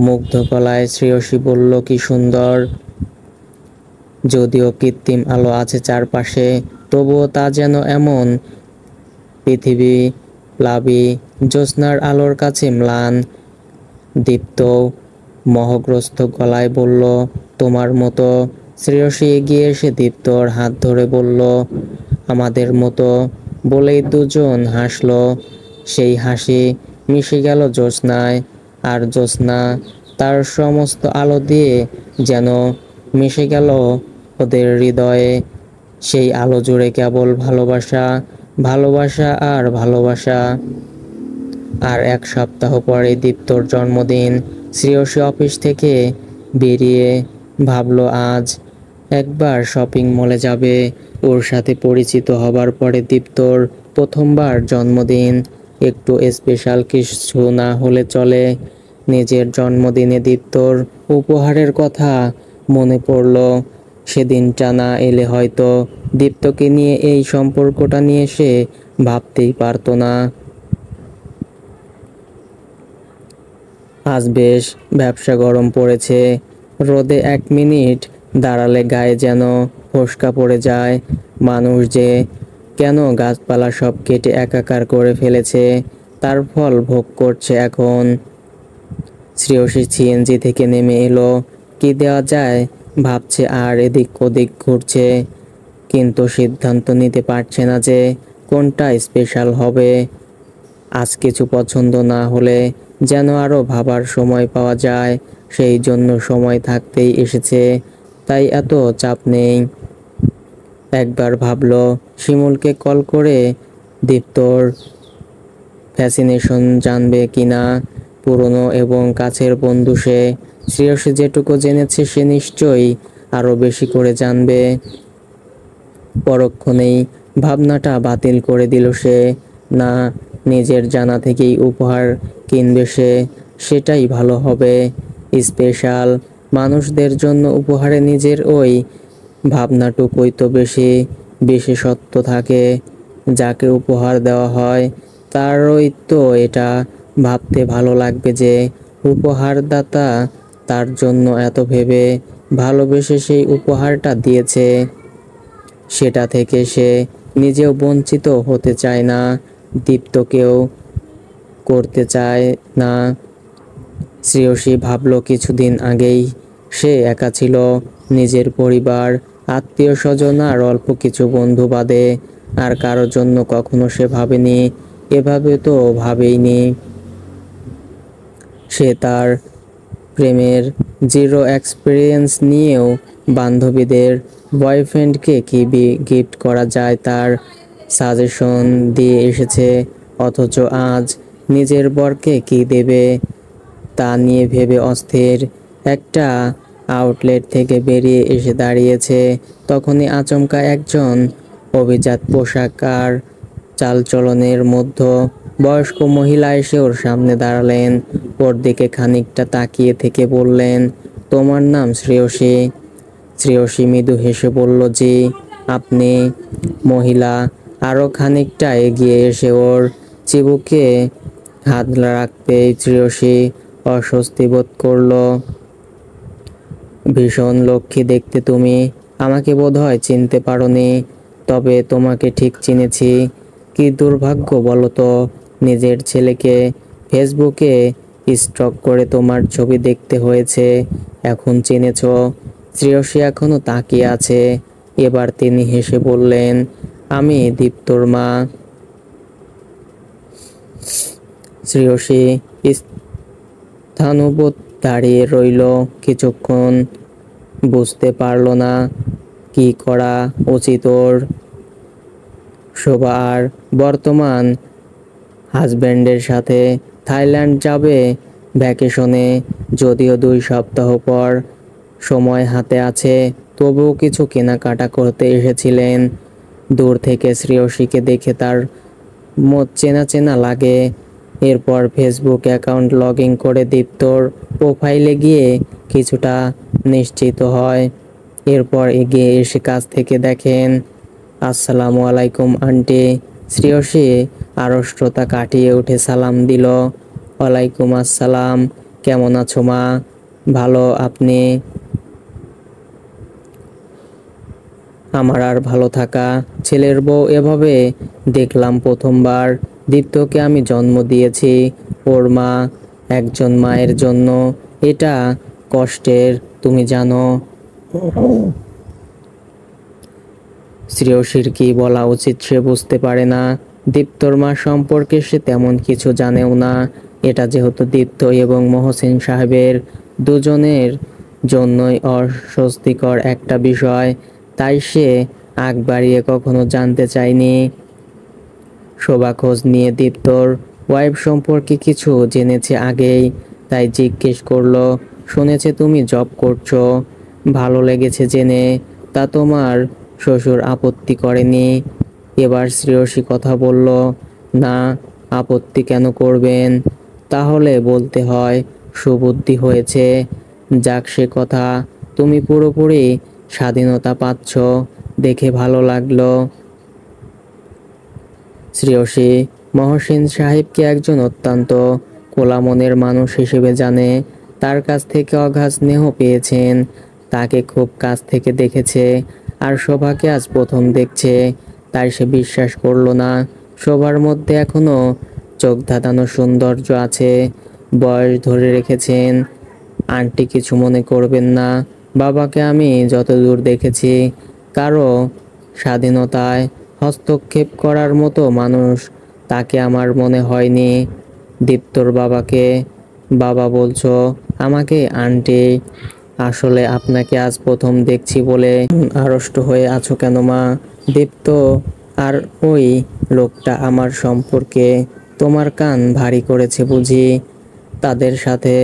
মুগ্ধ গলায় শ্রেয়সী বলল, কি সুন্দর। যদিও কৃত্রিম আলো আছে চারপাশে, তবুও তা যেন এমন পৃথিবী প্লাবী জ্যোৎস্নার আলোর কাছে ম্লান। দীপ্ত মোহগ্রস্ত গলায় বলল, তোমার মতো। শ্রেয়সী এগিয়ে এসে দীপ্তর হাত ধরে বলল, আমাদের মতো। বলেই দুজন হাসলো। সেই হাসি মিশে গেল জ্যোৎস্নায়, আর জ্যোৎস্না তার সমস্ত আলো দিয়ে যেন মিশে গেল ওদের হৃদয়ে। সেই আলো জুড়ে কেবল ভালোবাসা, ভালোবাসা আর ভালোবাসা। আর এক সপ্তাহ পরে দীপ্তর জন্মদিন। শ্রেয়সী অফিস থেকে বেরিয়ে ভাবলো আজ একবার শপিং মলে যাবে। ওর সাথে পরিচিত হবার পরে দীপ্তর প্রথমবার জন্মদিন। একটু স্পেশাল কিছু না হলে চলে। নিজের জন্মদিনে দীপ্তর উপহারের কথা মনে পড়ল। সেদিনটা না এলে হয়তো দীপ্তকে নিয়ে এই সম্পর্কটা নিয়ে সে ভাবতেই পারতো না। আজ বেশ ব্যবসা গরম পড়েছে। রোদে 1 মিনিট দাঁড়ালে গায়ে যেন ফোস্কা পড়ে যায়। মানুষ যে কেন গাছপালা সব কেটে একাকার করে ফেলেছে, তার ফল ভোগ করছে এখন। শ্রেয়সী সিএনজি থেকে নেমে এলো। কি দেওয়া যায় ভাবছে আর এদিক ওদিক ঘুরছে, কিন্তু সিদ্ধান্ত নিতে পারছে না যে কোনটা স্পেশাল হবে। আজ কিছু পছন্দ না হলে যেন আরো ভাবার সময় পাওয়া যায়, সেই জন্য সময় থাকতেই এসেছে, তাই এত চাপ নেই। একবার ভাবলো শিমুলকে কল করে দীপ্তর ফ্যাসিনেশন জানবে কিনা। পুরনো এবং কাছের বন্ধু সে। শ্রেয়সী যেটুকু জেনেছে সে নিশ্চয়ই আরো বেশি করে জানবে। পরক্ষণেই ভাবনাটা বাতিল করে দিল সে। না, নিজের জানা থেকেই উপহার কিনবে সে, সেটাই ভালো হবে। স্পেশাল মানুষদের জন্য উপহারে নিজের ওই ভাবনাটুকুই তো বেশি বিশেষত্ব থাকে। যাকে উপহার দেওয়া হয় তারই তো এটা ভাবতে ভালো লাগবে যে উপহারদাতা তার জন্য এত ভেবে ভালোবেসে সেই উপহারটা দিয়েছে। সেটা থেকে সে নিজেও বঞ্চিত হতে চায় না, দীপ্তকেও করতে চায় না। শ্রেয়সী ভাবলো কিছুদিন আগেই সে একা ছিল। নিজের পরিবার, আত্মীয় স্বজন আর অল্প কিছু বন্ধু বাদে আর কারোর জন্য কখনো সে ভাবেনি। এভাবে তো ভাবেইনি। সে তার প্রেমের জিরো এক্সপিরিয়েন্স নিয়েও বান্ধবীদের বয়ফ্রেন্ডকে কি গিফট করা যায় তার সাজেশন দিয়ে এসেছে। অথচ আজ নিজের বরকে কি দেবে তা নিয়ে ভেবে অস্থির। একটা আউটলেট থেকে বেরিয়ে এসে দাঁড়িয়েছে, তখনই আচমকা একজন অভিজাত পোশাক আর চালচলনের মধ্য বয়স্ক মহিলা এসে ওর সামনে দাঁড়ালেন। ওর দিকে খানিকটা তাকিয়ে থেকে বললেন, তোমার নাম শ্রেয়সী? শ্রেয়সী মৃদু হেসে বলল, জি। আপনি? মহিলা আরও খানিকটা এগিয়ে এসে ওর চিবুকে হাত রাখতেই শ্রেয়সী অস্বস্তি বোধ করল। ভীষণ লক্ষ্মী দেখতে তুমি। আমাকে বোধহয় চিনতে পারোনি, তবে তোমাকে ঠিক চিনেছি। কি দুর্ভাগ্য বলো তো, নিজের ছেলেকে ফেসবুকে স্টক করে তোমার ছবি দেখতে হয়েছে, এখন চিনেছ। শ্রেয়সী এখনো তাকিয়ে আছে। এবার তিনি হেসে বললেন, আমি দীপ্তর মা। শ্রেয়সী স্থাণুবোধ দাঁড়িয়ে রইল কিছুক্ষণ, বুঝতে পারল না কি করা উচিত ওর। শোভা আর বর্তমান হাজব্যান্ডের সাথে থাইল্যান্ড যাবে ভ্যাকেশনে। যদিও 2 সপ্তাহ পর সময় হাতে আছে, তবুও কিছু কেনাকাটা করতে এসেছিলেন। দূর থেকে শ্রেয়সীকে দেখে তার চেনা চেনা লাগে। এরপর ফেসবুক অ্যাকাউন্ট লগ ইন করে দীপ্তর প্রোফাইলে গিয়ে কিছুটা নিশ্চিত হয়। এরপর এগিয়ে এসে কাছ থেকে দেখেন, আসসালামু আলাইকুম আন্টি। শ্রেয়সী আড়ষ্টতা কাটিয়ে উঠে সালাম দিল। ওয়ালাইকুম আসসালাম, কেমন আছো মা? ভালো, আপনি? আমার আর ভালো থাকা, ছেলের বউ এভাবে দেখলাম প্রথমবার। দীপ্তকে আমি জন্ম দিয়েছি, ওর মা। একজন মায়ের জন্য এটা কষ্টের, তুমি জানো। শ্রেয়সীর কি বলা উচিত সে বুঝতে পারে না। দীপ্তর মা সম্পর্কে সে তেমন কিছু জানেও না। এটা যেহেতু দীপ্ত এবং মহসিন সাহেবের দুজনের জন্যই অস্বস্তিকর একটা বিষয়, তাই সে আগ বাড়িয়ে কখনো জানতে চায়নি। শোভা খোঁজ নিয়ে দীপ্তর ওয়াইফ সম্পর্কে কিছু জেনেছে আগেই, তাই জিজ্ঞেস করলো, শুনেছে তুমি জব করছো, ভালো লেগেছে জেনে। তা তোমার শ্বশুর আপত্তি করেনি? এবার শ্রেয়সী কথা বলল, না, আপত্তি কেন করবেন? তাহলে বলতে হয় সুবুদ্ধি হয়েছে। যাক সে কথা, তুমি পুরোপুরি স্বাধীনতা পাচ্ছ, দেখে ভালো লাগলো। শ্রেয়সী মহসিন সাহেবকে একজন অত্যন্ত খোলা মনের মানুষ হিসেবে জানে। তার কাছ থেকে অগাধ স্নেহ পেয়েছেন, তাকে খুব কাছ থেকে দেখেছে। আর শোভাকে আজ প্রথম দেখছে, তাই সে বিশ্বাস করলো না শোভার মধ্যে এখনো চোখ ধাঁধানো সৌন্দর্য আছে। বয়স ধরে রেখেছেন। আন্টি কিছু মনে করবেন না, বাবাকে আমি যতদূর দেখেছি কারো স্বাধীনতায় হস্তক্ষেপ করার মতো মানুষ তাকে আমার মনে হয়নি। দীপ্তর বাবাকে বাবা বলছো, আমাকে আন্টি? আসলে আপনাকে আজ প্রথম দেখছি বলে আড়ষ্ট হয়ে আছো কেন মা? দীপ্ত আর ওই লোকটা আমার সম্পর্কে তোমার কান ভারী করেছে বুঝি? তাদের সাথে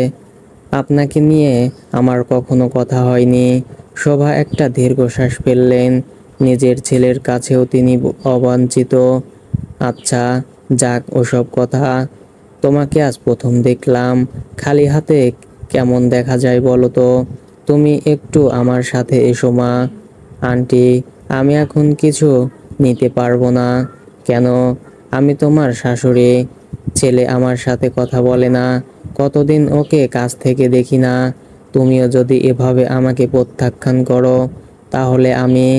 আপনাকে নিয়ে আমার কখনো কথা হয়নি। শোভা একটা দীর্ঘশ্বাস ফেললেন। নিজের ছেলের কাছেও তিনি অবাঞ্ছিত। আচ্ছা, যাক ওসব কথা। তোমাকে আজ প্রথম দেখলাম, খালি হাতে কেমন দেখা যায় বলো তো? তুমি একটু আমার সাথে এসো মা। আন্টি, আমি এখন কিছু নিতে পারবো না। কেন? আমি তোমার শাশুড়ি। ছেলে আমার সাথে কথা বলে না, কতদিন ওকে কাছ থেকে দেখি না। তুমিও যদি এভাবে আমাকে প্রত্যাখ্যান করো তাহলে আমি।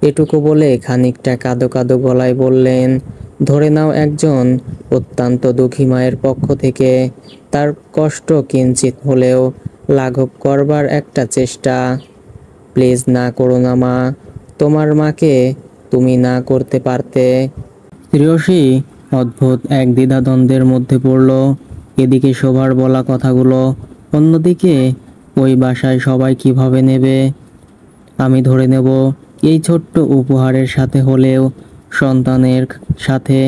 এটুকু বলে খানিকটা কাঁদো কাঁদো গলায় বললেন, ধরে নাও একজন অত্যন্ত দুঃখী মায়ের পক্ষ থেকে তার কষ্ট কিঞ্চিত হলেও লাঘব করবার একটা চেষ্টা। প্লিজ না করো না মা, তোমার মাকে তুমি না করতে পারতে? শ্রেয়সী অদ্ভুত এক দ্বিধাদ্বন্দ্বের মধ্যে পড়ল। এদিকে শোভার বলা কথাগুলো, অন্যদিকে ওই বাসায় সবাই কিভাবে নেবে। আমি ধরে নেব এই ছোট্ট উপহারের সাথে হলেও সন্তানের সাথে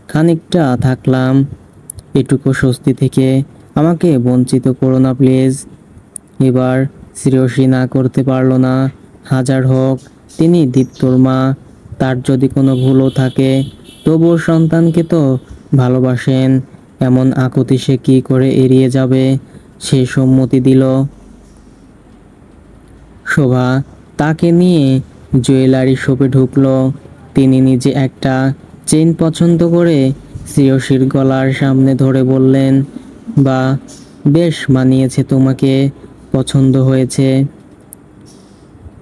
খানিকটা থাকলাম। এটুকু স্বস্তি থেকে আমাকে বঞ্চিত করো না প্লিজ। এবার শ্রেয়সী না করতে পারল না। হাজার হোক তিনি দীপ্তর মা, তার যদি কোনো ভুলও থাকে তবুও সন্তানকে তো ভালোবাসেন। এমন আকুতি সে কি করে এড়িয়ে যাবে? সে সম্মতি দিল। শোভা তাকে নিয়ে জুয়েলারি শপে ঢুকলো। তিনি নিজে একটা চেইন পছন্দ করে শ্রেয়সীর গলার সামনে ধরে বললেন, বা বেশ মানিয়েছে তোমাকে, পছন্দ হয়েছে।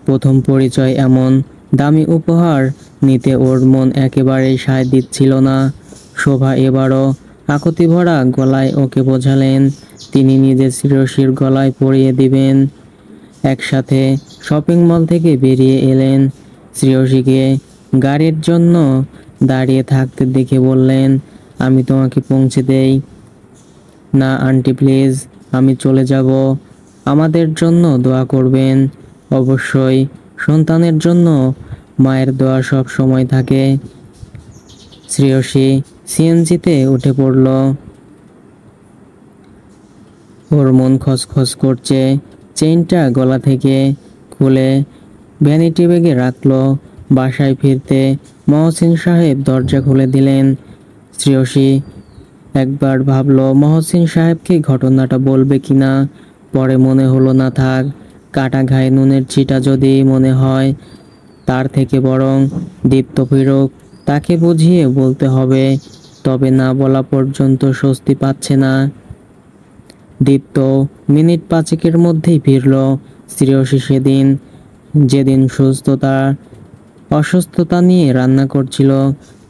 প্রথম পরিচয় এমন দামি উপহার নিতে ওর মন একেবারেই সায় দিচ্ছিল না। শোভা এবারও আকুতি ভরা গলায় ওকে বোঝালেন তিনি নিজে শ্রেয়সীর গলায় পরিয়ে দিবেন। একসাথে শপিং মল থেকে বেরিয়ে এলেন। শ্রেয়সীকে গাড়ির জন্য দাঁড়িয়ে থাকতে দেখে বললেন, আমি তোমাকে পৌঁছে দেই। না আন্টি প্লিজ, আমি চলে যাব। আমাদের জন্য দোয়া করবেন। অবশ্যই, সন্তানের জন্য মায়ের দোয়া সব সময় থাকে। শ্রেয়সী সিএনজিতে উঠে পড়ল। ওর মন খসখস করছে। চেইনটা গলা থেকে খুলে ভ্যানিটি ব্যাগে রাখলো। বাসায় ফিরতে মহসিন সাহেব দরজা খুলে দিলেন। শ্রেয়সী একবার ভাবলো মহসিন সাহেবকে ঘটনাটা বলবে কিনা, পরে মনে হলো না থাক, কাটা ঘায়ে নুনের ছিটা যদি মনে হয়, তার থেকে বরং দীপ্ত ফিরুক, তাকে বুঝিয়ে বলতে হবে। তবে না বলা পর্যন্ত স্বস্তি পাচ্ছে না। দীপ্ত মিনিট পাঁচেকের মধ্যেই ফিরল। শ্রেয়সী সেদিন, যেদিন অসুস্থতা নিয়ে রান্না করছিল,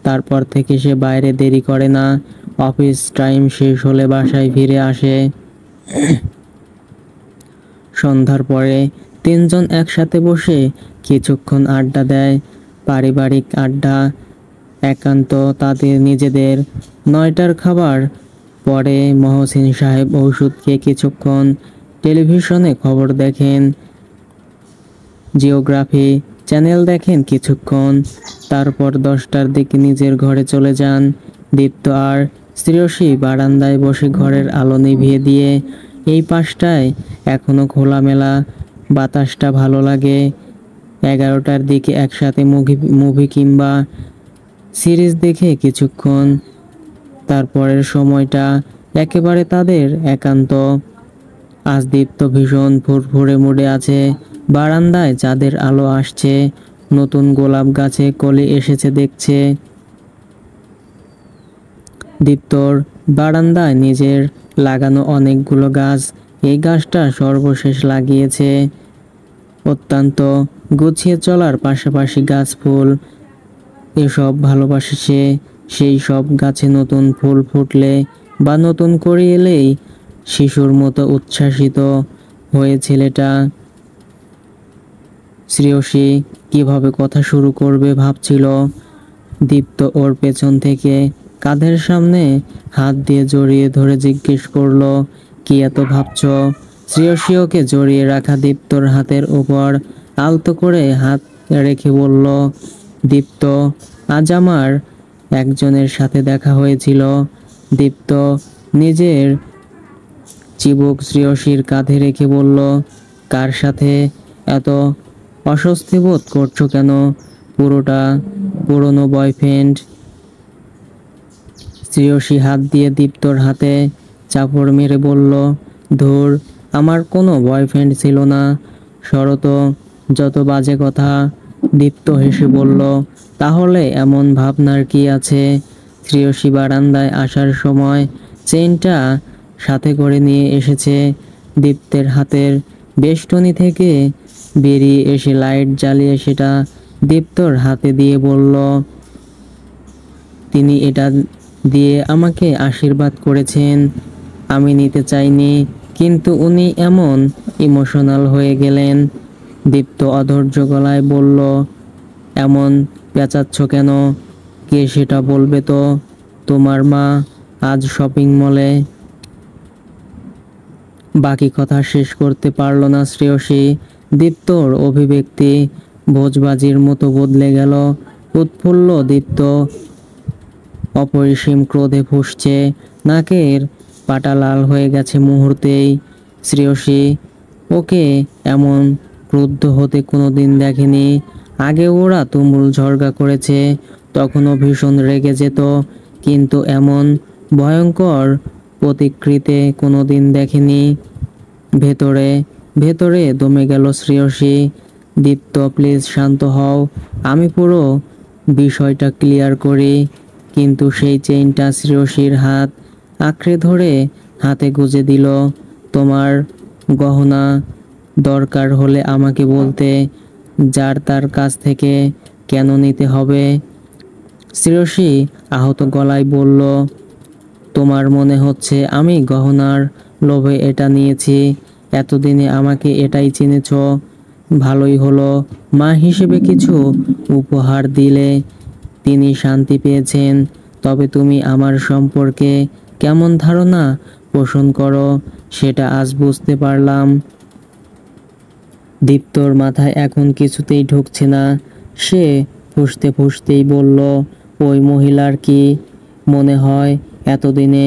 তারপর থেকে সে বাইরে দেরি করে না। অফিস টাইম শেষ হলে বাসায় ফিরে আসে। সন্ধ্যার পরে তিনজন একসাথে বসে কিছুক্ষণ আড্ডা দেয়। পারিবারিক আড্ডা, একান্ত তাদের নিজেদের। 9টার খাবার পরে মহসিন সাহেব ওষুধ খেয়ে কিছুক্ষণ টেলিভিশনে খবর দেখেন, জিওগ্রাফি চ্যানেল দেখেন কিছুক্ষণ। তারপর 10টার দিকে নিজের ঘরে চলে যান। দীপ্ত আর শ্রেয়সী বারান্দায় বসে ঘরের আলো নিভিয়ে দিয়ে। এই পাশটায় এখনো খোলামেলা, বাতাসটা ভালো লাগে। 11টার দিকে একসাথে মুভি কিংবা সিরিজ দেখে কিছুক্ষণ, তারপরের সময়টা একেবারে তাদের একান্ত। আজ দীপ্ত ভীষণ ফুরফুরে মুডে আছে। বারান্দায় চাঁদের আলো আসছে, নতুন গোলাপ গাছে কলি এসেছে দেখছে। দীপ্তর বারান্দায় নিজের লাগানো অনেকগুলো গাছ, এই গাছটা সর্বশেষ লাগিয়েছে। অত্যন্ত গুছিয়ে চলার পাশাপাশি গাছ ফুল এসব ভালোবাসে সে। সেই সব গাছে নতুন ফুল ফুটলে বা নতুন করে এলেই শিশুর মতো উচ্ছ্বাসিত হয়ে ছেলেটা। শ্রেয়সী কিভাবে কথা শুরু করবে ভাবছিল। দীপ্ত ওর পেছন থেকে কাঁধের সামনে হাত দিয়ে জড়িয়ে ধরে জিজ্ঞেস করলো, কি এত ভাবছো? শ্রেয়সী ওকে জড়িয়ে রাখা দীপ্তর হাতের উপর আলতো করে হাত রেখে বলল, দীপ্ত, আজ আমার একজনের সাথে দেখা হয়েছিল। দীপ্ত নিজের চিবুক শ্রেয়সীর কাঁধে রেখে বলল, কার সাথে? এত অস্বস্তি বোধ করছো কেন? পুরনো বয়ফ্রেন্ড। শ্রেয়সী হাত দিয়ে দীপ্তর হাতে চাপড় মেরে বলল, ধুর, আমার কোনো বয়ফ্রেন্ড ছিল না। শরত, যত বাজে কথা। দীপ্ত হেসে বলল, তাহলে এমন ভাবনার কি আছে? শ্রেয়সী বারান্দায় আসার সময় চেইনটা সাথে করে নিয়ে এসেছে। দীপ্তের হাতের বেষ্টনী থেকে বেরিয়ে এসে লাইট জ্বালিয়ে সেটা দীপ্তর হাতে দিয়ে বলল, তিনি এটা দিয়ে আমাকে আশীর্বাদ করেছেন। আমি নিতে চাইনি, কিন্তু উনি এমন ইমোশনাল হয়ে গেলেন। দীপ্ত অধৈর্য গলায় বলল, এমন পেঁচাচ্ছ কেন? কে সেটা বলবে তো? তোমার মা আজ শপিং মলে। বাকি কথা শেষ করতে পারল না শ্রেয়সী। দীপ্তর অভিব্যক্তি ভোজবাজির মতো বদলে গেল। উৎফুল্ল দীপ্ত অপরিসীম ক্রোধে ফুঁসছে, নাকের পাটা লাল হয়ে গেছে মুহূর্তেই। শ্রেয়সী ওকে এমন ক্রুদ্ধ হতে কোনোদিন দেখেনি। আগে ওরা তুমুল ঝগড়া করেছে, তখনও ভীষণ রেগে যেত, কিন্তু এমন ভয়ঙ্কর প্রতিক্রিয়াতে কোনোদিন দেখেনি। ভেতরে ভেতরে দমে গেল শ্রেয়সী। দীপ্ত, প্লিজ শান্ত হও, আমি পুরো বিষয়টা ক্লিয়ার করি। কিন্তু সেই চেইনটা শ্রেয়সীর হাত আঁকড়ে ধরে হাতে গুজে দিল। তোমার গহনা দরকার হলে আমাকে বলতে, যার তার কাছ থেকে কেন নিতে হবে? শ্রেয়সী আহত গলায় বলল, তোমার মনে হচ্ছে আমি গহনার লোভে এটা নিয়েছি? এতদিনে আমাকে এটাই চিনেছ। ভালোই হলো, মা হিসেবে কিছু উপহার দিলে। তিনি শান্তি পেয়েছেন। তবে তুমি আমার সম্পর্কে কেমন ধারণা পোষণ করো সেটা আজ বুঝতে পারলাম। দীপ্তর মাথায় এখন কিছুতেই ঢুকছে না। সে ফুঁসতে ফুঁসতেই বলল, ওই মহিলার কি মনে হয়? এতদিনে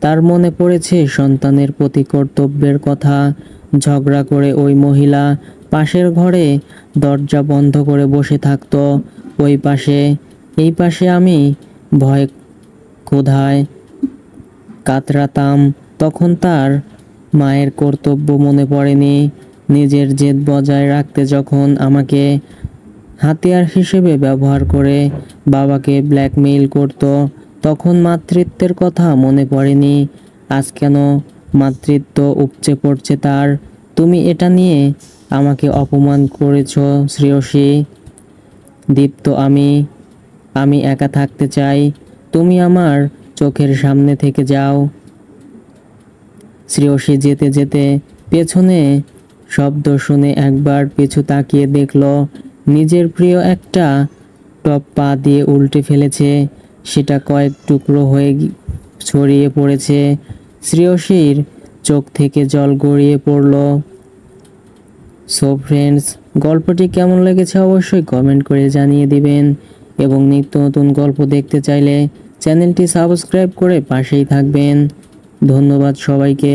তার মনে পড়েছে সন্তানের প্রতি কর্তব্যের কথা। ঝগড়া করে ওই মহিলা পাশের ঘরে দরজা বন্ধ করে বসে থাকতো। ওই পাশে এই পাশে আমি ভয় ক্ষুধায় কাতরাতাম, তখন তার মায়ের কর্তব্য মনে পড়েনি। নিজের জেদ বজায় রাখতে যখন আমাকে হাতিয়ার হিসেবে ব্যবহার করে বাবাকে ব্ল্যাকমেইল করত, তখন মাতৃত্বের কথা মনে পড়েনি। আজ কেন মাতৃত্ব উপচে পড়ছে তার? তুমি এটা নিয়ে আমাকে অপমান করেছ শ্রেয়সী। দীপ্ত, আমি একা থাকতে চাই, তুমি আমার চোখের সামনে থেকে যাও। শ্রেয়সী যেতে যেতে পেছনে শব্দ শুনে একবার পিছু তাকিয়ে দেখল নিজের প্রিয় একটা টপ পা দিয়ে উল্টে ফেলেছে। সেটা কয়েক টুকরো হয়ে ছড়িয়ে পড়েছে। শ্রেয়সীর চোখ থেকে জল গড়িয়ে পড়ল। সো ফ্রেন্ডস, গল্পটি কেমন লেগেছে অবশ্যই কমেন্ট করে জানিয়ে দিবেন এবং নিত্য নতুন গল্প দেখতে চাইলে চ্যানেলটি সাবস্ক্রাইব করে পাশেই থাকবেন। ধন্যবাদ সবাইকে।